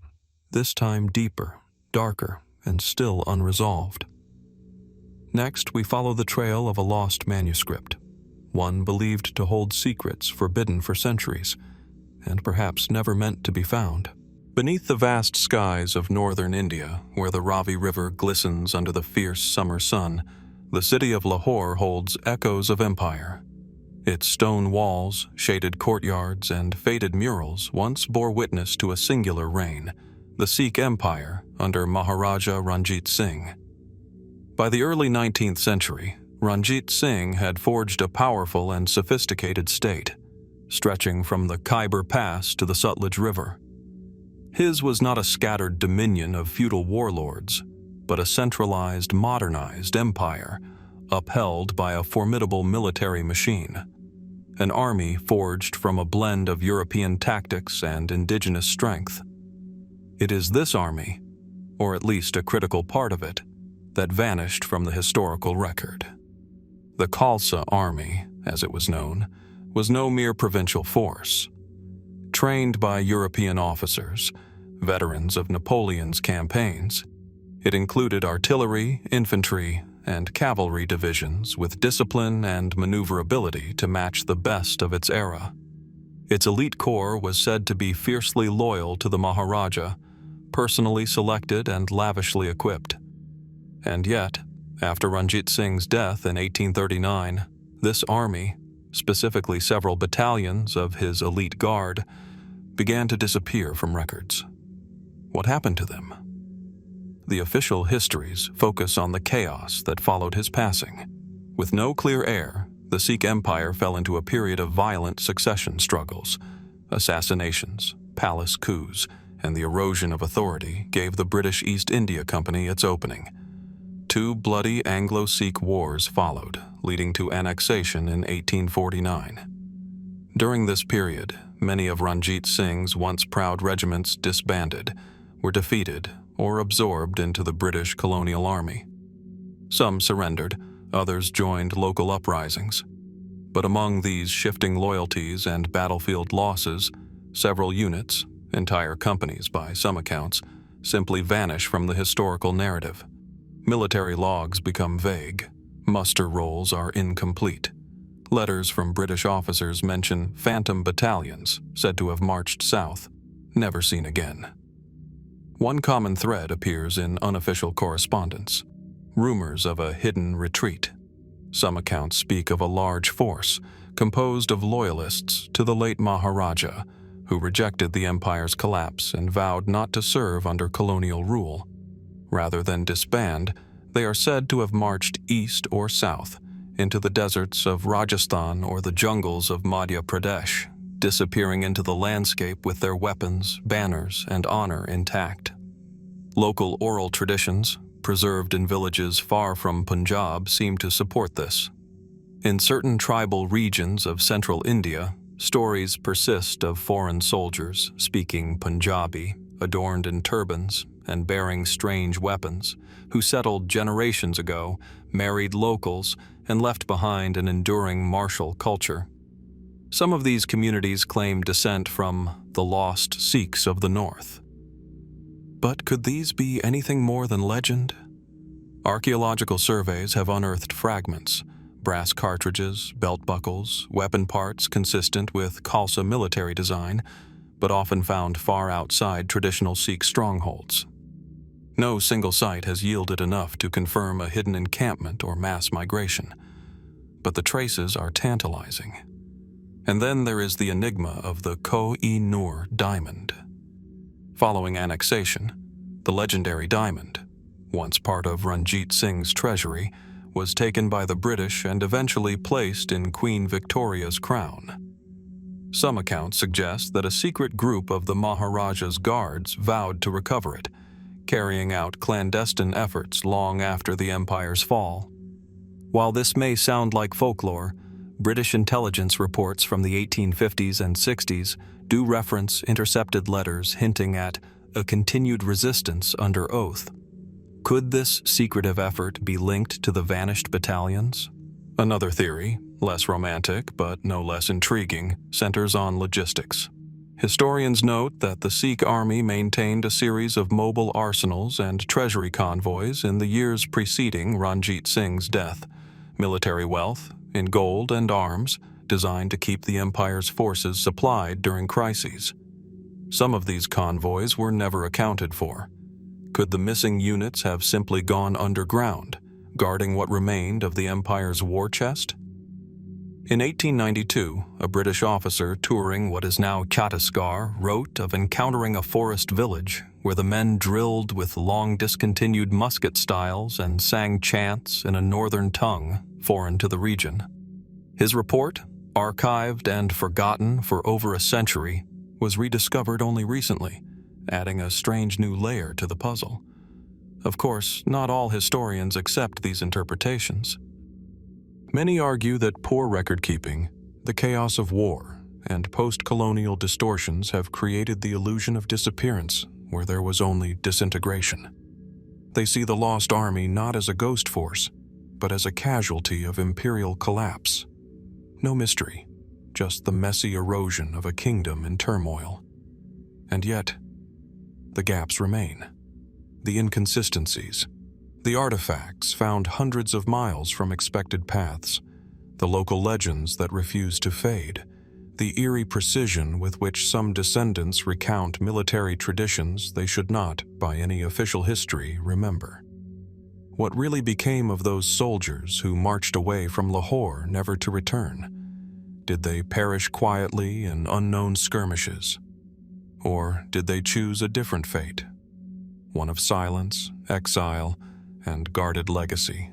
this time deeper, darker, and still unresolved. Next, we follow the trail of a lost manuscript, one believed to hold secrets forbidden for centuries, and perhaps never meant to be found. Beneath the vast skies of northern India, where the Ravi River glistens under the fierce summer sun, the city of Lahore holds echoes of empire. Its stone walls, shaded courtyards, and faded murals once bore witness to a singular reign, the Sikh Empire under Maharaja Ranjit Singh. By the early 19th century, Ranjit Singh had forged a powerful and sophisticated state, stretching from the Khyber Pass to the Sutlej River. His was not a scattered dominion of feudal warlords, but a centralized, modernized empire, upheld by a formidable military machine, an army forged from a blend of European tactics and indigenous strength. It is this army, or at least a critical part of it, that vanished from the historical record. The Khalsa army, as it was known, was no mere provincial force. Trained by European officers, veterans of Napoleon's campaigns, it included artillery, infantry, and cavalry divisions with discipline and maneuverability to match the best of its era. Its elite corps was said to be fiercely loyal to the Maharaja, personally selected and lavishly equipped. And yet, after Ranjit Singh's death in 1839, this army, specifically several battalions of his elite guard, began to disappear from records. What happened to them? The official histories focus on the chaos that followed his passing. With no clear heir, the Sikh Empire fell into a period of violent succession struggles. Assassinations, palace coups, and the erosion of authority gave the British East India Company its opening. 2 bloody Anglo-Sikh wars followed, leading to annexation in 1849. During this period, many of Ranjit Singh's once proud regiments disbanded, were defeated, or absorbed into the British colonial army. Some surrendered, others joined local uprisings. But among these shifting loyalties and battlefield losses, several units, entire companies by some accounts, simply vanish from the historical narrative. Military logs become vague. Muster rolls are incomplete. Letters from British officers mention phantom battalions said to have marched south, never seen again. One common thread appears in unofficial correspondence: rumors of a hidden retreat. Some accounts speak of a large force composed of loyalists to the late Maharaja, who rejected the empire's collapse and vowed not to serve under colonial rule. Rather than disband, they are said to have marched east or south into the deserts of Rajasthan or the jungles of Madhya Pradesh, disappearing into the landscape with their weapons, banners, and honor intact. Local oral traditions, preserved in villages far from Punjab, seem to support this. In certain tribal regions of central India, stories persist of foreign soldiers speaking Punjabi, adorned in turbans, and bearing strange weapons, who settled generations ago, married locals, and left behind an enduring martial culture. Some of these communities claim descent from the lost Sikhs of the north. But could these be anything more than legend? Archaeological surveys have unearthed fragments, brass cartridges, belt buckles, weapon parts consistent with Khalsa military design, but often found far outside traditional Sikh strongholds. No single site has yielded enough to confirm a hidden encampment or mass migration, but the traces are tantalizing. And then there is the enigma of the Koh-i-Noor diamond. Following annexation, the legendary diamond, once part of Ranjit Singh's treasury, was taken by the British and eventually placed in Queen Victoria's crown. Some accounts suggest that a secret group of the Maharaja's guards vowed to recover it, carrying out clandestine efforts long after the empire's fall. While this may sound like folklore, British intelligence reports from the 1850s and 60s do reference intercepted letters hinting at a continued resistance under oath. Could this secretive effort be linked to the vanished battalions? Another theory, less romantic but no less intriguing, centers on logistics. Historians note that the Sikh army maintained a series of mobile arsenals and treasury convoys in the years preceding Ranjit Singh's death, military wealth, in gold and arms, designed to keep the empire's forces supplied during crises. Some of these convoys were never accounted for. Could the missing units have simply gone underground, guarding what remained of the empire's war chest? In 1892, a British officer touring what is now Chhattisgarh wrote of encountering a forest village where the men drilled with long-discontinued musket styles and sang chants in a northern tongue foreign to the region. His report, archived and forgotten for over a century, was rediscovered only recently, adding a strange new layer to the puzzle. Of course, not all historians accept these interpretations. Many argue that poor record-keeping, the chaos of war, and post-colonial distortions have created the illusion of disappearance where there was only disintegration. They see the lost army not as a ghost force, but as a casualty of imperial collapse. No mystery, just the messy erosion of a kingdom in turmoil. And yet, the gaps remain. The inconsistencies, the artifacts found hundreds of miles from expected paths, the local legends that refuse to fade, the eerie precision with which some descendants recount military traditions they should not, by any official history, remember. What really became of those soldiers who marched away from Lahore never to return? Did they perish quietly in unknown skirmishes? Or did they choose a different fate? One of silence, exile, and guarded legacy.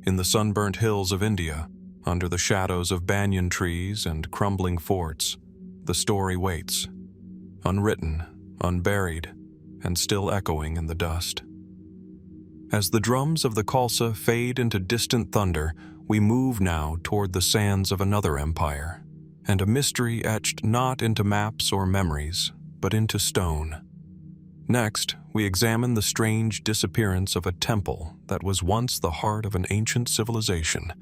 In the sunburnt hills of India, under the shadows of banyan trees and crumbling forts, the story waits, unwritten, unburied, and still echoing in the dust. As the drums of the Khalsa fade into distant thunder, we move now toward the sands of another empire, and a mystery etched not into maps or memories, but into stone. Next, we examine the strange disappearance of a temple that was once the heart of an ancient civilization,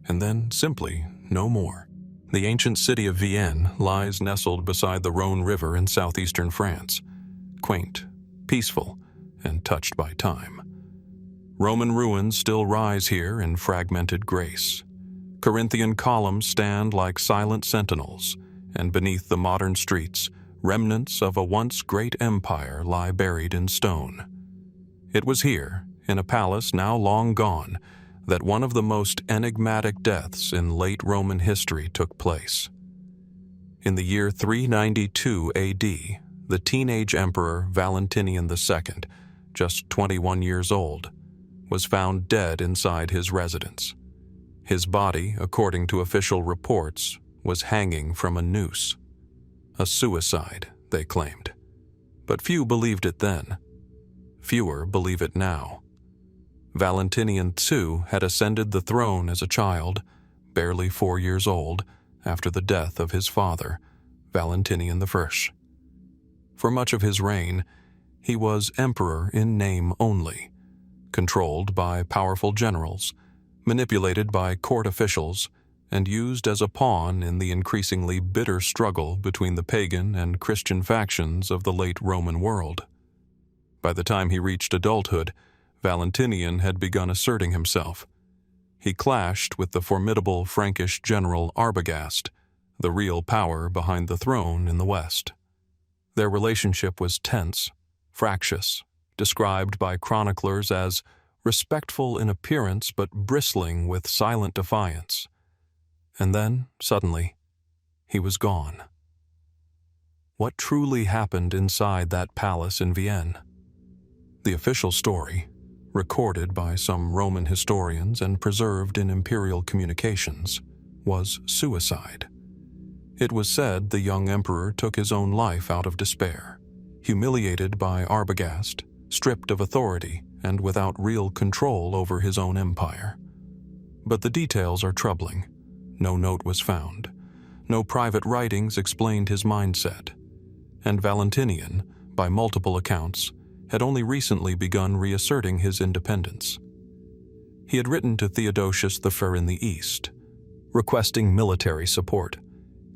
and then simply no more. The ancient city of Vienne lies nestled beside the Rhone River in southeastern France, quaint, peaceful, and touched by time. Roman ruins still rise here in fragmented grace. Corinthian columns stand like silent sentinels, and beneath the modern streets, remnants of a once great empire lie buried in stone. It was here, in a palace now long gone, that one of the most enigmatic deaths in late Roman history took place. In the year 392 AD, the teenage emperor Valentinian II, just 21 years old, was found dead inside his residence. His body, according to official reports, was hanging from a noose. A suicide, they claimed. But few believed it then. Fewer believe it now. Valentinian II had ascended the throne as a child, barely 4 years old, after the death of his father, Valentinian I. For much of his reign, he was emperor in name only, controlled by powerful generals, manipulated by court officials, and used as a pawn in the increasingly bitter struggle between the pagan and Christian factions of the late Roman world. By the time he reached adulthood, Valentinian had begun asserting himself. He clashed with the formidable Frankish general Arbogast, the real power behind the throne in the West. Their relationship was tense, fractious, described by chroniclers as respectful in appearance but bristling with silent defiance. And then, suddenly, he was gone. What truly happened inside that palace in Vienne? The official story, recorded by some Roman historians and preserved in imperial communications, was suicide. It was said the young emperor took his own life out of despair, humiliated by Arbogast, stripped of authority, and without real control over his own empire. But the details are troubling. No note was found. No private writings explained his mindset. And Valentinian, by multiple accounts, had only recently begun reasserting his independence. He had written to Theodosius I in the East, requesting military support.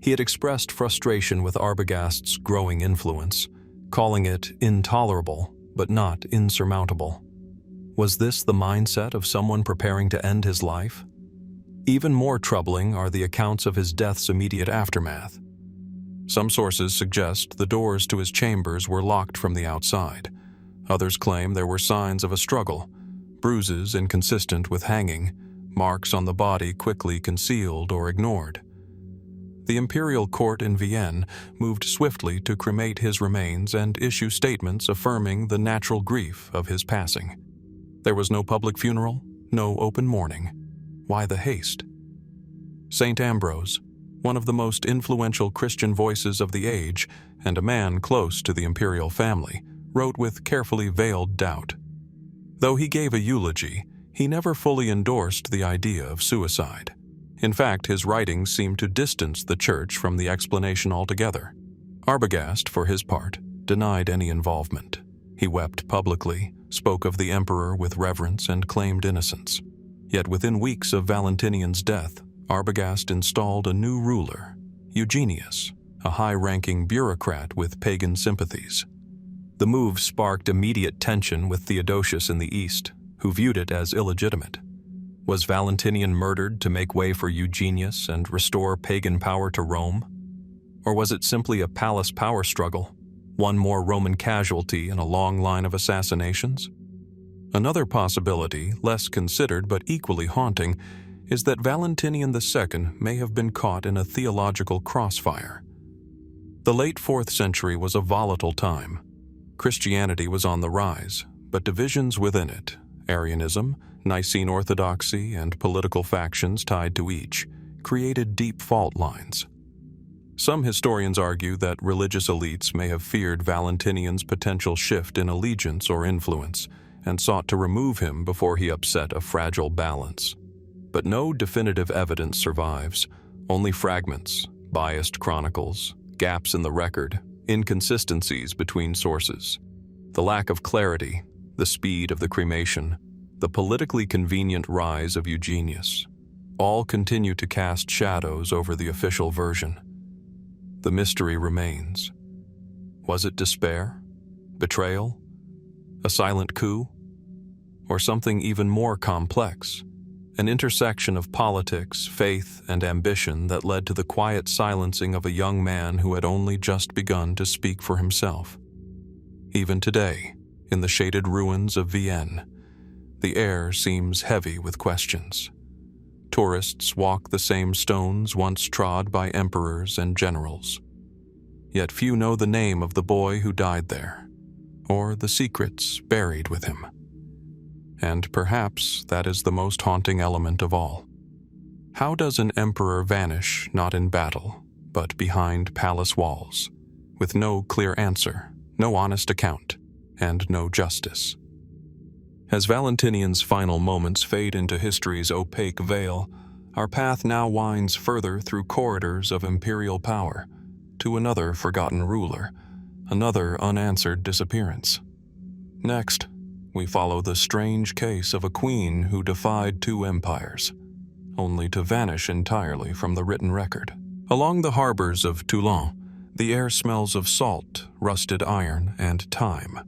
He had expressed frustration with Arbogast's growing influence, calling it intolerable but not insurmountable. Was this the mindset of someone preparing to end his life? Even more troubling are the accounts of his death's immediate aftermath. Some sources suggest the doors to his chambers were locked from the outside. Others claim there were signs of a struggle, bruises inconsistent with hanging, marks on the body quickly concealed or ignored. The imperial court in Vienne moved swiftly to cremate his remains and issue statements affirming the natural grief of his passing. There was no public funeral, no open mourning. Why the haste? Saint Ambrose, one of the most influential Christian voices of the age and a man close to the imperial family, wrote with carefully veiled doubt. Though he gave a eulogy, he never fully endorsed the idea of suicide. In fact, his writings seem to distance the church from the explanation altogether. Arbogast, for his part, denied any involvement. He wept publicly, spoke of the emperor with reverence, and claimed innocence. Yet within weeks of Valentinian's death, Arbogast installed a new ruler, Eugenius, a high-ranking bureaucrat with pagan sympathies. The move sparked immediate tension with Theodosius in the east, who viewed it as illegitimate. Was Valentinian murdered to make way for Eugenius and restore pagan power to Rome? Or was it simply a palace power struggle, one more Roman casualty in a long line of assassinations? Another possibility, less considered but equally haunting, is that Valentinian II may have been caught in a theological crossfire. The late 4th century was a volatile time. Christianity was on the rise, but divisions within it, Arianism, Nicene Orthodoxy, and political factions tied to each, created deep fault lines. Some historians argue that religious elites may have feared Valentinian's potential shift in allegiance or influence, and sought to remove him before he upset a fragile balance. But no definitive evidence survives, only fragments, biased chronicles, gaps in the record, inconsistencies between sources. The lack of clarity, the speed of the cremation, the politically convenient rise of Eugenius, all continue to cast shadows over the official version. The mystery remains. Was it despair? Betrayal? A silent coup? Or something even more complex? An intersection of politics, faith, and ambition that led to the quiet silencing of a young man who had only just begun to speak for himself. Even today, in the shaded ruins of Vienne, the air seems heavy with questions. Tourists walk the same stones once trod by emperors and generals. Yet few know the name of the boy who died there, or the secrets buried with him. And perhaps that is the most haunting element of all. How does an emperor vanish not in battle, but behind palace walls, with no clear answer, no honest account, and no justice? As Valentinian's final moments fade into history's opaque veil, our path now winds further through corridors of imperial power, to another forgotten ruler, another unanswered disappearance. Next, we follow the strange case of a queen who defied 2 empires, only to vanish entirely from the written record. Along the harbors of Toulon, the air smells of salt, rusted iron, and time.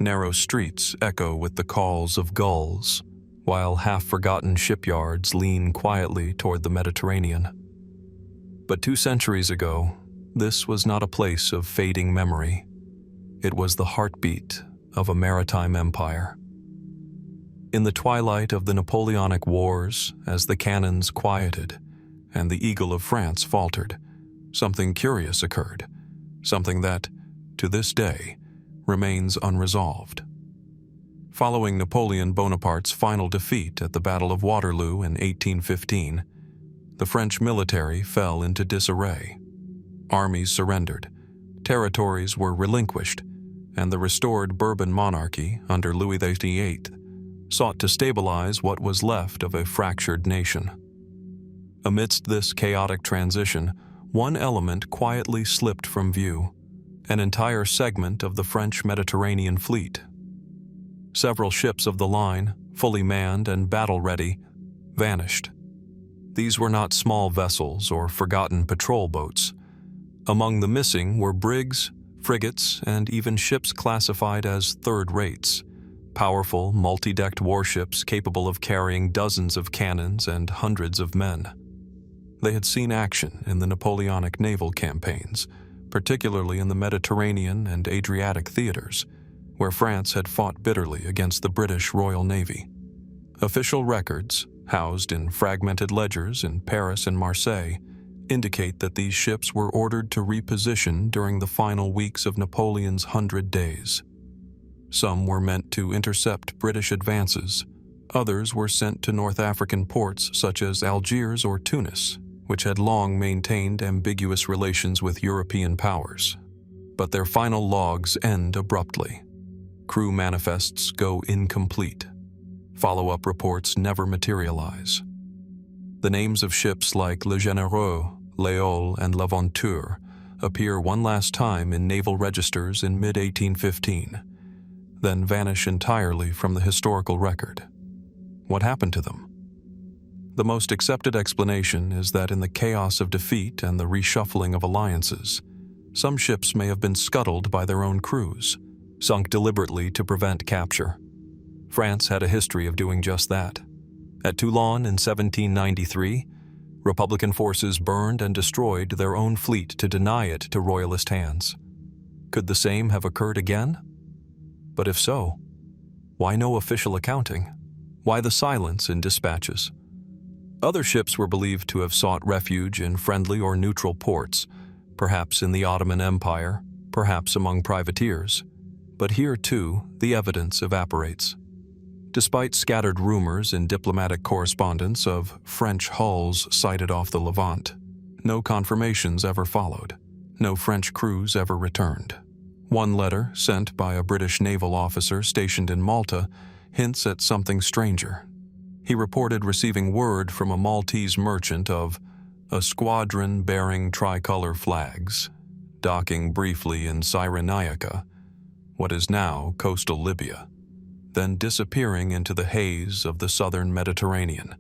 Narrow streets echo with the calls of gulls, while half-forgotten shipyards lean quietly toward the Mediterranean. But 2 centuries ago, this was not a place of fading memory. It was the heartbeat of a maritime empire. In the twilight of the Napoleonic Wars, as the cannons quieted and the Eagle of France faltered, something curious occurred, something that, to this day, remains unresolved. Following Napoleon Bonaparte's final defeat at the Battle of Waterloo in 1815, the French military fell into disarray. Armies surrendered, territories were relinquished, and the restored Bourbon monarchy under Louis XVIII sought to stabilize what was left of a fractured nation. Amidst this chaotic transition, one element quietly slipped from view: an entire segment of the French Mediterranean fleet. Several ships of the line, fully manned and battle-ready, vanished. These were not small vessels or forgotten patrol boats. Among the missing were brigs, frigates, and even ships classified as third rates, powerful, multi-decked warships capable of carrying dozens of cannons and hundreds of men. They had seen action in the Napoleonic naval campaigns, particularly in the Mediterranean and Adriatic theaters, where France had fought bitterly against the British Royal Navy. Official records, housed in fragmented ledgers in Paris and Marseille, indicate that these ships were ordered to reposition during the final weeks of Napoleon's 100 Days. Some were meant to intercept British advances. Others were sent to North African ports such as Algiers or Tunis, which had long maintained ambiguous relations with European powers. But their final logs end abruptly. Crew manifests go incomplete. Follow-up reports never materialize. The names of ships like Le Généreux, L'Éole, and L'Aventure appear one last time in naval registers in mid-1815, then vanish entirely from the historical record. What happened to them? The most accepted explanation is that in the chaos of defeat and the reshuffling of alliances, some ships may have been scuttled by their own crews, sunk deliberately to prevent capture. France had a history of doing just that. At Toulon in 1793, Republican forces burned and destroyed their own fleet to deny it to Royalist hands. Could the same have occurred again? But if so, why no official accounting? Why the silence in dispatches? Other ships were believed to have sought refuge in friendly or neutral ports, perhaps in the Ottoman Empire, perhaps among privateers. But here, too, the evidence evaporates. Despite scattered rumors in diplomatic correspondence of French hulls sighted off the Levant, no confirmations ever followed. No French crews ever returned. One letter, sent by a British naval officer stationed in Malta, hints at something stranger. He reported receiving word from a Maltese merchant of a squadron bearing tricolor flags, docking briefly in Cyrenaica, what is now coastal Libya, then disappearing into the haze of the southern Mediterranean,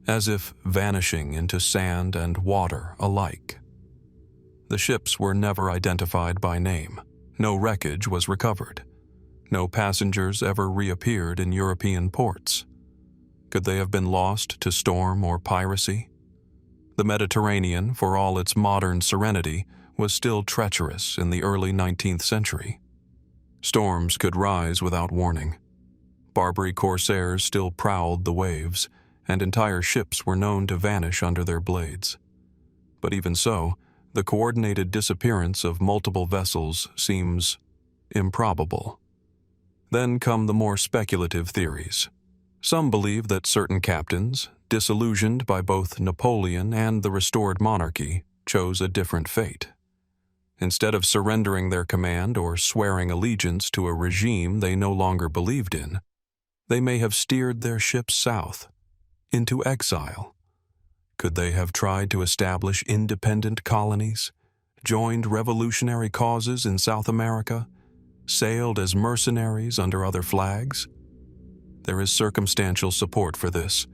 as if vanishing into sand and water alike. The ships were never identified by name. No wreckage was recovered. No passengers ever reappeared in European ports. Could they have been lost to storm or piracy? The Mediterranean, for all its modern serenity, was still treacherous in the early 19th century. Storms could rise without warning. Barbary corsairs still prowled the waves, and entire ships were known to vanish under their blades. But even so, the coordinated disappearance of multiple vessels seems improbable. Then come the more speculative theories. Some believe that certain captains, disillusioned by both Napoleon and the restored monarchy, chose a different fate. Instead of surrendering their command or swearing allegiance to a regime they no longer believed in, they may have steered their ships south, into exile. Could they have tried to establish independent colonies, joined revolutionary causes in South America, sailed as mercenaries under other flags? There is circumstantial support for this.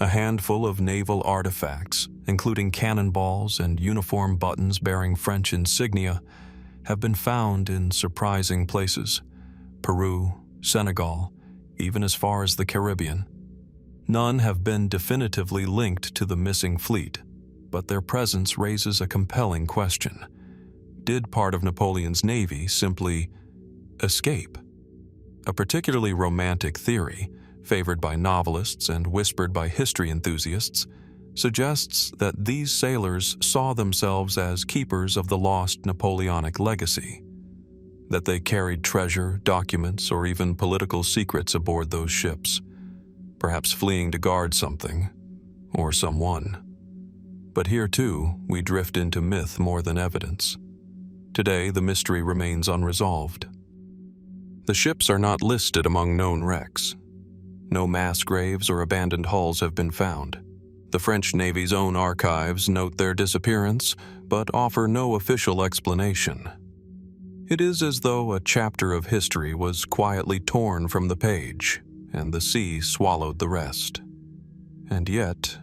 A handful of naval artifacts, including cannonballs and uniform buttons bearing French insignia, have been found in surprising places: Peru, Senegal, even as far as the Caribbean. None have been definitively linked to the missing fleet, but their presence raises a compelling question. Did part of Napoleon's navy simply escape? A particularly romantic theory, favored by novelists and whispered by history enthusiasts, suggests that these sailors saw themselves as keepers of the lost Napoleonic legacy, that they carried treasure, documents, or even political secrets aboard those ships, perhaps fleeing to guard something or someone. But here, too, we drift into myth more than evidence. Today, the mystery remains unresolved. The ships are not listed among known wrecks. No mass graves or abandoned hulls have been found. The French Navy's own archives note their disappearance, but offer no official explanation. It is as though a chapter of history was quietly torn from the page, and the sea swallowed the rest. And yet,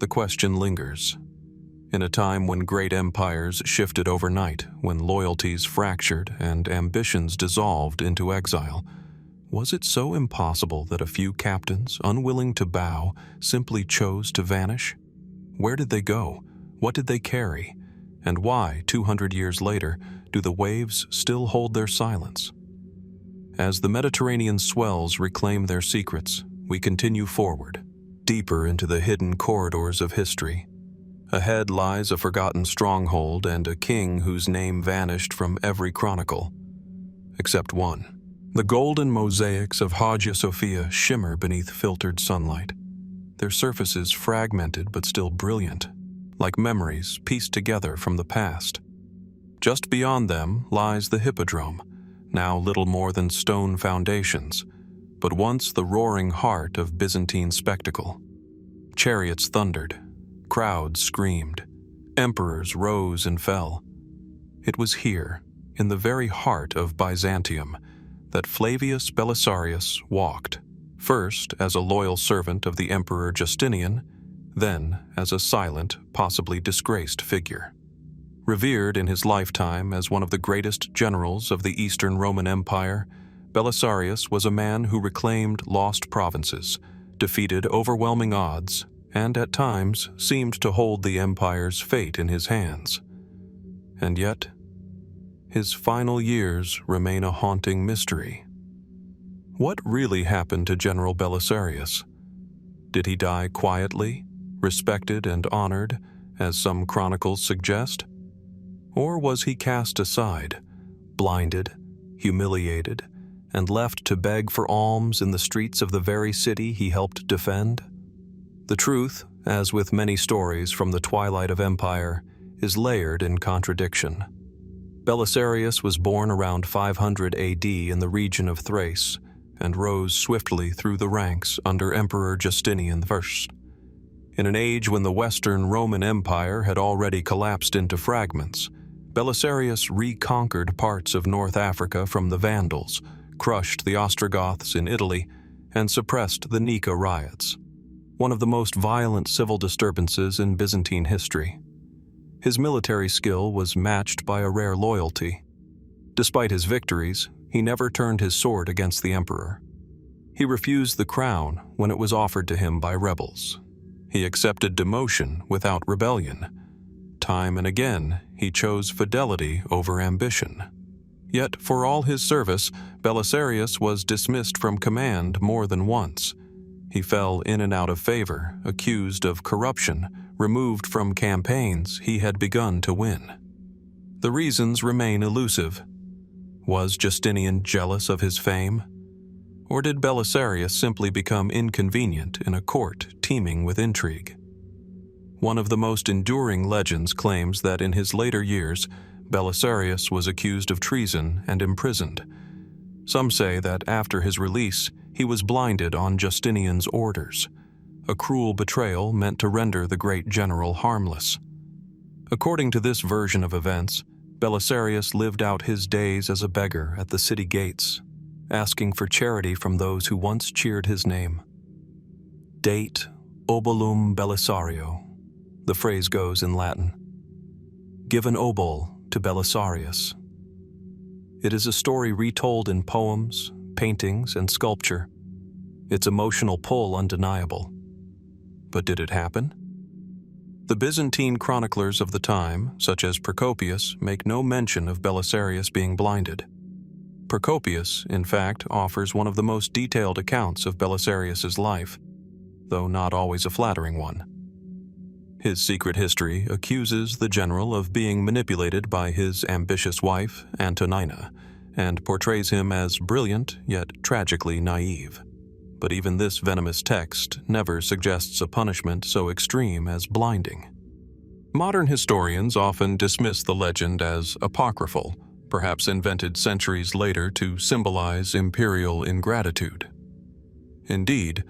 the question lingers. In a time when great empires shifted overnight, when loyalties fractured and ambitions dissolved into exile, was it so impossible that a few captains, unwilling to bow, simply chose to vanish? Where did they go? What did they carry? And why, 200 years later, do the waves still hold their silence? As the Mediterranean swells reclaim their secrets, we continue forward, deeper into the hidden corridors of history. Ahead lies a forgotten stronghold and a king whose name vanished from every chronicle, except one. The golden mosaics of Hagia Sophia shimmer beneath filtered sunlight, their surfaces fragmented but still brilliant, like memories pieced together from the past. Just beyond them lies the Hippodrome, now little more than stone foundations, but once the roaring heart of Byzantine spectacle. Chariots thundered, crowds screamed, emperors rose and fell. It was here, in the very heart of Byzantium, that Flavius Belisarius walked, first as a loyal servant of the Emperor Justinian, then as a silent, possibly disgraced figure. Revered in his lifetime as one of the greatest generals of the Eastern Roman Empire, Belisarius was a man who reclaimed lost provinces, defeated overwhelming odds, and at times seemed to hold the empire's fate in his hands. And yet, his final years remain a haunting mystery. What really happened to General Belisarius? Did he die quietly, respected and honored, as some chronicles suggest? Or was he cast aside, blinded, humiliated, and left to beg for alms in the streets of the very city he helped defend? The truth, as with many stories from the twilight of empire, is layered in contradiction. Belisarius was born around 500 AD in the region of Thrace and rose swiftly through the ranks under Emperor Justinian I. In an age when the Western Roman Empire had already collapsed into fragments, Belisarius reconquered parts of North Africa from the Vandals, crushed the Ostrogoths in Italy, and suppressed the Nika riots, one of the most violent civil disturbances in Byzantine history. His military skill was matched by a rare loyalty. Despite his victories, he never turned his sword against the emperor. He refused the crown when it was offered to him by rebels. He accepted demotion without rebellion. Time and again, he chose fidelity over ambition. Yet, for all his service, Belisarius was dismissed from command more than once. He fell in and out of favor, accused of corruption, removed from campaigns he had begun to win. The reasons remain elusive. Was Justinian jealous of his fame? Or did Belisarius simply become inconvenient in a court teeming with intrigue? One of the most enduring legends claims that in his later years, Belisarius was accused of treason and imprisoned. Some say that after his release, he was blinded on Justinian's orders, a cruel betrayal meant to render the great general harmless. According to this version of events, Belisarius lived out his days as a beggar at the city gates, asking for charity from those who once cheered his name. Date obolum Belisario, the phrase goes in Latin. Give an obol to Belisarius. It is a story retold in poems, paintings, and sculpture, its emotional pull undeniable. But did it happen? The Byzantine chroniclers of the time, such as Procopius, make no mention of Belisarius being blinded. Procopius, in fact, offers one of the most detailed accounts of Belisarius's life, though not always a flattering one. His secret history accuses the general of being manipulated by his ambitious wife, Antonina, and portrays him as brilliant yet tragically naive. But even this venomous text never suggests a punishment so extreme as blinding. Modern historians often dismiss the legend as apocryphal, perhaps invented centuries later to symbolize imperial ingratitude. Indeed,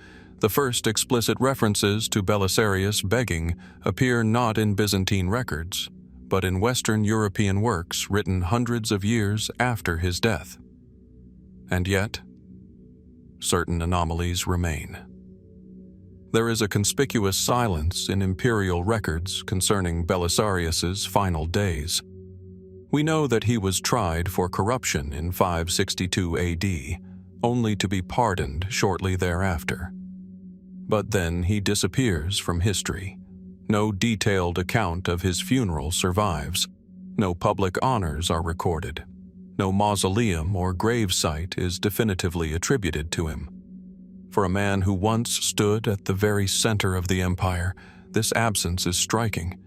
the first explicit references to Belisarius begging appear not in Byzantine records, but in Western European works written hundreds of years after his death. And yet, certain anomalies remain. There is a conspicuous silence in imperial records concerning Belisarius's final days. We know that he was tried for corruption in 562 AD, only to be pardoned shortly thereafter. But then he disappears from history. No detailed account of his funeral survives. No public honors are recorded. No mausoleum or gravesite is definitively attributed to him. For a man who once stood at the very center of the empire, this absence is striking.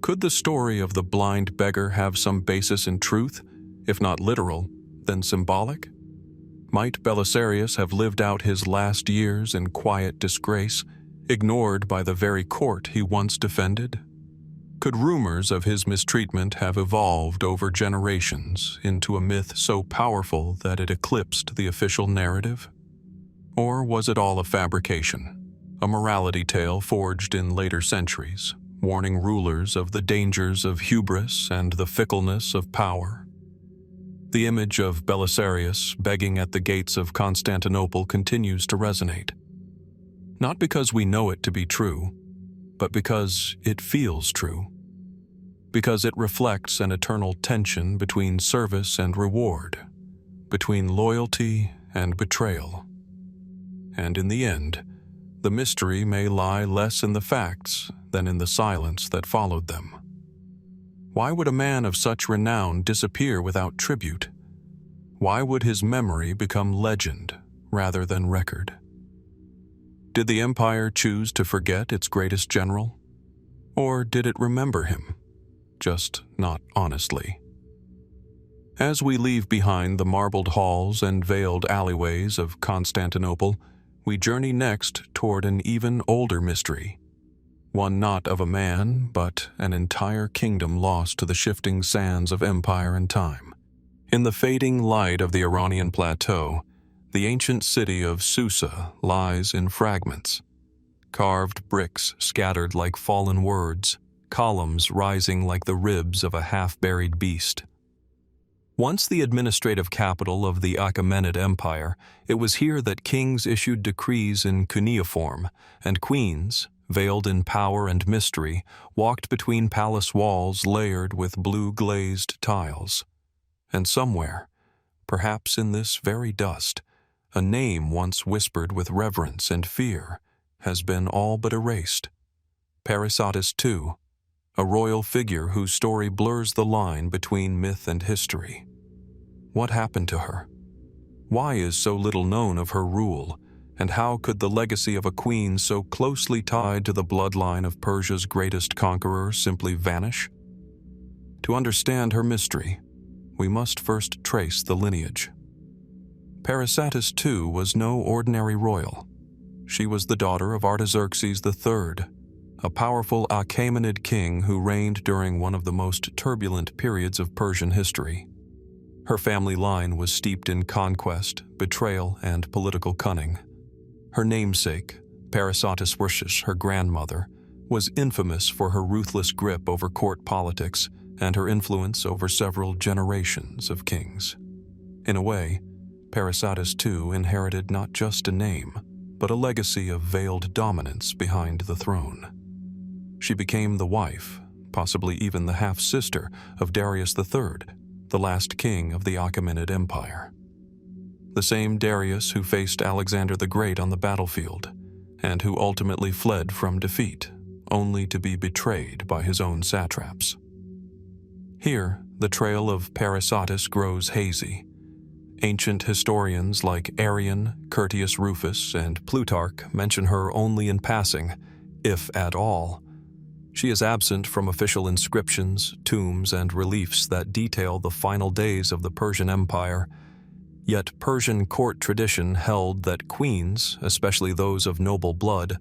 Could the story of the blind beggar have some basis in truth, if not literal, then symbolic? Might Belisarius have lived out his last years in quiet disgrace, ignored by the very court he once defended? Could rumors of his mistreatment have evolved over generations into a myth so powerful that it eclipsed the official narrative? Or was it all a fabrication, a morality tale forged in later centuries, warning rulers of the dangers of hubris and the fickleness of power? The image of Belisarius begging at the gates of Constantinople continues to resonate. Not because we know it to be true, but because it feels true. Because it reflects an eternal tension between service and reward, between loyalty and betrayal. And in the end, the mystery may lie less in the facts than in the silence that followed them. Why would a man of such renown disappear without tribute? Why would his memory become legend rather than record? Did the empire choose to forget its greatest general? Or did it remember him, just not honestly? As we leave behind the marbled halls and veiled alleyways of Constantinople, we journey next toward an even older mystery. One not of a man, but an entire kingdom lost to the shifting sands of empire and time. In the fading light of the Iranian plateau, the ancient city of Susa lies in fragments. Carved bricks scattered like fallen words, columns rising like the ribs of a half-buried beast. Once the administrative capital of the Achaemenid Empire, it was here that kings issued decrees in cuneiform, and queens, veiled in power and mystery, walked between palace walls layered with blue-glazed tiles. And somewhere, perhaps in this very dust, a name once whispered with reverence and fear has been all but erased. Parysatis II, a royal figure whose story blurs the line between myth and history. What happened to her? Why is so little known of her rule, and how could the legacy of a queen so closely tied to the bloodline of Persia's greatest conqueror simply vanish? To understand her mystery, we must first trace the lineage. Parysatis II was no ordinary royal. She was the daughter of Artaxerxes III, a powerful Achaemenid king who reigned during one of the most turbulent periods of Persian history. Her family line was steeped in conquest, betrayal, and political cunning. Her namesake, Parysatis I, her grandmother, was infamous for her ruthless grip over court politics and her influence over several generations of kings. In a way, Parysatis II inherited not just a name, but a legacy of veiled dominance behind the throne. She became the wife, possibly even the half-sister, of Darius III, the last king of the Achaemenid Empire. The same Darius who faced Alexander the Great on the battlefield, and who ultimately fled from defeat, only to be betrayed by his own satraps. Here, the trail of Parysatis grows hazy. Ancient historians like Arrian, Curtius Rufus, and Plutarch mention her only in passing, if at all. She is absent from official inscriptions, tombs, and reliefs that detail the final days of the Persian Empire. Yet Persian court tradition held that queens, especially those of noble blood,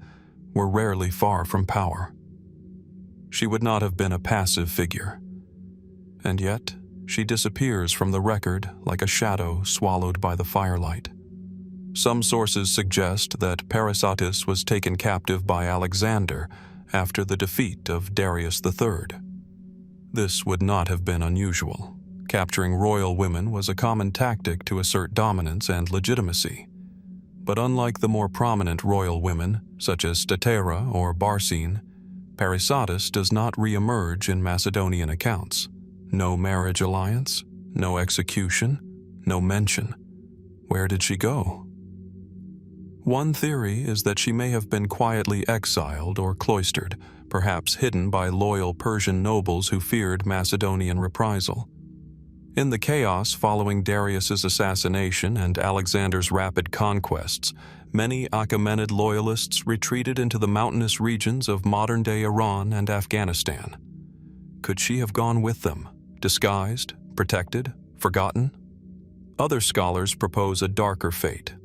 were rarely far from power. She would not have been a passive figure. And yet, she disappears from the record like a shadow swallowed by the firelight. Some sources suggest that Parysatis was taken captive by Alexander after the defeat of Darius III. This would not have been unusual. Capturing royal women was a common tactic to assert dominance and legitimacy. But unlike the more prominent royal women, such as Statera or Barsine, Parysatis does not re-emerge in Macedonian accounts. No marriage alliance, no execution, no mention. Where did she go? One theory is that she may have been quietly exiled or cloistered, perhaps hidden by loyal Persian nobles who feared Macedonian reprisal. In the chaos following Darius's assassination and Alexander's rapid conquests, many Achaemenid loyalists retreated into the mountainous regions of modern-day Iran and Afghanistan. Could she have gone with them, disguised, protected, forgotten? Other scholars propose a darker fate.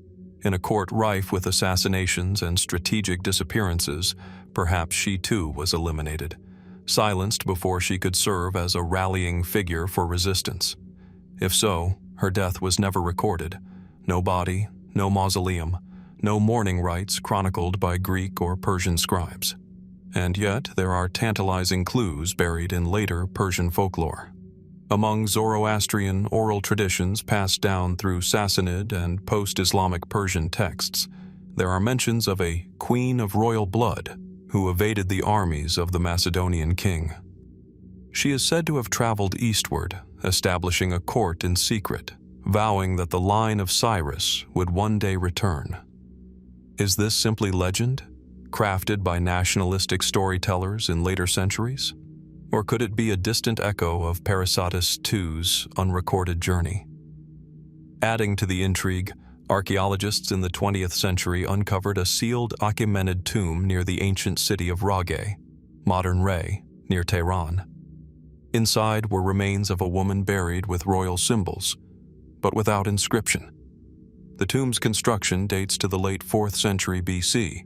In a court rife with assassinations and strategic disappearances, perhaps she too was eliminated, silenced before she could serve as a rallying figure for resistance. If so, her death was never recorded. No body, no mausoleum, no mourning rites chronicled by Greek or Persian scribes. And yet, there are tantalizing clues buried in later Persian folklore. Among Zoroastrian oral traditions passed down through Sassanid and post-Islamic Persian texts, there are mentions of a queen of royal blood who evaded the armies of the Macedonian king. She is said to have traveled eastward, establishing a court in secret, vowing that the line of Cyrus would one day return. Is this simply legend, crafted by nationalistic storytellers in later centuries? Or could it be a distant echo of Parysatis II's unrecorded journey? Adding to the intrigue, archaeologists in the 20th century uncovered a sealed Achaemenid tomb near the ancient city of Rage, modern Ray, near Tehran. Inside were remains of a woman buried with royal symbols, but without inscription. The tomb's construction dates to the late 4th century BC,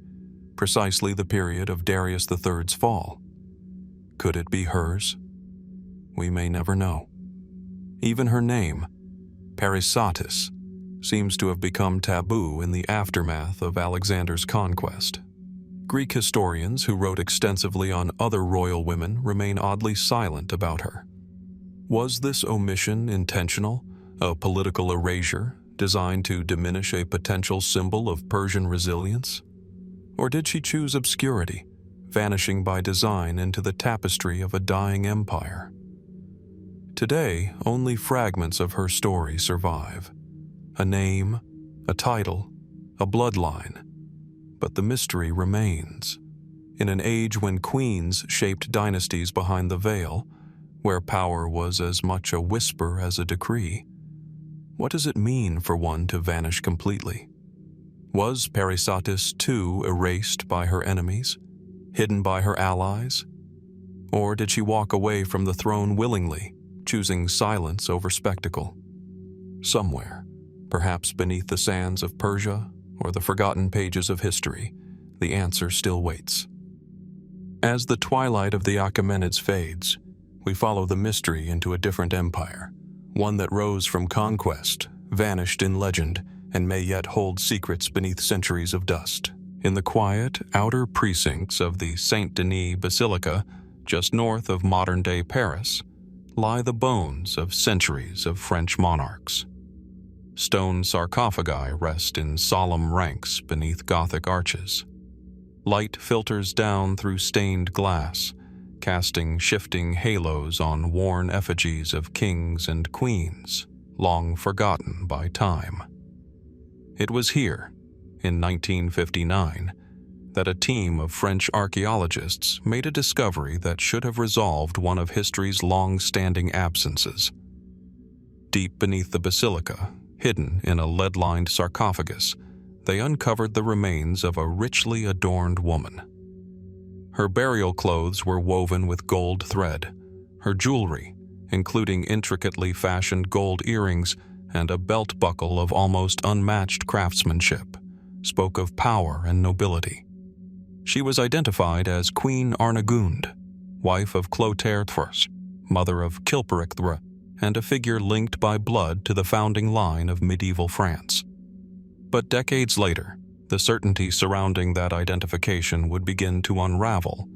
precisely the period of Darius III's fall. Could it be hers? We may never know. Even her name, Parysatis, seems to have become taboo in the aftermath of Alexander's conquest. Greek historians who wrote extensively on other royal women remain oddly silent about her. Was this omission intentional, a political erasure designed to diminish a potential symbol of Persian resilience? Or did she choose obscurity, vanishing by design into the tapestry of a dying empire? Today, only fragments of her story survive. A name, a title, a bloodline. But the mystery remains. In an age when queens shaped dynasties behind the veil, where power was as much a whisper as a decree, what does it mean for one to vanish completely? Was Parysatis too erased by her enemies? Hidden by her allies? Or did she walk away from the throne willingly, choosing silence over spectacle? Somewhere, perhaps beneath the sands of Persia or the forgotten pages of history, the answer still waits. As the twilight of the Achaemenids fades, we follow the mystery into a different empire, one that rose from conquest, vanished in legend, and may yet hold secrets beneath centuries of dust. In the quiet, outer precincts of the Saint Denis Basilica, just north of modern-day Paris, lie the bones of centuries of French monarchs. Stone sarcophagi rest in solemn ranks beneath Gothic arches. Light filters down through stained glass, casting shifting halos on worn effigies of kings and queens, long forgotten by time. It was here, in 1959, that a team of French archaeologists made a discovery that should have resolved one of history's long-standing absences. Deep beneath the basilica, hidden in a lead-lined sarcophagus, they uncovered the remains of a richly adorned woman. Her burial clothes were woven with gold thread. Her jewelry, including intricately fashioned gold earrings and a belt buckle of almost unmatched craftsmanship, spoke of power and nobility. She was identified as Queen Arnegund, wife of Lothair, mother of Chilperic, and a figure linked by blood to the founding line of medieval France. But decades later, the certainty surrounding that identification would begin to unravel,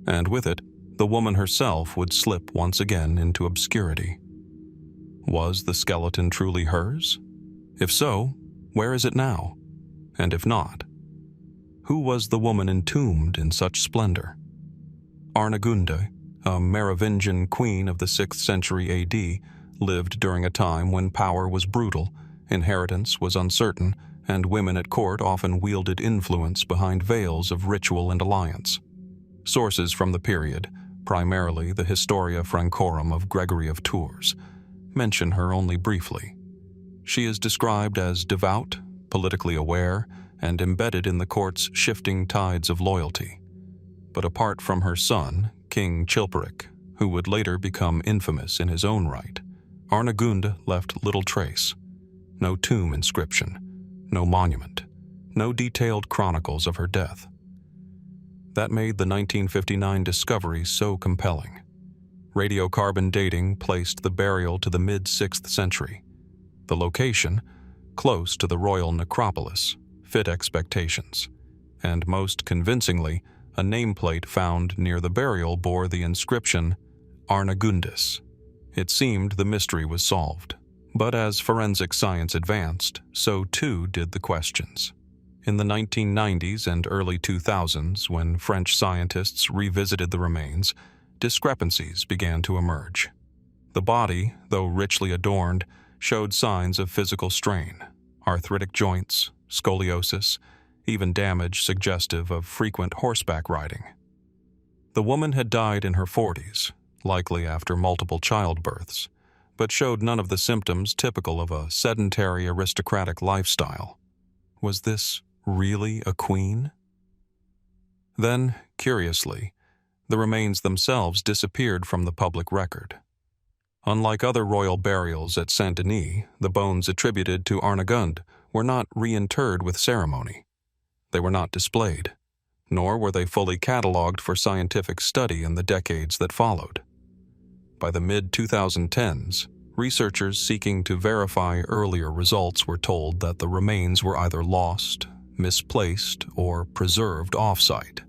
and with it, the woman herself would slip once again into obscurity. Was the skeleton truly hers? If so, where is it now? And if not, who was the woman entombed in such splendor? Arnegunde, a Merovingian queen of the 6th century AD, lived during a time when power was brutal, inheritance was uncertain, and women at court often wielded influence behind veils of ritual and alliance. Sources from the period, primarily the Historia Francorum of Gregory of Tours, mention her only briefly. She is described as devout, politically aware, and embedded in the court's shifting tides of loyalty. But apart from her son, King Chilperic, who would later become infamous in his own right, Arnegunde left little trace. No tomb inscription, no monument, no detailed chronicles of her death. That made the 1959 discovery so compelling. Radiocarbon dating placed the burial to the mid-6th century. The location, close to the royal necropolis, fit expectations, and most convincingly, a nameplate found near the burial bore the inscription Arnegundis. It seemed the mystery was solved, but as forensic science advanced, so too did the questions. In the 1990s and early 2000s, when French scientists revisited the remains, discrepancies began to emerge. The body, though richly adorned, showed signs of physical strain, arthritic joints, scoliosis, even damage suggestive of frequent horseback riding. The woman had died in her 40s, likely after multiple childbirths, but showed none of the symptoms typical of a sedentary aristocratic lifestyle. Was this really a queen? Then, curiously, the remains themselves disappeared from the public record. Unlike other royal burials at Saint-Denis, the bones attributed to Arnegunde were not reinterred with ceremony. They were not displayed, nor were they fully catalogued for scientific study in the decades that followed. By the mid-2010s, researchers seeking to verify earlier results were told that the remains were either lost, misplaced, or preserved off-site,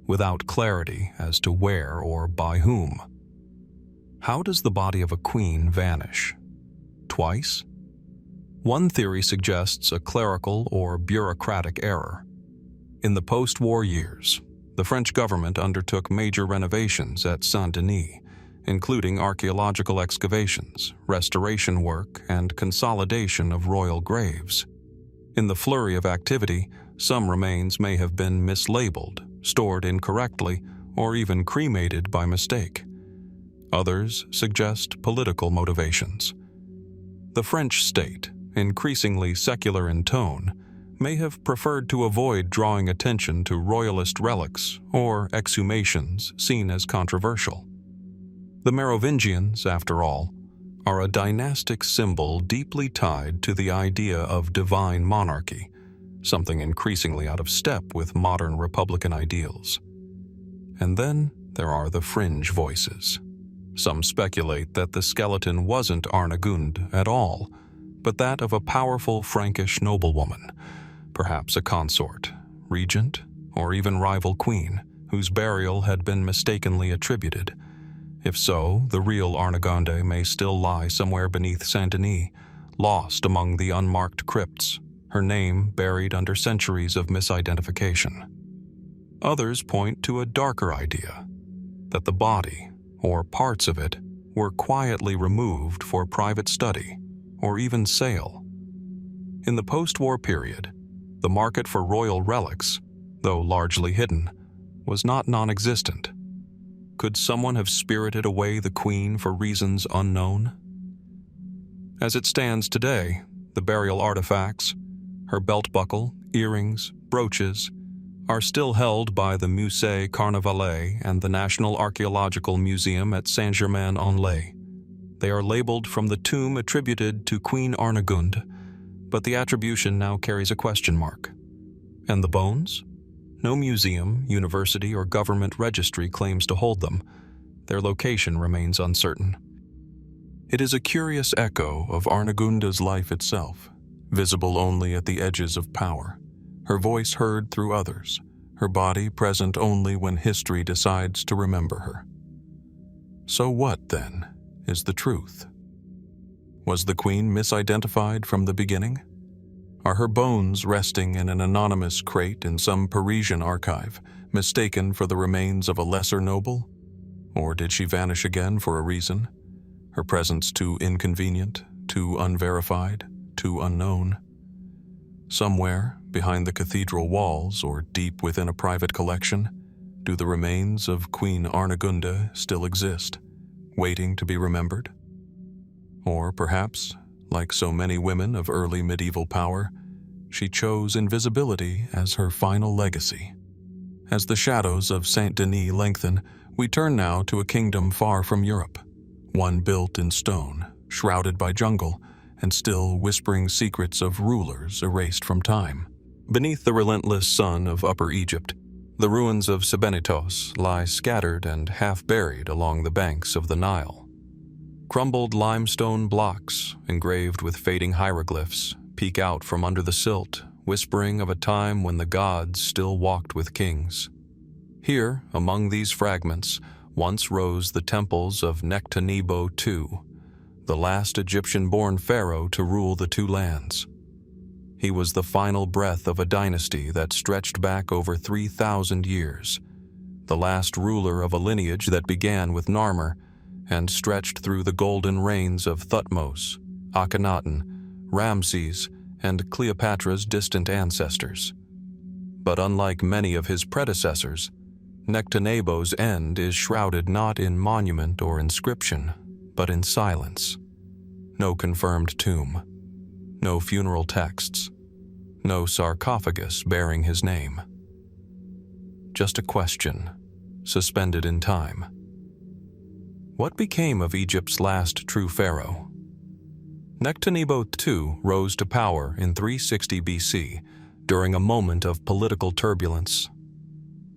without clarity as to where or by whom. How does the body of a queen vanish? Twice? One theory suggests a clerical or bureaucratic error. In the post-war years, the French government undertook major renovations at Saint-Denis, including archaeological excavations, restoration work, and consolidation of royal graves. In the flurry of activity, some remains may have been mislabeled, stored incorrectly, or even cremated by mistake. Others suggest political motivations. The French state, increasingly secular in tone, may have preferred to avoid drawing attention to royalist relics or exhumations seen as controversial. The Merovingians, after all, are a dynastic symbol deeply tied to the idea of divine monarchy, something increasingly out of step with modern republican ideals. And then there are the fringe voices. Some speculate that the skeleton wasn't Arnegunde at all, but that of a powerful Frankish noblewoman, perhaps a consort, regent, or even rival queen, whose burial had been mistakenly attributed. If so, the real Arnegunde may still lie somewhere beneath Saint-Denis, lost among the unmarked crypts, her name buried under centuries of misidentification. Others point to a darker idea, that the body, or parts of it, were quietly removed for private study, or even sale. In the post-war period, the market for royal relics, though largely hidden, was not non-existent. Could someone have spirited away the queen for reasons unknown? As it stands today, the burial artifacts, her belt buckle, earrings, brooches, are still held by the Musée Carnavalet and the National Archaeological Museum at Saint-Germain-en-Laye. They are labeled from the tomb attributed to Queen Arnegunde, but the attribution now carries a question mark. And the bones? No museum, university, or government registry claims to hold them. Their location remains uncertain. It is a curious echo of Arnegunde's life itself, visible only at the edges of power, her voice heard through others, her body present only when history decides to remember her. So what, then, is the truth? Was the queen misidentified from the beginning? Are her bones resting in an anonymous crate in some Parisian archive, mistaken for the remains of a lesser noble? Or did she vanish again for a reason? Her presence too inconvenient, too unverified, too unknown? Somewhere, behind the cathedral walls or deep within a private collection, do the remains of Queen Arnegunde still exist, waiting to be remembered? Or perhaps, like so many women of early medieval power, she chose invisibility as her final legacy. As the shadows of Saint Denis lengthen, we turn now to a kingdom far from Europe, one built in stone, shrouded by jungle, and still whispering secrets of rulers erased from time. Beneath the relentless sun of Upper Egypt, the ruins of Sebennytos lie scattered and half-buried along the banks of the Nile. Crumbled limestone blocks, engraved with fading hieroglyphs, peek out from under the silt, whispering of a time when the gods still walked with kings. Here, among these fragments, once rose the temples of Nectanebo II, the last Egyptian-born pharaoh to rule the two lands. He was the final breath of a dynasty that stretched back over 3,000 years, the last ruler of a lineage that began with Narmer and stretched through the golden reigns of Thutmose, Akhenaten, Ramses, and Cleopatra's distant ancestors. But unlike many of his predecessors, Nectanebo's end is shrouded not in monument or inscription, but in silence. No confirmed tomb, no funeral texts, no sarcophagus bearing his name. Just a question, suspended in time. What became of Egypt's last true pharaoh? Nectanebo II rose to power in 360 BC during a moment of political turbulence.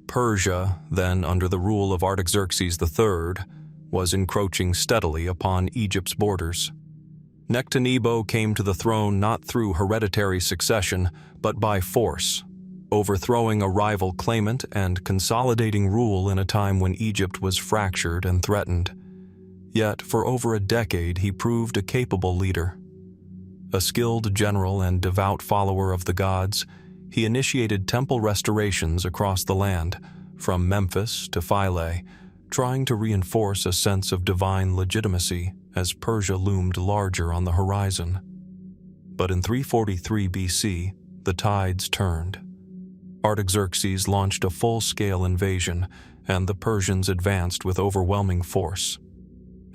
Persia, then under the rule of Artaxerxes III, was encroaching steadily upon Egypt's borders. Nectanebo came to the throne not through hereditary succession, but by force, overthrowing a rival claimant and consolidating rule in a time when Egypt was fractured and threatened. Yet, for over a decade, he proved a capable leader. A skilled general and devout follower of the gods, he initiated temple restorations across the land, from Memphis to Philae, trying to reinforce a sense of divine legitimacy as Persia loomed larger on the horizon. But in 343 BC, the tides turned. Artaxerxes launched a full-scale invasion, and the Persians advanced with overwhelming force.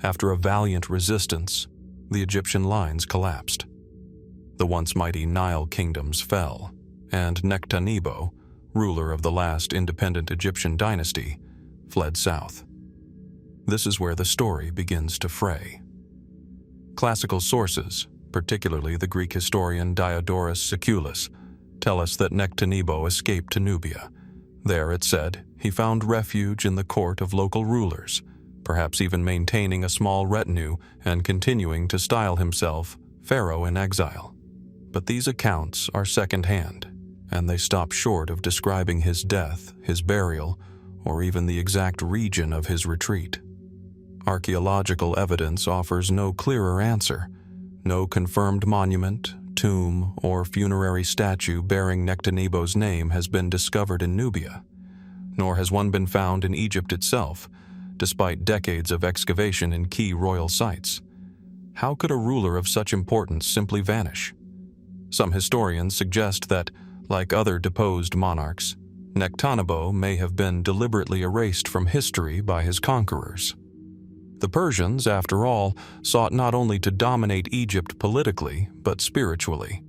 After a valiant resistance, the Egyptian lines collapsed. The once mighty Nile kingdoms fell, and Nectanebo, ruler of the last independent Egyptian dynasty, fled south. This is where the story begins to fray. Classical sources, particularly the Greek historian Diodorus Siculus, tell us that Nectanebo escaped to Nubia. There, it said, he found refuge in the court of local rulers, perhaps even maintaining a small retinue and continuing to style himself pharaoh in exile. But these accounts are second-hand, and they stop short of describing his death, his burial, or even the exact region of his retreat. Archaeological evidence offers no clearer answer. No confirmed monument, tomb, or funerary statue bearing Nectanebo's name has been discovered in Nubia, nor has one been found in Egypt itself, despite decades of excavation in key royal sites. How could a ruler of such importance simply vanish? Some historians suggest that, like other deposed monarchs, Nectanebo may have been deliberately erased from history by his conquerors. The Persians, after all, sought not only to dominate Egypt politically, but spiritually.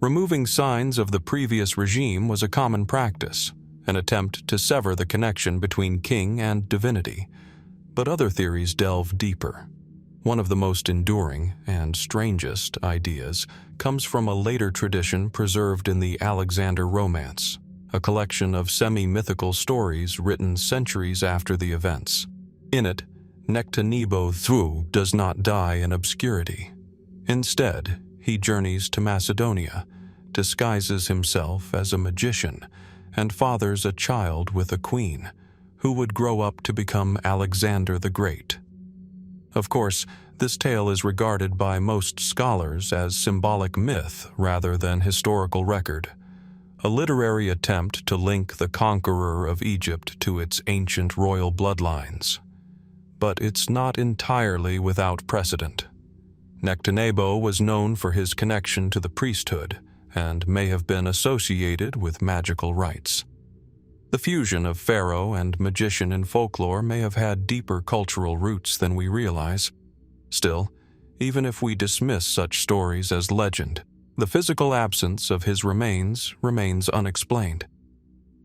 Removing signs of the previous regime was a common practice, an attempt to sever the connection between king and divinity. But other theories delve deeper. One of the most enduring and strangest ideas comes from a later tradition preserved in the Alexander Romance, a collection of semi-mythical stories written centuries after the events. In it, Nectanebo II does not die in obscurity. Instead, he journeys to Macedonia, disguises himself as a magician, and fathers a child with a queen, who would grow up to become Alexander the Great. Of course, this tale is regarded by most scholars as symbolic myth rather than historical record, a literary attempt to link the conqueror of Egypt to its ancient royal bloodlines. But it's not entirely without precedent. Nectanebo was known for his connection to the priesthood and may have been associated with magical rites. The fusion of pharaoh and magician in folklore may have had deeper cultural roots than we realize. Still, even if we dismiss such stories as legend, the physical absence of his remains remains unexplained.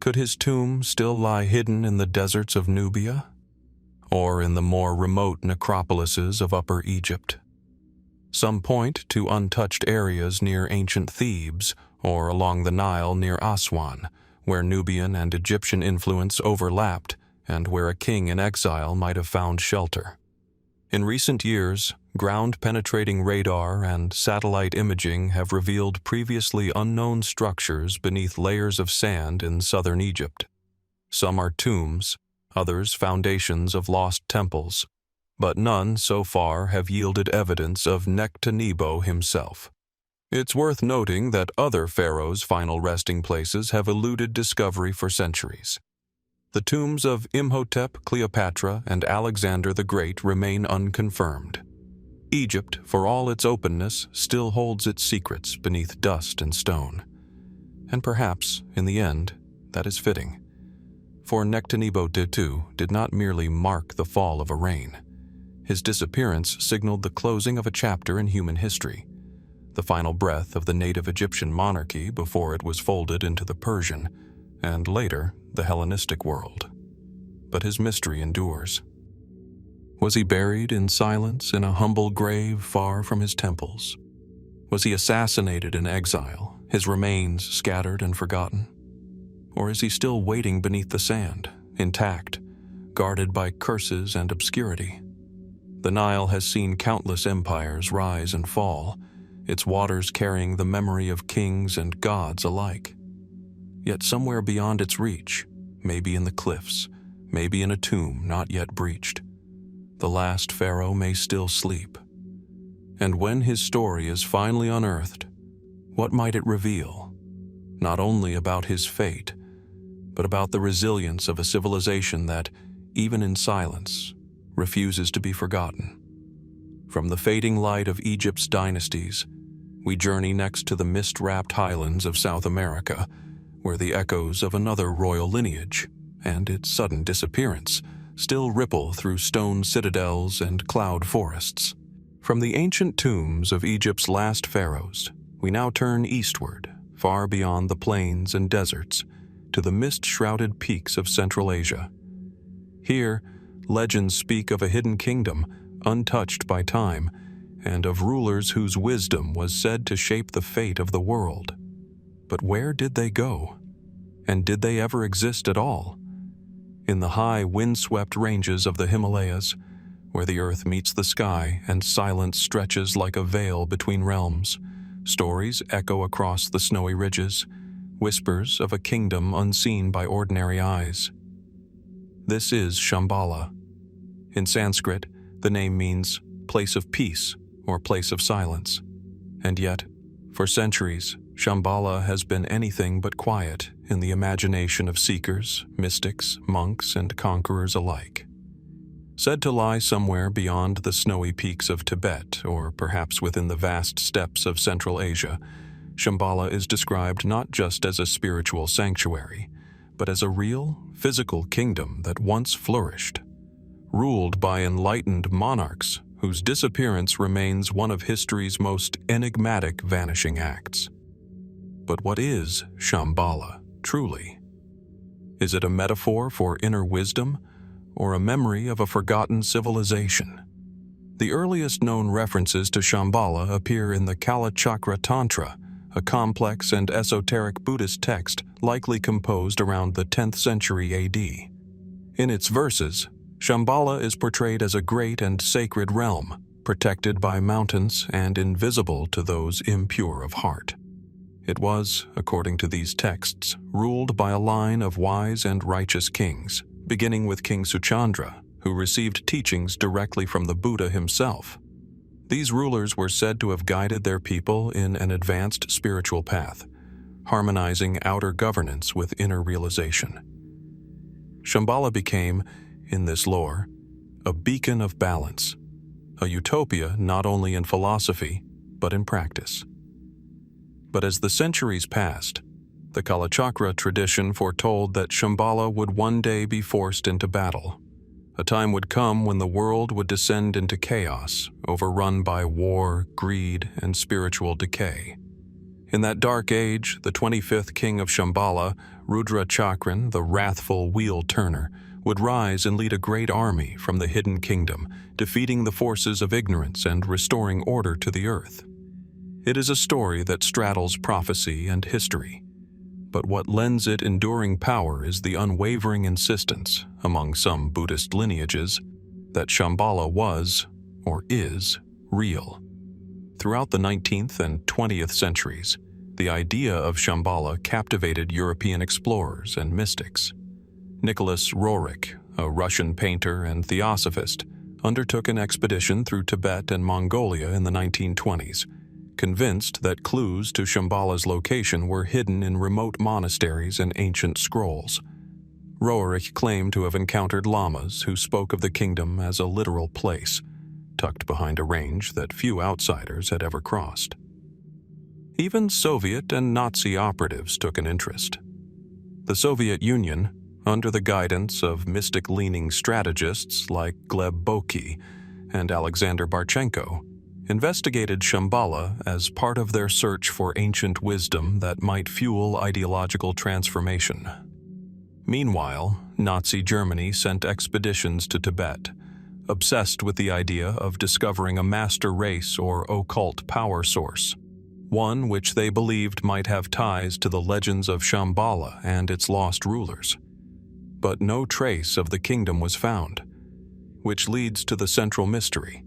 Could his tomb still lie hidden in the deserts of Nubia? Or in the more remote necropolises of Upper Egypt? Some point to untouched areas near ancient Thebes or along the Nile near Aswan, where Nubian and Egyptian influence overlapped and where a king in exile might have found shelter. In recent years, ground-penetrating radar and satellite imaging have revealed previously unknown structures beneath layers of sand in southern Egypt. Some are tombs, others foundations of lost temples, but none so far have yielded evidence of Nectanebo himself. It's worth noting that other pharaohs' final resting places have eluded discovery for centuries. The tombs of Imhotep, Cleopatra, and Alexander the Great remain unconfirmed. Egypt, for all its openness, still holds its secrets beneath dust and stone. And perhaps, in the end, that is fitting. For Nectanebo did not merely mark the fall of a reign. His disappearance signaled the closing of a chapter in human history, the final breath of the native Egyptian monarchy before it was folded into the Persian, and later, the Hellenistic world. But his mystery endures. Was he buried in silence in a humble grave far from his temples? Was he assassinated in exile, his remains scattered and forgotten? Or is he still waiting beneath the sand, intact, guarded by curses and obscurity? The Nile has seen countless empires rise and fall, its waters carrying the memory of kings and gods alike. Yet somewhere beyond its reach, maybe in the cliffs, maybe in a tomb not yet breached, the last pharaoh may still sleep. And when his story is finally unearthed, what might it reveal? Not only about his fate, but about the resilience of a civilization that, even in silence, refuses to be forgotten. From the fading light of Egypt's dynasties, we journey next to the mist-wrapped highlands of South America, where the echoes of another royal lineage, and its sudden disappearance, still ripple through stone citadels and cloud forests. From the ancient tombs of Egypt's last pharaohs, we now turn eastward, far beyond the plains and deserts, to the mist-shrouded peaks of Central Asia. Here, legends speak of a hidden kingdom, untouched by time, and of rulers whose wisdom was said to shape the fate of the world. But where did they go? And did they ever exist at all? In the high, wind-swept ranges of the Himalayas, where the earth meets the sky and silence stretches like a veil between realms, stories echo across the snowy ridges, whispers of a kingdom unseen by ordinary eyes. This is Shambhala. In Sanskrit, the name means place of peace or place of silence. And yet, for centuries, Shambhala has been anything but quiet in the imagination of seekers, mystics, monks, and conquerors alike. Said to lie somewhere beyond the snowy peaks of Tibet, or perhaps within the vast steppes of Central Asia, Shambhala is described not just as a spiritual sanctuary, but as a real, physical kingdom that once flourished, ruled by enlightened monarchs whose disappearance remains one of history's most enigmatic vanishing acts. But what is Shambhala, truly? Is it a metaphor for inner wisdom, or a memory of a forgotten civilization? The earliest known references to Shambhala appear in the Kalachakra Tantra, a complex and esoteric Buddhist text likely composed around the 10th century AD. In its verses, Shambhala is portrayed as a great and sacred realm, protected by mountains and invisible to those impure of heart. It was, according to these texts, ruled by a line of wise and righteous kings, beginning with King Suchandra, who received teachings directly from the Buddha himself. These rulers were said to have guided their people in an advanced spiritual path, harmonizing outer governance with inner realization. Shambhala became, in this lore, a beacon of balance, a utopia not only in philosophy, but in practice. But as the centuries passed, the Kalachakra tradition foretold that Shambhala would one day be forced into battle. A time would come when the world would descend into chaos, overrun by war, greed, and spiritual decay. In that dark age, the 25th king of Shambhala, Rudra Chakran, the wrathful wheel-turner, would rise and lead a great army from the hidden kingdom, defeating the forces of ignorance and restoring order to the earth. It is a story that straddles prophecy and history. But what lends it enduring power is the unwavering insistence, among some Buddhist lineages, that Shambhala was, or is, real. Throughout the 19th and 20th centuries, the idea of Shambhala captivated European explorers and mystics. Nicholas Roerich, a Russian painter and theosophist, undertook an expedition through Tibet and Mongolia in the 1920s, convinced that clues to Shambhala's location were hidden in remote monasteries and ancient scrolls. Roerich claimed to have encountered lamas who spoke of the kingdom as a literal place, tucked behind a range that few outsiders had ever crossed. Even Soviet and Nazi operatives took an interest. The Soviet Union, under the guidance of mystic-leaning strategists like Gleb Boki and Alexander Barchenko, investigated Shambhala as part of their search for ancient wisdom that might fuel ideological transformation. Meanwhile, Nazi Germany sent expeditions to Tibet, obsessed with the idea of discovering a master race or occult power source, one which they believed might have ties to the legends of Shambhala and its lost rulers. But no trace of the kingdom was found, which leads to the central mystery.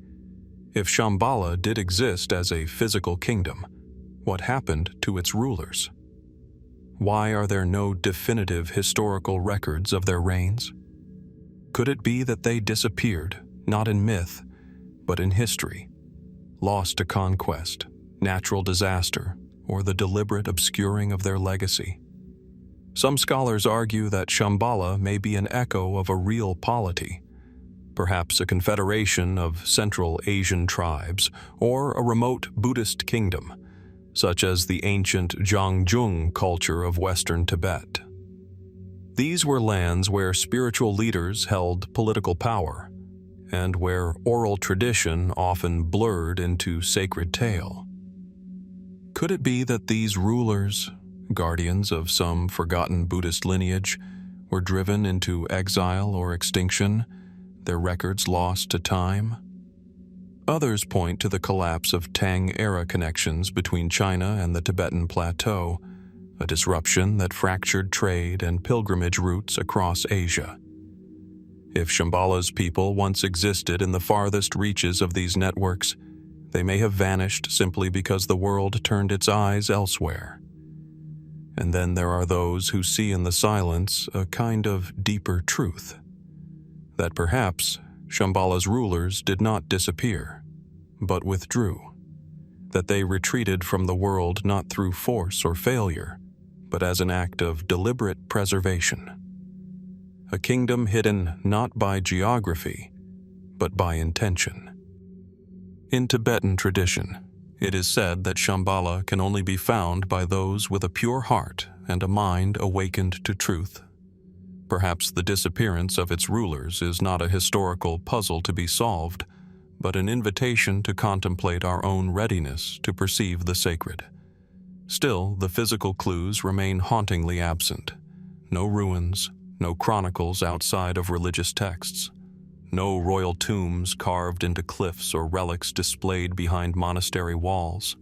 If Shambhala did exist as a physical kingdom, what happened to its rulers? Why are there no definitive historical records of their reigns? Could it be that they disappeared, not in myth, but in history, lost to conquest, natural disaster, or the deliberate obscuring of their legacy? Some scholars argue that Shambhala may be an echo of a real polity, perhaps a confederation of Central Asian tribes or a remote Buddhist kingdom, such as the ancient Zhangzhung culture of Western Tibet. These were lands where spiritual leaders held political power, and where oral tradition often blurred into sacred tale. Could it be that these rulers, guardians of some forgotten Buddhist lineage, were driven into exile or extinction, their records lost to time? Others point to the collapse of Tang-era connections between China and the Tibetan Plateau, a disruption that fractured trade and pilgrimage routes across Asia. If Shambhala's people once existed in the farthest reaches of these networks, they may have vanished simply because the world turned its eyes elsewhere. And then there are those who see in the silence a kind of deeper truth, that perhaps Shambhala's rulers did not disappear, but withdrew, that they retreated from the world not through force or failure, but as an act of deliberate preservation. A kingdom hidden not by geography, but by intention. In Tibetan tradition, it is said that Shambhala can only be found by those with a pure heart and a mind awakened to truth. Perhaps the disappearance of its rulers is not a historical puzzle to be solved, but an invitation to contemplate our own readiness to perceive the sacred. Still, the physical clues remain hauntingly absent. No ruins, no chronicles outside of religious texts, no royal tombs carved into cliffs or relics displayed behind monastery walls.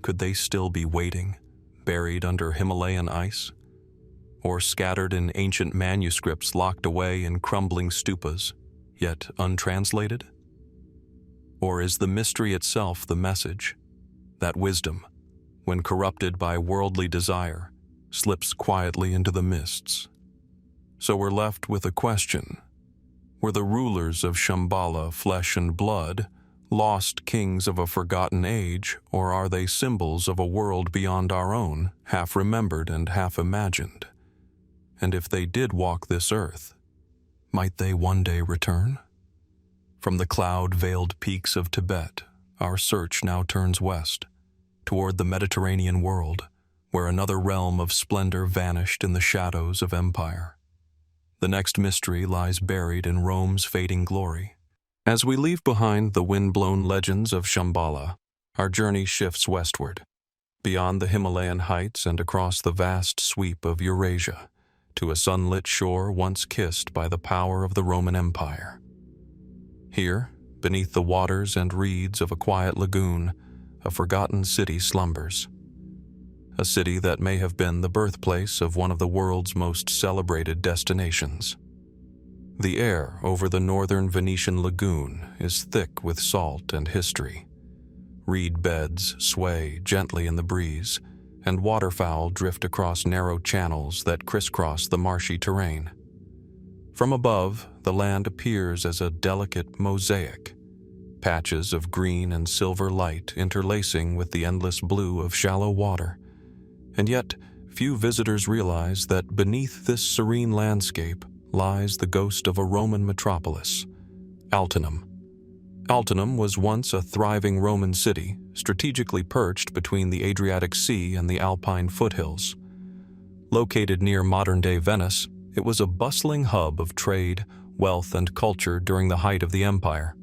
Could they still be waiting, buried under Himalayan ice? Or scattered in ancient manuscripts locked away in crumbling stupas, yet untranslated? Or is the mystery itself the message, that wisdom, when corrupted by worldly desire, slips quietly into the mists? So we're left with a question. Were the rulers of Shambhala flesh and blood, Lost kings of a forgotten age, or are they symbols of a world beyond our own, half remembered and half imagined? And if they did walk this earth, might they one day return? From the cloud-veiled peaks of Tibet, our search now turns west, toward the Mediterranean world, where another realm of splendor vanished in the shadows of empire. The next mystery lies buried in Rome's fading glory. As we leave behind the wind-blown legends of Shambhala, our journey shifts westward, beyond the Himalayan heights and across the vast sweep of Eurasia, to a sunlit shore once kissed by the power of the Roman Empire. Here, beneath the waters and reeds of a quiet lagoon, a forgotten city slumbers. A city that may have been the birthplace of one of the world's most celebrated destinations. The air over the northern Venetian lagoon is thick with salt and history. Reed beds sway gently in the breeze, and waterfowl drift across narrow channels that crisscross the marshy terrain. From above, the land appears as a delicate mosaic, patches of green and silver light interlacing with the endless blue of shallow water. And yet, few visitors realize that beneath this serene landscape lies the ghost of a Roman metropolis, Altinum. Altinum was once a thriving Roman city, strategically perched between the Adriatic Sea and the Alpine foothills. Located near modern-day Venice, it was a bustling hub of trade, wealth, and culture during the height of the empire.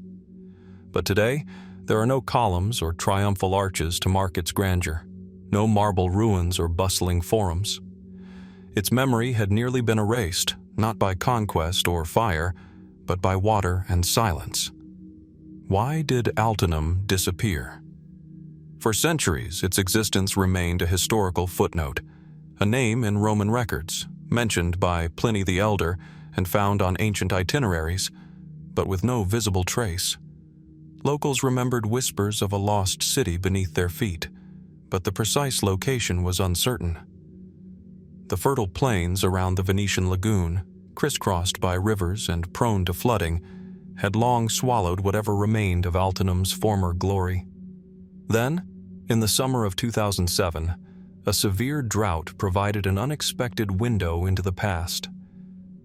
But today, there are no columns or triumphal arches to mark its grandeur, no marble ruins or bustling forums. Its memory had nearly been erased, not by conquest or fire, but by water and silence. Why did Altinum disappear? For centuries, its existence remained a historical footnote, a name in Roman records, mentioned by Pliny the Elder and found on ancient itineraries, but with no visible trace. Locals remembered whispers of a lost city beneath their feet, but the precise location was uncertain. The fertile plains around the Venetian lagoon, crisscrossed by rivers and prone to flooding, had long swallowed whatever remained of Altinum's former glory. Then, in the summer of 2007, a severe drought provided an unexpected window into the past.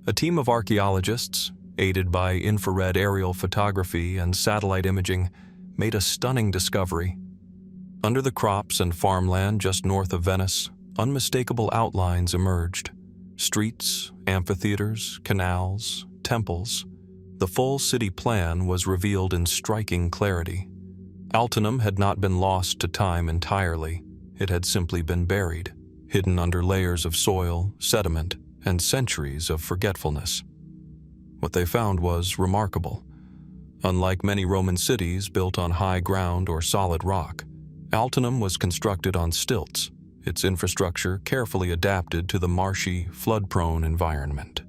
A team of archaeologists, aided by infrared aerial photography and satellite imaging, made a stunning discovery. Under the crops and farmland just north of Venice, unmistakable outlines emerged. Streets, amphitheaters, canals, temples. The full city plan was revealed in striking clarity. Altinum had not been lost to time entirely. It had simply been buried, hidden under layers of soil, sediment, and centuries of forgetfulness. What they found was remarkable. Unlike many Roman cities built on high ground or solid rock, Altinum was constructed on stilts, its infrastructure carefully adapted to the marshy, flood-prone environment.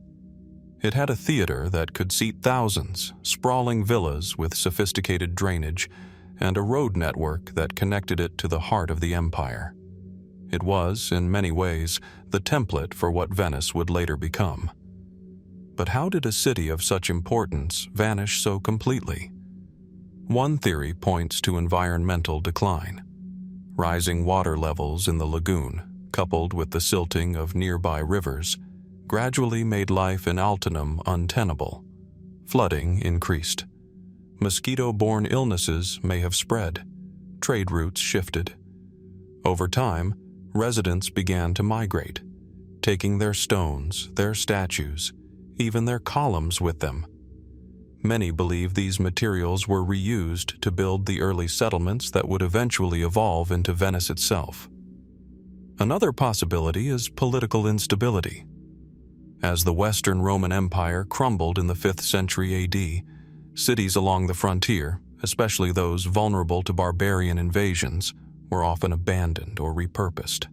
It had a theater that could seat thousands, sprawling villas with sophisticated drainage, and a road network that connected it to the heart of the empire. It was, in many ways, the template for what Venice would later become. But how did a city of such importance vanish so completely? One theory points to environmental decline. Rising water levels in the lagoon, coupled with the silting of nearby rivers, gradually made life in Altinum untenable. Flooding increased. Mosquito-borne illnesses may have spread. Trade routes shifted. Over time, residents began to migrate, taking their stones, their statues, even their columns with them. Many believe these materials were reused to build the early settlements that would eventually evolve into Venice itself. Another possibility is political instability. As the Western Roman Empire crumbled in the 5th century AD, cities along the frontier, especially those vulnerable to barbarian invasions, were often abandoned or repurposed.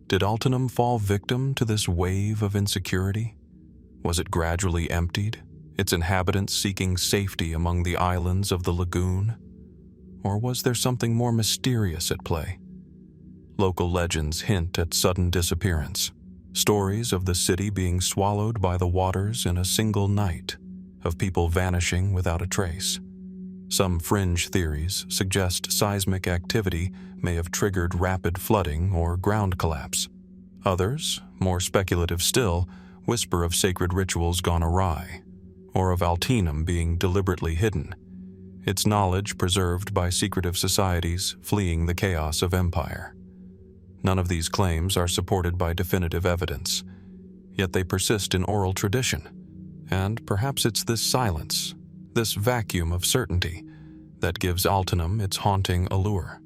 Did Altinum fall victim to this wave of insecurity? Was it gradually emptied, its inhabitants seeking safety among the islands of the lagoon? Or was there something more mysterious at play? Local legends hint at sudden disappearance, stories of the city being swallowed by the waters in a single night, of people vanishing without a trace. Some fringe theories suggest seismic activity may have triggered rapid flooding or ground collapse. Others, more speculative still, whisper of sacred rituals gone awry, or of Altinum being deliberately hidden, its knowledge preserved by secretive societies fleeing the chaos of empire. None of these claims are supported by definitive evidence, yet they persist in oral tradition, and perhaps it's this silence, this vacuum of certainty, that gives Altinum its haunting allure.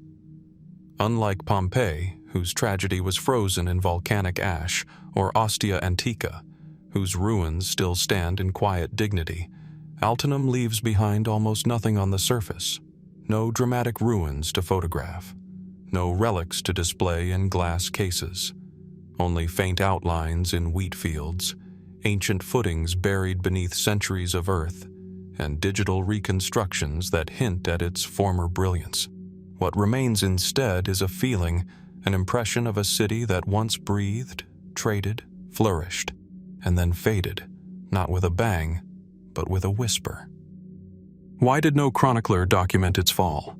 Unlike Pompeii, whose tragedy was frozen in volcanic ash, or Ostia Antica, whose ruins still stand in quiet dignity, Altinum leaves behind almost nothing on the surface. No dramatic ruins to photograph, no relics to display in glass cases, only faint outlines in wheat fields, ancient footings buried beneath centuries of earth, and digital reconstructions that hint at its former brilliance. What remains instead is a feeling, an impression of a city that once breathed, traded, flourished, and then faded, not with a bang, but with a whisper. Why did no chronicler document its fall?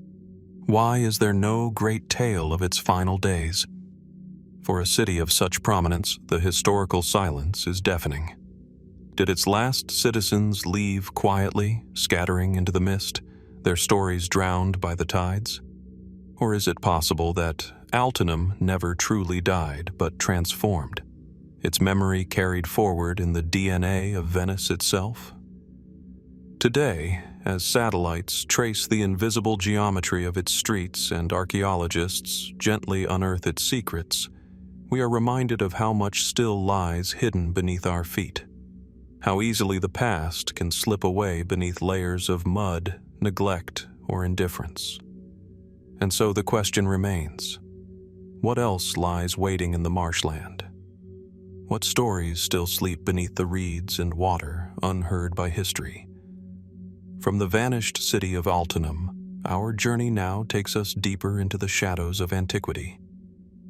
Why is there no great tale of its final days? For a city of such prominence, the historical silence is deafening. Did its last citizens leave quietly, scattering into the mist, their stories drowned by the tides? Or is it possible that Altinum never truly died but transformed, its memory carried forward in the DNA of Venice itself? Today, as satellites trace the invisible geometry of its streets and archaeologists gently unearth its secrets, we are reminded of how much still lies hidden beneath our feet. How easily the past can slip away beneath layers of mud, neglect, or indifference. And so the question remains, what else lies waiting in the marshland? What stories still sleep beneath the reeds and water, unheard by history? From the vanished city of Altinum, our journey now takes us deeper into the shadows of antiquity,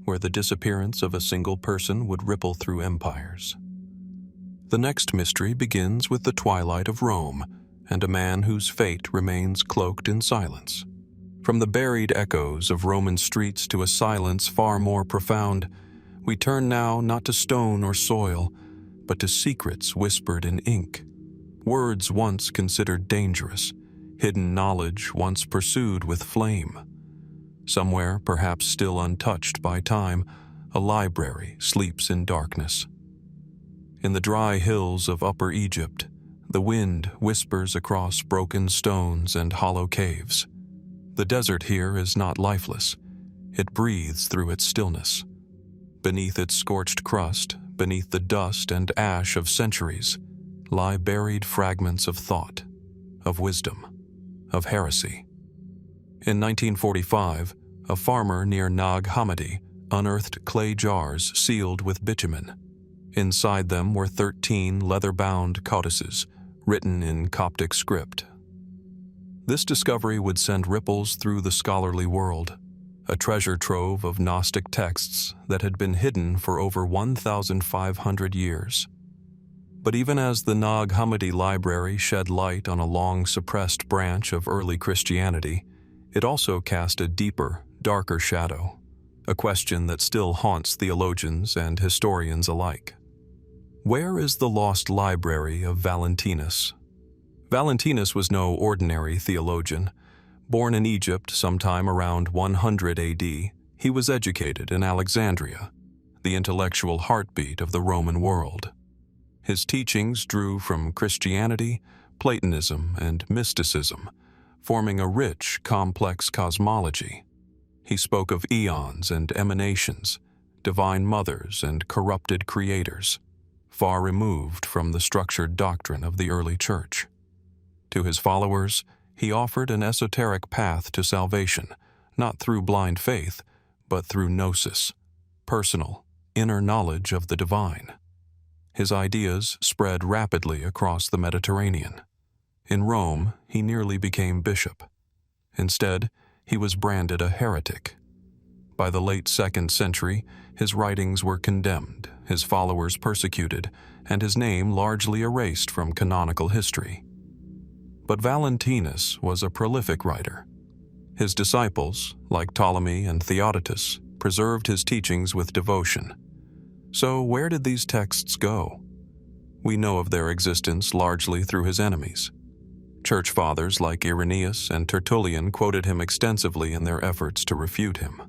where the disappearance of a single person would ripple through empires. The next mystery begins with the twilight of Rome and a man whose fate remains cloaked in silence. From the buried echoes of Roman streets to a silence far more profound, we turn now not to stone or soil, but to secrets whispered in ink. Words once considered dangerous, hidden knowledge once pursued with flame. Somewhere, perhaps still untouched by time, a library sleeps in darkness. In the dry hills of Upper Egypt, the wind whispers across broken stones and hollow caves. The desert here is not lifeless. It breathes through its stillness. Beneath its scorched crust, beneath the dust and ash of centuries, lie buried fragments of thought, of wisdom, of heresy. In 1945, a farmer near Nag Hammadi unearthed clay jars sealed with bitumen. Inside them were 13 leather-bound codices, written in Coptic script. This discovery would send ripples through the scholarly world, a treasure trove of Gnostic texts that had been hidden for over 1,500 years. But even as the Nag Hammadi library shed light on a long-suppressed branch of early Christianity, it also cast a deeper, darker shadow, a question that still haunts theologians and historians alike. Where is the lost library of Valentinus? Valentinus was no ordinary theologian. Born in Egypt sometime around 100 AD, he was educated in Alexandria, the intellectual heartbeat of the Roman world. His teachings drew from Christianity, Platonism, and mysticism, forming a rich, complex cosmology. He spoke of eons and emanations, divine mothers and corrupted creators, far removed from the structured doctrine of the early church. To his followers, he offered an esoteric path to salvation, not through blind faith, but through gnosis, personal, inner knowledge of the divine. His ideas spread rapidly across the Mediterranean. In Rome, he nearly became bishop. Instead, he was branded a heretic. By the late 2nd century, his writings were condemned, his followers persecuted, and his name largely erased from canonical history. But Valentinus was a prolific writer. His disciples, like Ptolemy and Theodotus, preserved his teachings with devotion. So where did these texts go? We know of their existence largely through his enemies. Church fathers like Irenaeus and Tertullian quoted him extensively in their efforts to refute him.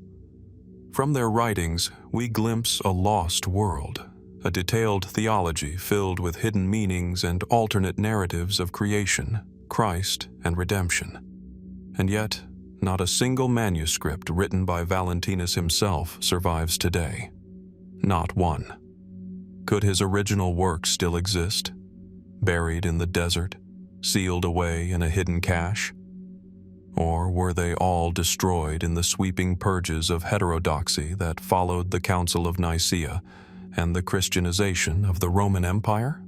From their writings, we glimpse a lost world, a detailed theology filled with hidden meanings and alternate narratives of creation, Christ, and redemption. And yet, not a single manuscript written by Valentinus himself survives today. Not one. Could his original work still exist? Buried in the desert, sealed away in a hidden cache? Or were they all destroyed in the sweeping purges of heterodoxy that followed the Council of Nicaea and the Christianization of the Roman Empire?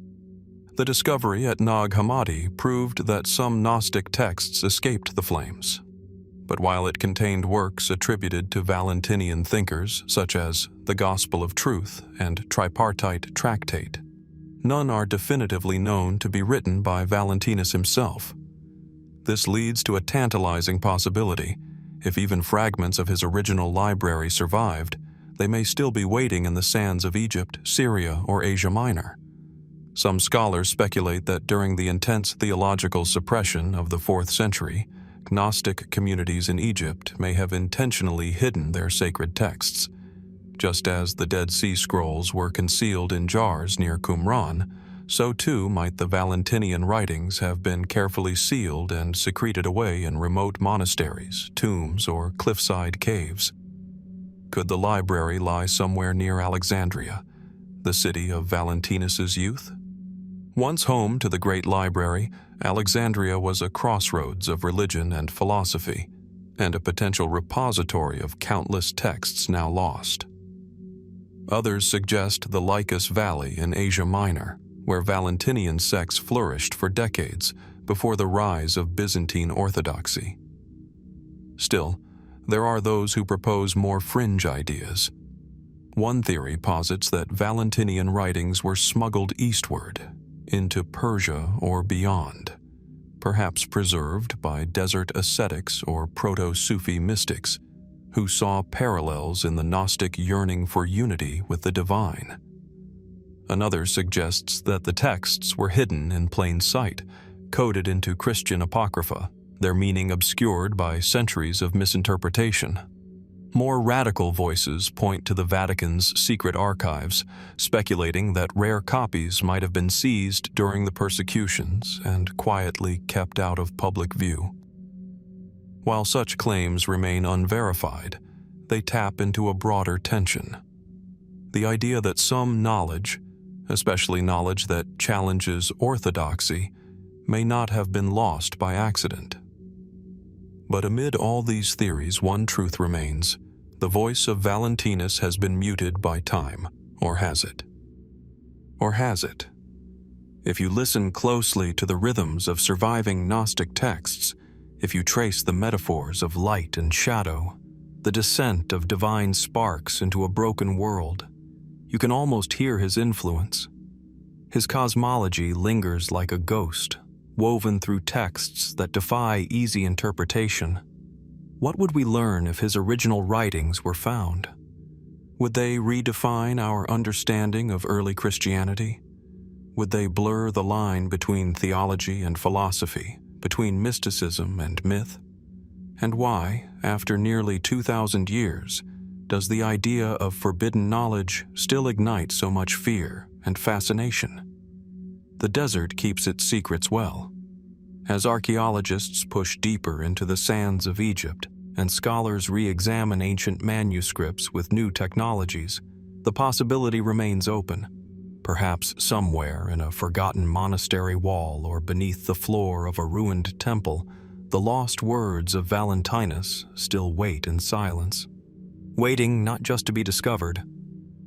The discovery at Nag Hammadi proved that some Gnostic texts escaped the flames. But while it contained works attributed to Valentinian thinkers such as the Gospel of Truth and Tripartite Tractate, none are definitively known to be written by Valentinus himself. This leads to a tantalizing possibility. If even fragments of his original library survived, they may still be waiting in the sands of Egypt, Syria, or Asia Minor. Some scholars speculate that during the intense theological suppression of the 4th century, Gnostic communities in Egypt may have intentionally hidden their sacred texts. Just as the Dead Sea Scrolls were concealed in jars near Qumran, so too might the Valentinian writings have been carefully sealed and secreted away in remote monasteries, tombs, or cliffside caves. Could the library lie somewhere near Alexandria, the city of Valentinus's youth? Once home to the great library, Alexandria was a crossroads of religion and philosophy, and a potential repository of countless texts now lost. Others suggest the Lycus Valley in Asia Minor, where Valentinian sects flourished for decades before the rise of Byzantine orthodoxy. Still, there are those who propose more fringe ideas. One theory posits that Valentinian writings were smuggled eastward, into Persia or beyond, perhaps preserved by desert ascetics or proto-Sufi mystics who saw parallels in the Gnostic yearning for unity with the divine. Another suggests that the texts were hidden in plain sight, coded into Christian apocrypha, their meaning obscured by centuries of misinterpretation. More radical voices point to the Vatican's secret archives, speculating that rare copies might have been seized during the persecutions and quietly kept out of public view. While such claims remain unverified, they tap into a broader tension. The idea that some knowledge, especially knowledge that challenges orthodoxy, may not have been lost by accident. But amid all these theories, one truth remains. The voice of Valentinus has been muted by time, or has it? Or has it? If you listen closely to the rhythms of surviving Gnostic texts, if you trace the metaphors of light and shadow, the descent of divine sparks into a broken world, you can almost hear his influence. His cosmology lingers like a ghost, woven through texts that defy easy interpretation. What would we learn if his original writings were found? Would they redefine our understanding of early Christianity? Would they blur the line between theology and philosophy, between mysticism and myth? And why, after nearly 2,000 years, does the idea of forbidden knowledge still ignite so much fear and fascination? The desert keeps its secrets well. As archaeologists push deeper into the sands of Egypt and scholars re-examine ancient manuscripts with new technologies, the possibility remains open. Perhaps somewhere in a forgotten monastery wall or beneath the floor of a ruined temple, the lost words of Valentinus still wait in silence, waiting not just to be discovered,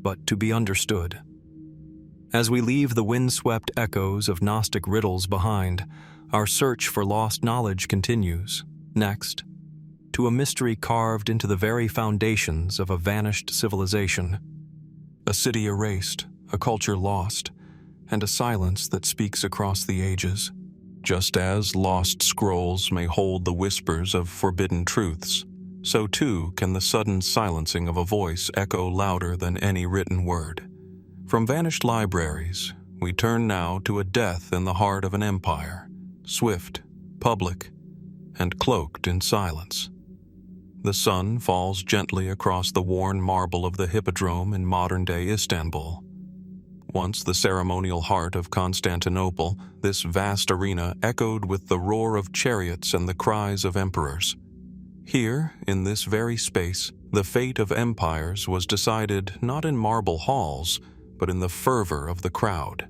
but to be understood. As we leave the windswept echoes of Gnostic riddles behind, our search for lost knowledge continues. Next, to a mystery carved into the very foundations of a vanished civilization. A city erased, a culture lost, and a silence that speaks across the ages. Just as lost scrolls may hold the whispers of forbidden truths, so too can the sudden silencing of a voice echo louder than any written word. From vanished libraries, we turn now to a death in the heart of an empire, swift, public, and cloaked in silence. The sun falls gently across the worn marble of the Hippodrome in modern-day Istanbul. Once the ceremonial heart of Constantinople, this vast arena echoed with the roar of chariots and the cries of emperors. Here, in this very space, the fate of empires was decided not in marble halls, but in the fervor of the crowd.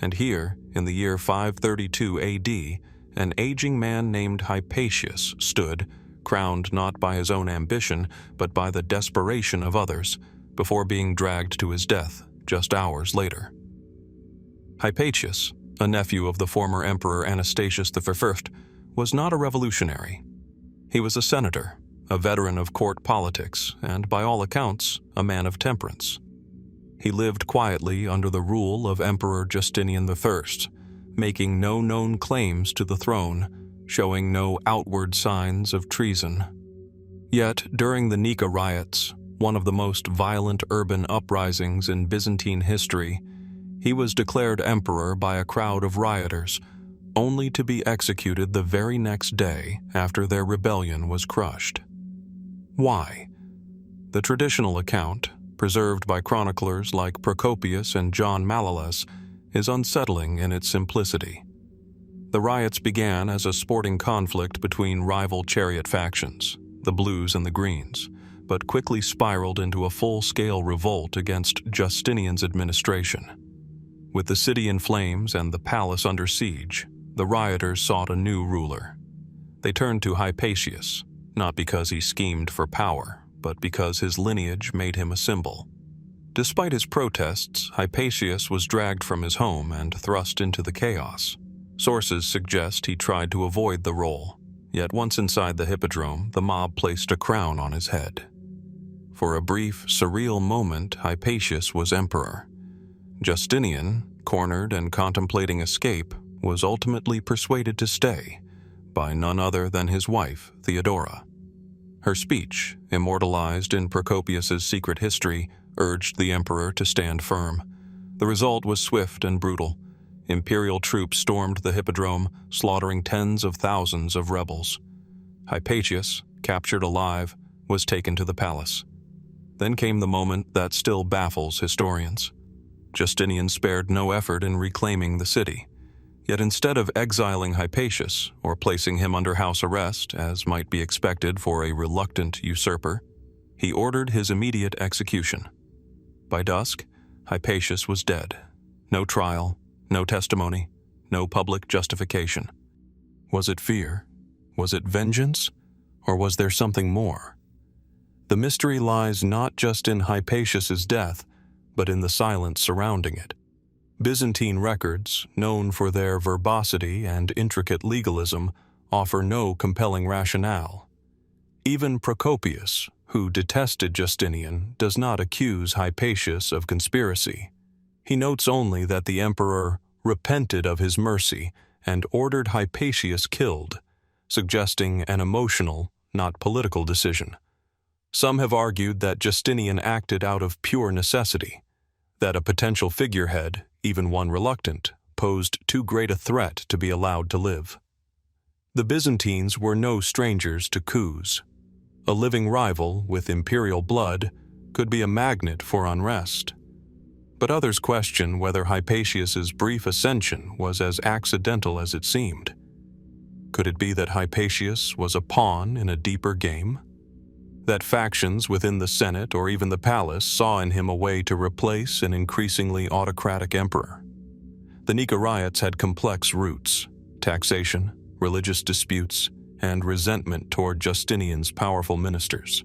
And here, in the year 532 AD, an aging man named Hypatius stood, crowned not by his own ambition, but by the desperation of others, before being dragged to his death just hours later. Hypatius, a nephew of the former Emperor Anastasius I, was not a revolutionary. He was a senator, a veteran of court politics, and by all accounts, a man of temperance. He lived quietly under the rule of Emperor Justinian I, making no known claims to the throne, showing no outward signs of treason. Yet, during the Nika riots, one of the most violent urban uprisings in Byzantine history, he was declared emperor by a crowd of rioters, only to be executed the very next day after their rebellion was crushed. Why? The traditional account, preserved by chroniclers like Procopius and John Maliles, is unsettling in its simplicity. The riots began as a sporting conflict between rival chariot factions, the Blues and the Greens, but quickly spiraled into a full-scale revolt against Justinian's administration. With the city in flames and the palace under siege, the rioters sought a new ruler. They turned to Hypatius, not because he schemed for power, but because his lineage made him a symbol. Despite his protests, Hypatius was dragged from his home and thrust into the chaos. Sources suggest he tried to avoid the role, yet once inside the Hippodrome, the mob placed a crown on his head. For a brief, surreal moment, Hypatius was emperor. Justinian, cornered and contemplating escape, was ultimately persuaded to stay by none other than his wife, Theodora. Her speech, immortalized in Procopius's secret history, urged the emperor to stand firm. The result was swift and brutal. Imperial troops stormed the Hippodrome, slaughtering tens of thousands of rebels. Hypatius, captured alive, was taken to the palace. Then came the moment that still baffles historians. Justinian spared no effort in reclaiming the city. Yet instead of exiling Hypatius or placing him under house arrest, as might be expected for a reluctant usurper, he ordered his immediate execution. By dusk, Hypatius was dead. No trial, no testimony, no public justification. Was it fear? Was it vengeance? Or was there something more? The mystery lies not just in Hypatius's death, but in the silence surrounding it. Byzantine records, known for their verbosity and intricate legalism, offer no compelling rationale. Even Procopius, who detested Justinian, does not accuse Hypatius of conspiracy. He notes only that the emperor repented of his mercy and ordered Hypatius killed, suggesting an emotional, not political decision. Some have argued that Justinian acted out of pure necessity, that a potential figurehead, even one reluctant, posed too great a threat to be allowed to live. The Byzantines were no strangers to coups. A living rival with imperial blood could be a magnet for unrest. But others question whether Hypatius's brief ascension was as accidental as it seemed. Could it be that Hypatius was a pawn in a deeper game? That factions within the Senate or even the palace saw in him a way to replace an increasingly autocratic emperor? The Nika riots had complex roots: taxation, religious disputes, and resentment toward Justinian's powerful ministers.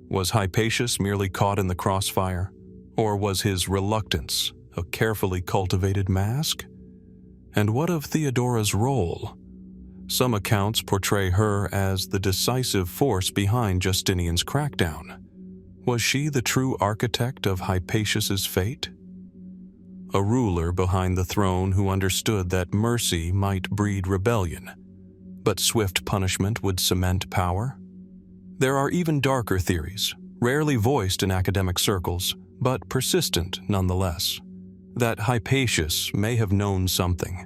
Was Hypatius merely caught in the crossfire, or was his reluctance a carefully cultivated mask? And what of Theodora's role? Some accounts portray her as the decisive force behind Justinian's crackdown. Was she the true architect of Hypatius's fate? a ruler behind the throne who understood that mercy might breed rebellion, but swift punishment would cement power? There are even darker theories, rarely voiced in academic circles, but persistent nonetheless, that Hypatius may have known something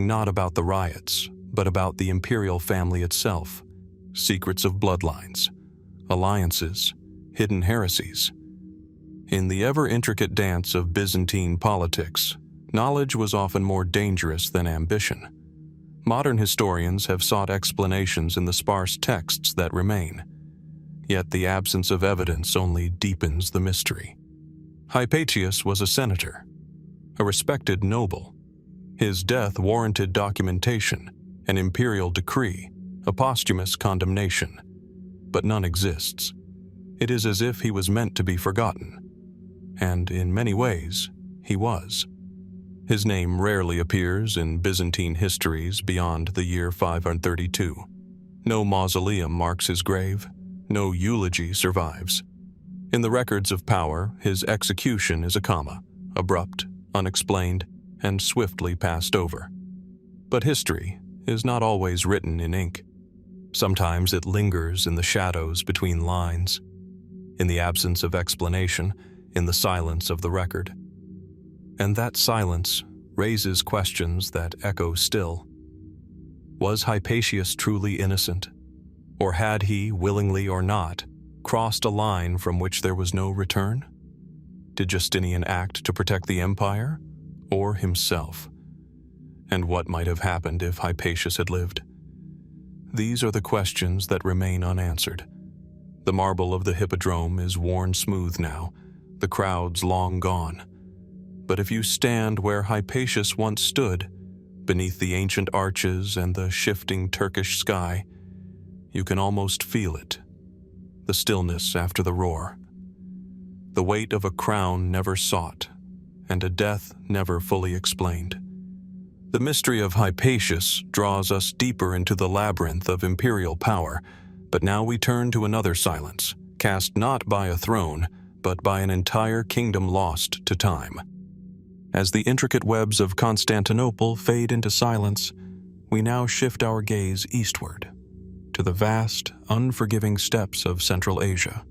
not about the riots, but about the imperial family itself, secrets of bloodlines, alliances, hidden heresies. In the ever-intricate dance of Byzantine politics, knowledge was often more dangerous than ambition. Modern historians have sought explanations in the sparse texts that remain, yet the absence of evidence only deepens the mystery. Hypatius was a senator, a respected noble. His death warranted documentation, an imperial decree, a posthumous condemnation, but none exists. It is as if he was meant to be forgotten, and in many ways, he was. His name rarely appears in Byzantine histories beyond the year 532. No mausoleum marks his grave, no eulogy survives. In the records of power, his execution is a comma, abrupt, unexplained, and swiftly passed over. But history is not always written in ink. Sometimes it lingers in the shadows between lines, in the absence of explanation, in the silence of the record. And that silence raises questions that echo still. Was Hypatius truly innocent? Or had he, willingly or not, crossed a line from which there was no return? Did Justinian act to protect the empire, or himself? And what might have happened if Hypatius had lived? These are the questions that remain unanswered. The marble of the hippodrome is worn smooth now, the crowds long gone. But if you stand where Hypatius once stood, beneath the ancient arches and the shifting Turkish sky, you can almost feel it, the stillness after the roar, the weight of a crown never sought, and a death never fully explained. The mystery of Hypatius draws us deeper into the labyrinth of imperial power, but now we turn to another silence, cast not by a throne, but by an entire kingdom lost to time. As the intricate webs of Constantinople fade into silence, we now shift our gaze eastward, to the vast, unforgiving steppes of Central Asia,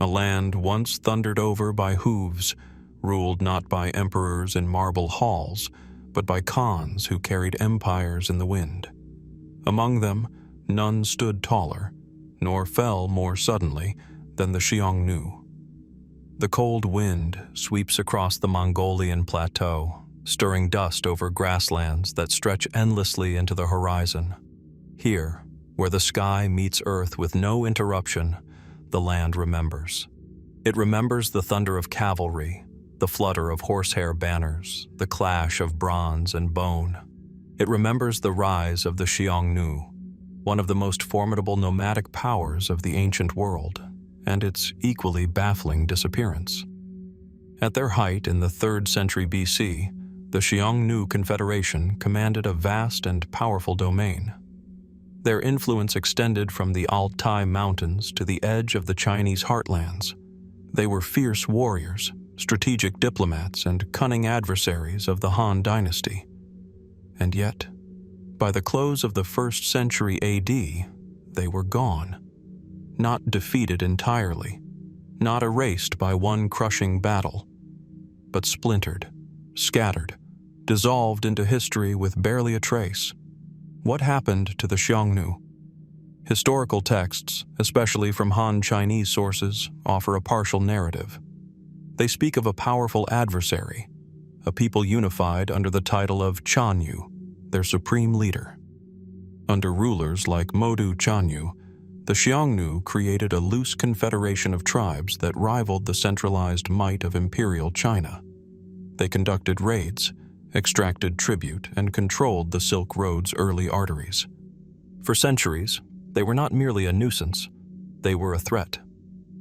a land once thundered over by hooves, ruled not by emperors in marble halls, but by khans who carried empires in the wind. Among them, none stood taller, nor fell more suddenly than the Xiongnu. The cold wind sweeps across the Mongolian plateau, stirring dust over grasslands that stretch endlessly into the horizon. Here, where the sky meets earth with no interruption, the land remembers. It remembers the thunder of cavalry, the flutter of horsehair banners, the clash of bronze and bone. It remembers the rise of the Xiongnu, one of the most formidable nomadic powers of the ancient world, and its equally baffling disappearance. At their height in the 3rd century BC, the Xiongnu Confederation commanded a vast and powerful domain. Their influence extended from the Altai Mountains to the edge of the Chinese heartlands. They were fierce warriors, strategic diplomats, and cunning adversaries of the Han dynasty. And yet, by the close of the 1st century AD, they were gone. Not defeated entirely, not erased by one crushing battle, but splintered, scattered, dissolved into history with barely a trace. What happened to the Xiongnu? Historical texts, especially from Han Chinese sources, offer a partial narrative. They speak of a powerful adversary, a people unified under the title of Chanyu, their supreme leader. Under rulers like Modu Chanyu, the Xiongnu created a loose confederation of tribes that rivaled the centralized might of imperial China. They conducted raids, extracted tribute, and controlled the Silk Road's early arteries. For centuries, they were not merely a nuisance, they were a threat.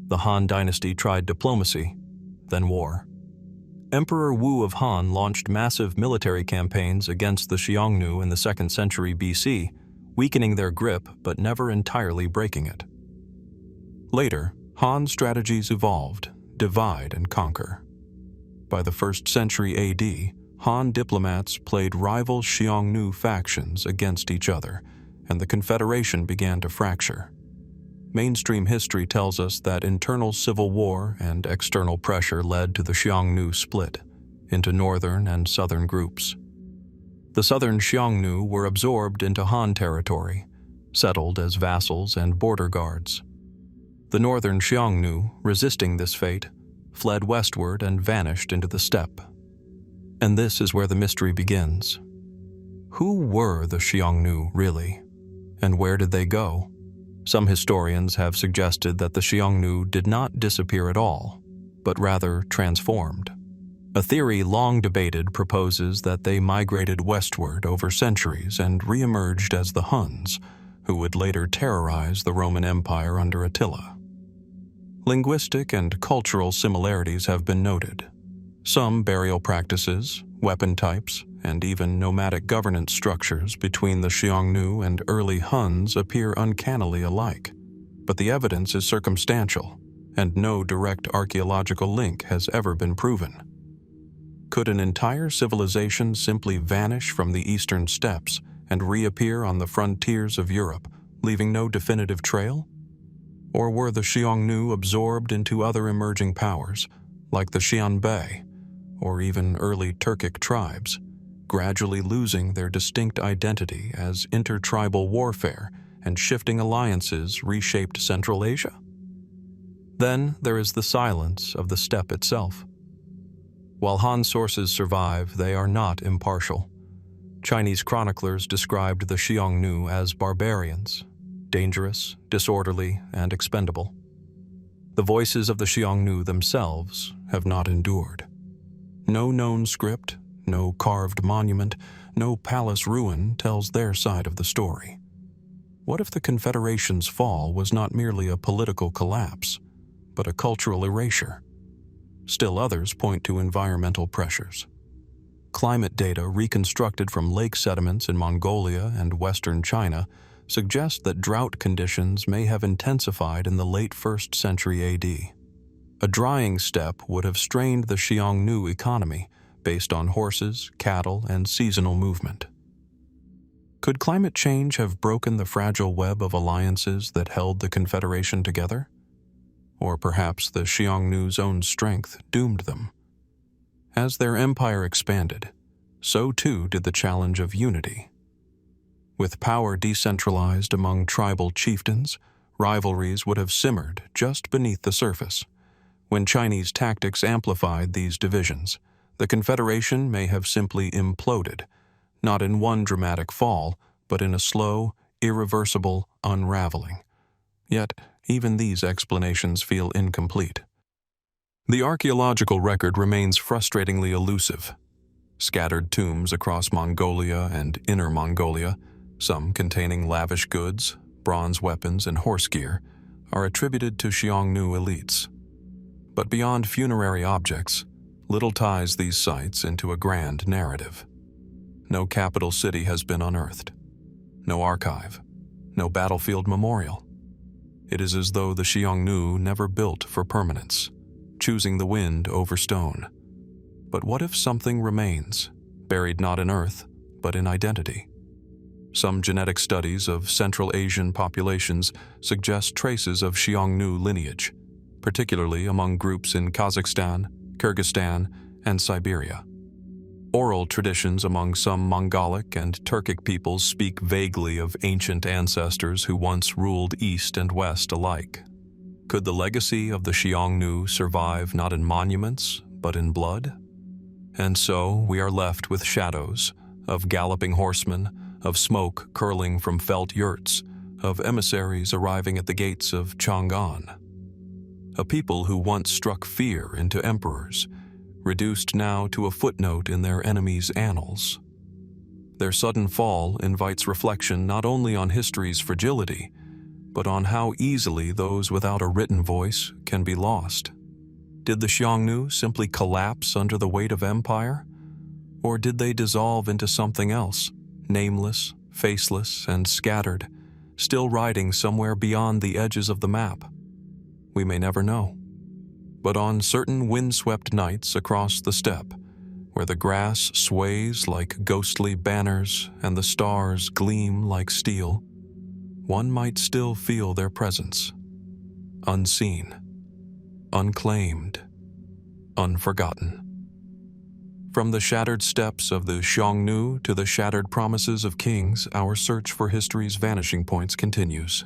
The Han dynasty tried diplomacy, then war. Emperor Wu of Han launched massive military campaigns against the Xiongnu in the 2nd century BC, weakening their grip but never entirely breaking it. Later, Han strategies evolved, divide and conquer. by the 1st century AD, Han diplomats played rival Xiongnu factions against each other, and the Confederation began to fracture. Mainstream history tells us that internal civil war and external pressure led to the Xiongnu split into northern and southern groups. The southern Xiongnu were absorbed into Han territory, settled as vassals and border guards. The northern Xiongnu, resisting this fate, fled westward and vanished into the steppe. And this is where the mystery begins. Who were the Xiongnu, really? And where did they go? Some historians have suggested that the Xiongnu did not disappear at all, but rather transformed. A theory long debated proposes that they migrated westward over centuries and re-emerged as the Huns, who would later terrorize the Roman Empire under Attila. Linguistic and cultural similarities have been noted. Some burial practices, weapon types, and even nomadic governance structures between the Xiongnu and early Huns appear uncannily alike, but the evidence is circumstantial, and no direct archaeological link has ever been proven. Could an entire civilization simply vanish from the eastern steppes and reappear on the frontiers of Europe, leaving no definitive trail? Or were the Xiongnu absorbed into other emerging powers, like the Xianbei, or even early Turkic tribes, gradually losing their distinct identity as intertribal warfare and shifting alliances reshaped Central Asia? Then there is the silence of the steppe itself. While Han sources survive, they are not impartial. Chinese chroniclers described the Xiongnu as barbarians, dangerous, disorderly, and expendable. The voices of the Xiongnu themselves have not endured. No known script, no carved monument, no palace ruin tells their side of the story. What if the Confederation's fall was not merely a political collapse, but a cultural erasure? Still others point to environmental pressures. Climate data reconstructed from lake sediments in Mongolia and western China suggest that drought conditions may have intensified in the late 1st century AD. A drying steppe would have strained the Xiongnu economy based on horses, cattle, and seasonal movement. Could climate change have broken the fragile web of alliances that held the Confederation together? Or perhaps the Xiongnu's own strength doomed them? As their empire expanded, so too did the challenge of unity. With power decentralized among tribal chieftains, rivalries would have simmered just beneath the surface. When Chinese tactics amplified these divisions, the Confederation may have simply imploded, not in one dramatic fall, but in a slow, irreversible unraveling. Yet, even these explanations feel incomplete. The archaeological record remains frustratingly elusive. Scattered tombs across Mongolia and Inner Mongolia, some containing lavish goods, bronze weapons, and horse gear, are attributed to Xiongnu elites. But beyond funerary objects, little ties these sites into a grand narrative. No capital city has been unearthed. No archive. No battlefield memorial. It is as though the Xiongnu never built for permanence, choosing the wind over stone. But what if something remains, buried not in earth, but in identity? Some genetic studies of Central Asian populations suggest traces of Xiongnu lineage, particularly among groups in Kazakhstan, Kyrgyzstan, and Siberia. Oral traditions among some Mongolic and Turkic peoples speak vaguely of ancient ancestors who once ruled east and west alike. Could the legacy of the Xiongnu survive not in monuments, but in blood? And so we are left with shadows of galloping horsemen, of smoke curling from felt yurts, of emissaries arriving at the gates of Chang'an. A people who once struck fear into emperors, reduced now to a footnote in their enemies' annals. Their sudden fall invites reflection not only on history's fragility, but on how easily those without a written voice can be lost. Did the Xiongnu simply collapse under the weight of empire? Or did they dissolve into something else, nameless, faceless, and scattered, still riding somewhere beyond the edges of the map? We may never know. But on certain windswept nights across the steppe, where the grass sways like ghostly banners and the stars gleam like steel, one might still feel their presence, unseen, unclaimed, unforgotten. From the shattered steppes of the Xiongnu to the shattered promises of kings, our search for history's vanishing points continues.